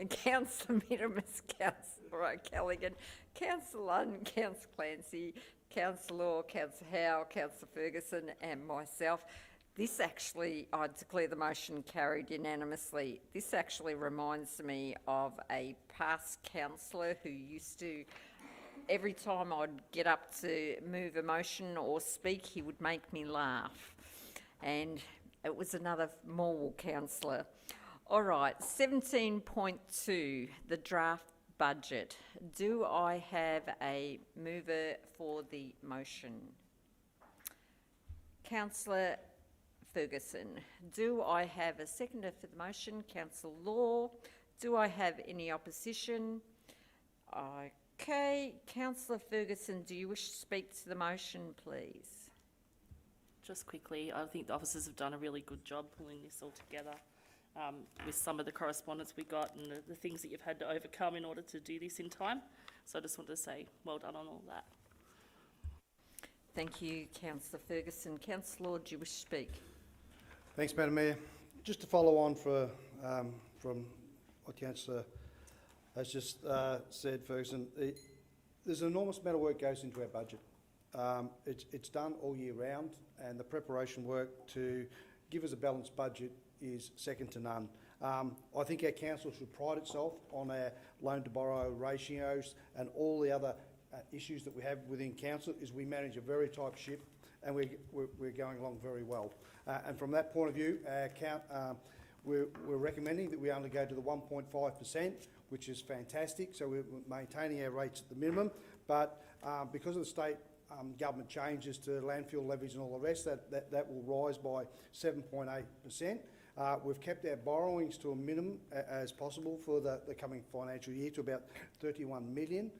Speaker 1: Councillor Minimus, Councillor O'Callaghan, Councillor Lund, Councillor Clancy, Councillor Law, Councillor Howe, Councillor Ferguson and myself. This actually, I declare the motion carried unanimously. This actually reminds me of a past councillor who used to, every time I'd get up to move a motion or speak, he would make me laugh. And it was another Morwell councillor. All right, 17.2, the draft budget. Do I have a mover for the motion? Councillor Ferguson. Do I have a seconder for the motion? Councillor Law. Do I have any opposition? Okay. Councillor Ferguson, do you wish to speak to the motion, please?
Speaker 12: Just quickly, I think the officers have done a really good job pulling this all together with some of the correspondence we got and the things that you've had to overcome in order to do this in time. So I just wanted to say well done on all that.
Speaker 1: Thank you, Councillor Ferguson. Councillor Law, do you wish to speak?
Speaker 14: Thanks, Madam Mayor. Just to follow on from what Councillor has just said, Ferguson, there's an enormous amount of work goes into our budget. It's done all year round, and the preparation work to give us a balanced budget is second to none. I think our council should pride itself on our loan to borrow ratios and all the other issues that we have within council. Is we manage a very tight ship, and we're going along very well. And from that point of view, we're recommending that we only go to the 1.5%, which is fantastic. So we're maintaining our rates at the minimum, but because of the state government changes to landfill levies and all the rest, that will rise by 7.8%. We've kept our borrowings to a minimum as possible for the coming financial year, to about 31 million.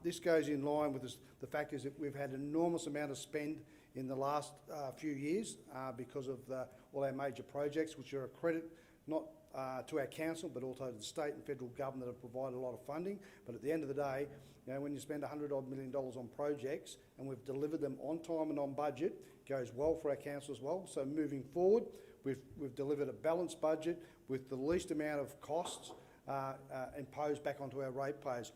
Speaker 14: This goes in line with the fact is that we've had an enormous amount of spend in the last few years because of all our major projects, which are a credit not to our council, but also to the state and federal government that have provided a lot of funding. But at the end of the day, you know, when you spend $100-odd million on projects and we've delivered them on time and on budget, it goes well for our council as well. So moving forward, we've delivered a balanced budget with the least amount of costs imposed back onto our ratepayers.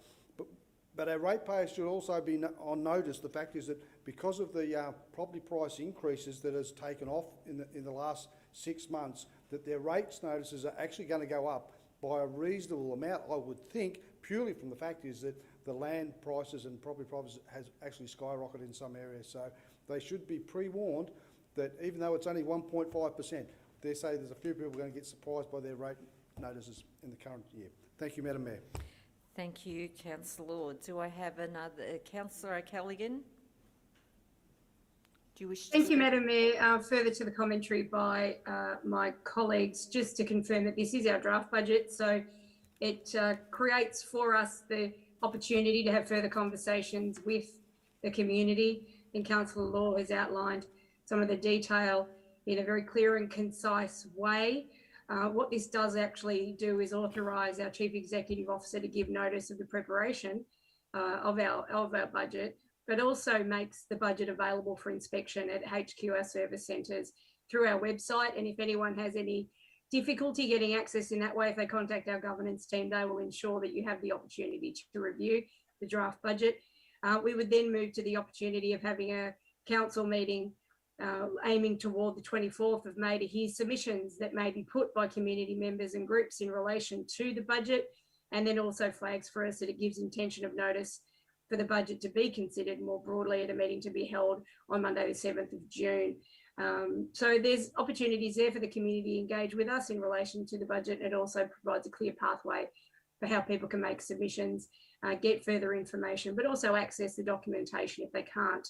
Speaker 14: But our ratepayers should also be on notice. The fact is that because of the property price increases that has taken off in the last 6 months, that their rates notices are actually going to go up by a reasonable amount, I would think, purely from the fact is that the land prices and property prices has actually skyrocketed in some areas. So they should be pre-warned that even though it's only 1.5%, they say there's a few people going to get surprised by their rate notices in the current year. Thank you, Madam Mayor.
Speaker 1: Thank you, Councillor Lord. Do I have another? Councillor O'Callaghan? Do you wish to
Speaker 4: Thank you, Madam Mayor. Further to the commentary by my colleagues, just to confirm that this is our draft budget, so it creates for us the opportunity to have further conversations with the community. And Councillor Law has outlined some of the detail in a very clear and concise way. What this does actually do is authorise our Chief Executive Officer to give notice of the preparation of our budget, but also makes the budget available for inspection at HQ, our service centres, through our website. And if anyone has any difficulty getting access in that way, if they contact our governance team, they will ensure that you have the opportunity to review the draft budget. We would then move to the opportunity of having a council meeting aiming toward the 24th of May to hear submissions that may be put by community members and groups in relation to the budget, and then also flags for us that it gives intention of notice for the budget to be considered more broadly at a meeting to be held on Monday the 7th of June. So there's opportunities there for the community to engage with us in relation to the budget. It also provides a clear pathway for how people can make submissions, get further information, but also access the documentation if they can't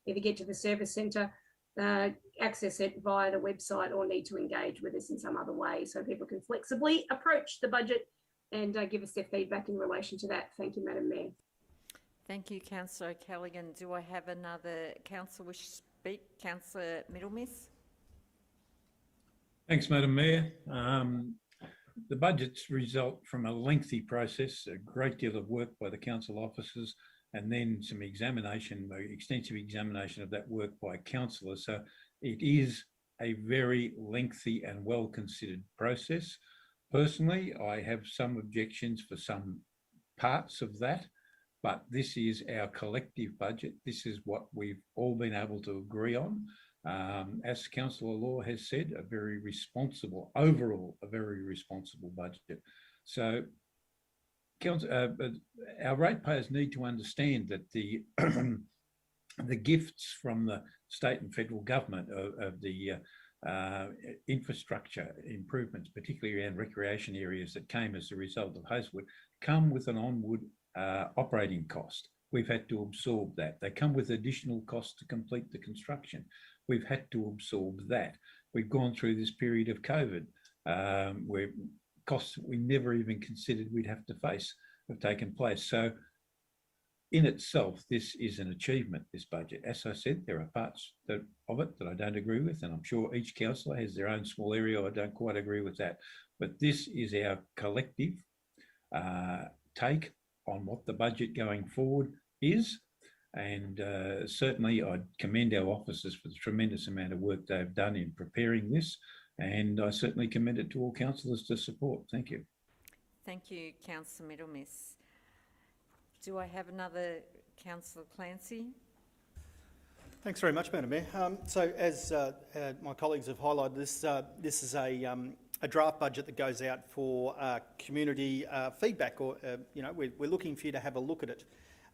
Speaker 4: either get to the service centre, access it via the website, or need to engage with us in some other way, so people can flexibly approach the budget and give us their feedback in relation to that. Thank you, Madam Mayor.
Speaker 1: Thank you, Councillor Callaghan. Do I have another councillor wish to speak? Councillor Middlemiss.
Speaker 3: Thanks, Madam Mayor. The budgets result from a lengthy process, a great deal of work by the council officers, and then some examination, extensive examination of that work by councillors. So it is a very lengthy and well-considered process. Personally, I have some objections for some parts of that, but this is our collective budget. This is what we've all been able to agree on. As Councillor Law has said, a very responsible, overall, a very responsible budget. So our ratepayers need to understand that the the gifts from the state and federal government of the infrastructure improvements, particularly around recreation areas that came as a result of Hazelwood, come with an onward operating cost. We've had to absorb that. They come with additional costs to complete the construction. We've had to absorb that. We've gone through this period of COVID where costs that we never even considered we'd have to face have taken place. So in itself, this is an achievement, this budget. As I said, there are parts of it that I don't agree with, and I'm sure each councillor has their own small area. I don't quite agree with that. But this is our collective take on what the budget going forward is. And certainly I'd commend our officers for the tremendous amount of work they've done in preparing this. And I certainly commend it to all councillors to support. Thank you.
Speaker 1: Thank you, Councillor Middlemiss. Do I have another Councillor Clancy?
Speaker 5: Thanks very much, Madam Mayor. So as my colleagues have highlighted, this is a draft budget that goes out for community feedback, or we're looking for you to have a look at it.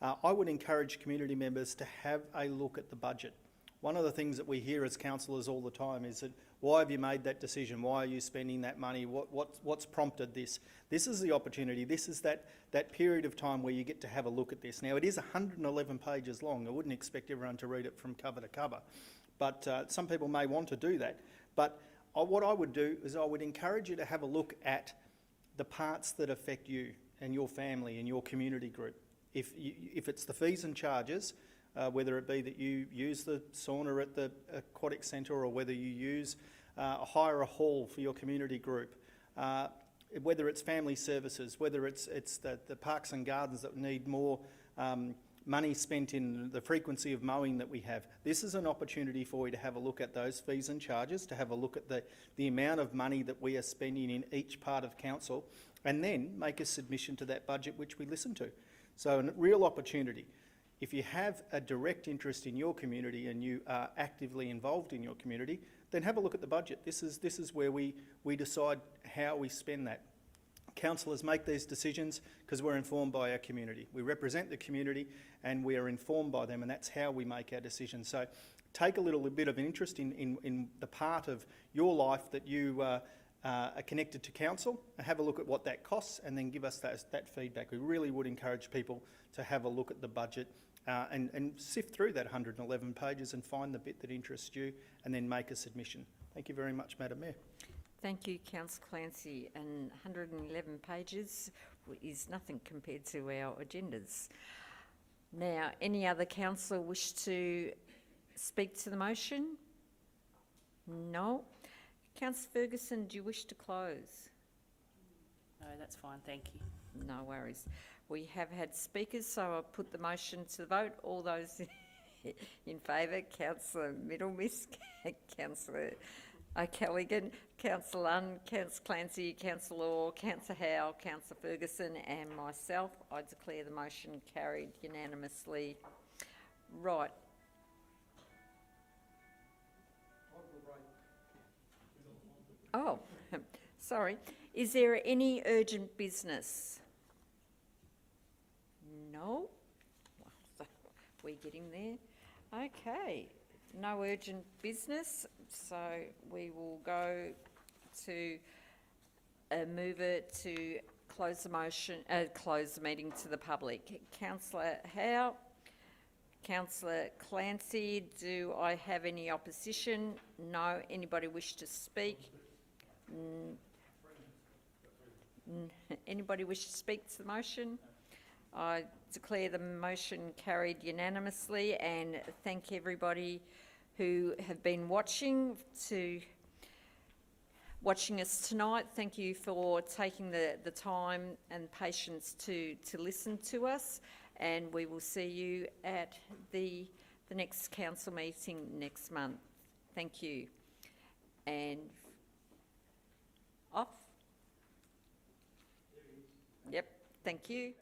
Speaker 5: I would encourage community members to have a look at the budget. One of the things that we hear as councillors all the time is that, why have you made that decision? Why are you spending that money? What's prompted this? This is the opportunity. This is that period of time where you get to have a look at this. Now, it is 111 pages long. I wouldn't expect everyone to read it from cover to cover, but some people may want to do that. But what I would do is I would encourage you to have a look at the parts that affect you and your family and your community group. If it's the fees and charges, whether it be that you use the sauna at the aquatic centre, or whether you hire a hall for your community group, whether it's family services, whether it's the parks and gardens that need more money spent in the frequency of mowing that we have. This is an opportunity for you to have a look at those fees and charges, to have a look at the amount of money that we are spending in each part of council, and then make a submission to that budget which we listen to. So a real opportunity. If you have a direct interest in your community and you are actively involved in your community, then have a look at the budget. This is where we decide how we spend that. Councillors make these decisions because we're informed by our community. We represent the community and we are informed by them, and that's how we make our decisions. So take a little bit of an interest in the part of your life that you are connected to council, and have a look at what that costs, and then give us that feedback. We really would encourage people to have a look at the budget and sift through that 111 pages and find the bit that interests you, and then make a submission. Thank you very much, Madam Mayor.
Speaker 1: Thank you, Councillor Clancy. And 111 pages is nothing compared to our agendas. Now, any other councillor wish to speak to the motion? No. Councillor Ferguson, do you wish to close?
Speaker 12: No, that's fine, thank you.
Speaker 1: No worries. We have had speakers, so I'll put the motion to the vote. All those in favour: Councillor Middlemiss, Councillor O'Callaghan, Councillor Lunn, Councillor Clancy, Councillor Orr, Councillor Howe, Councillor Ferguson and myself. I declare the motion carried unanimously. Right. Oh, sorry. Is there any urgent business? No? We're getting there. Okay. No urgent business, so we will go to move it to close the motion, close the meeting to the public. Councillor Howe, Councillor Clancy, do I have any opposition? No. Anybody wish to speak? Anybody wish to speak to the motion? I declare the motion carried unanimously, and thank everybody who have been watching us tonight. Thank you for taking the time and patience to listen to us, and we will see you at the next council meeting next month. Thank you. And off. Yep, thank you.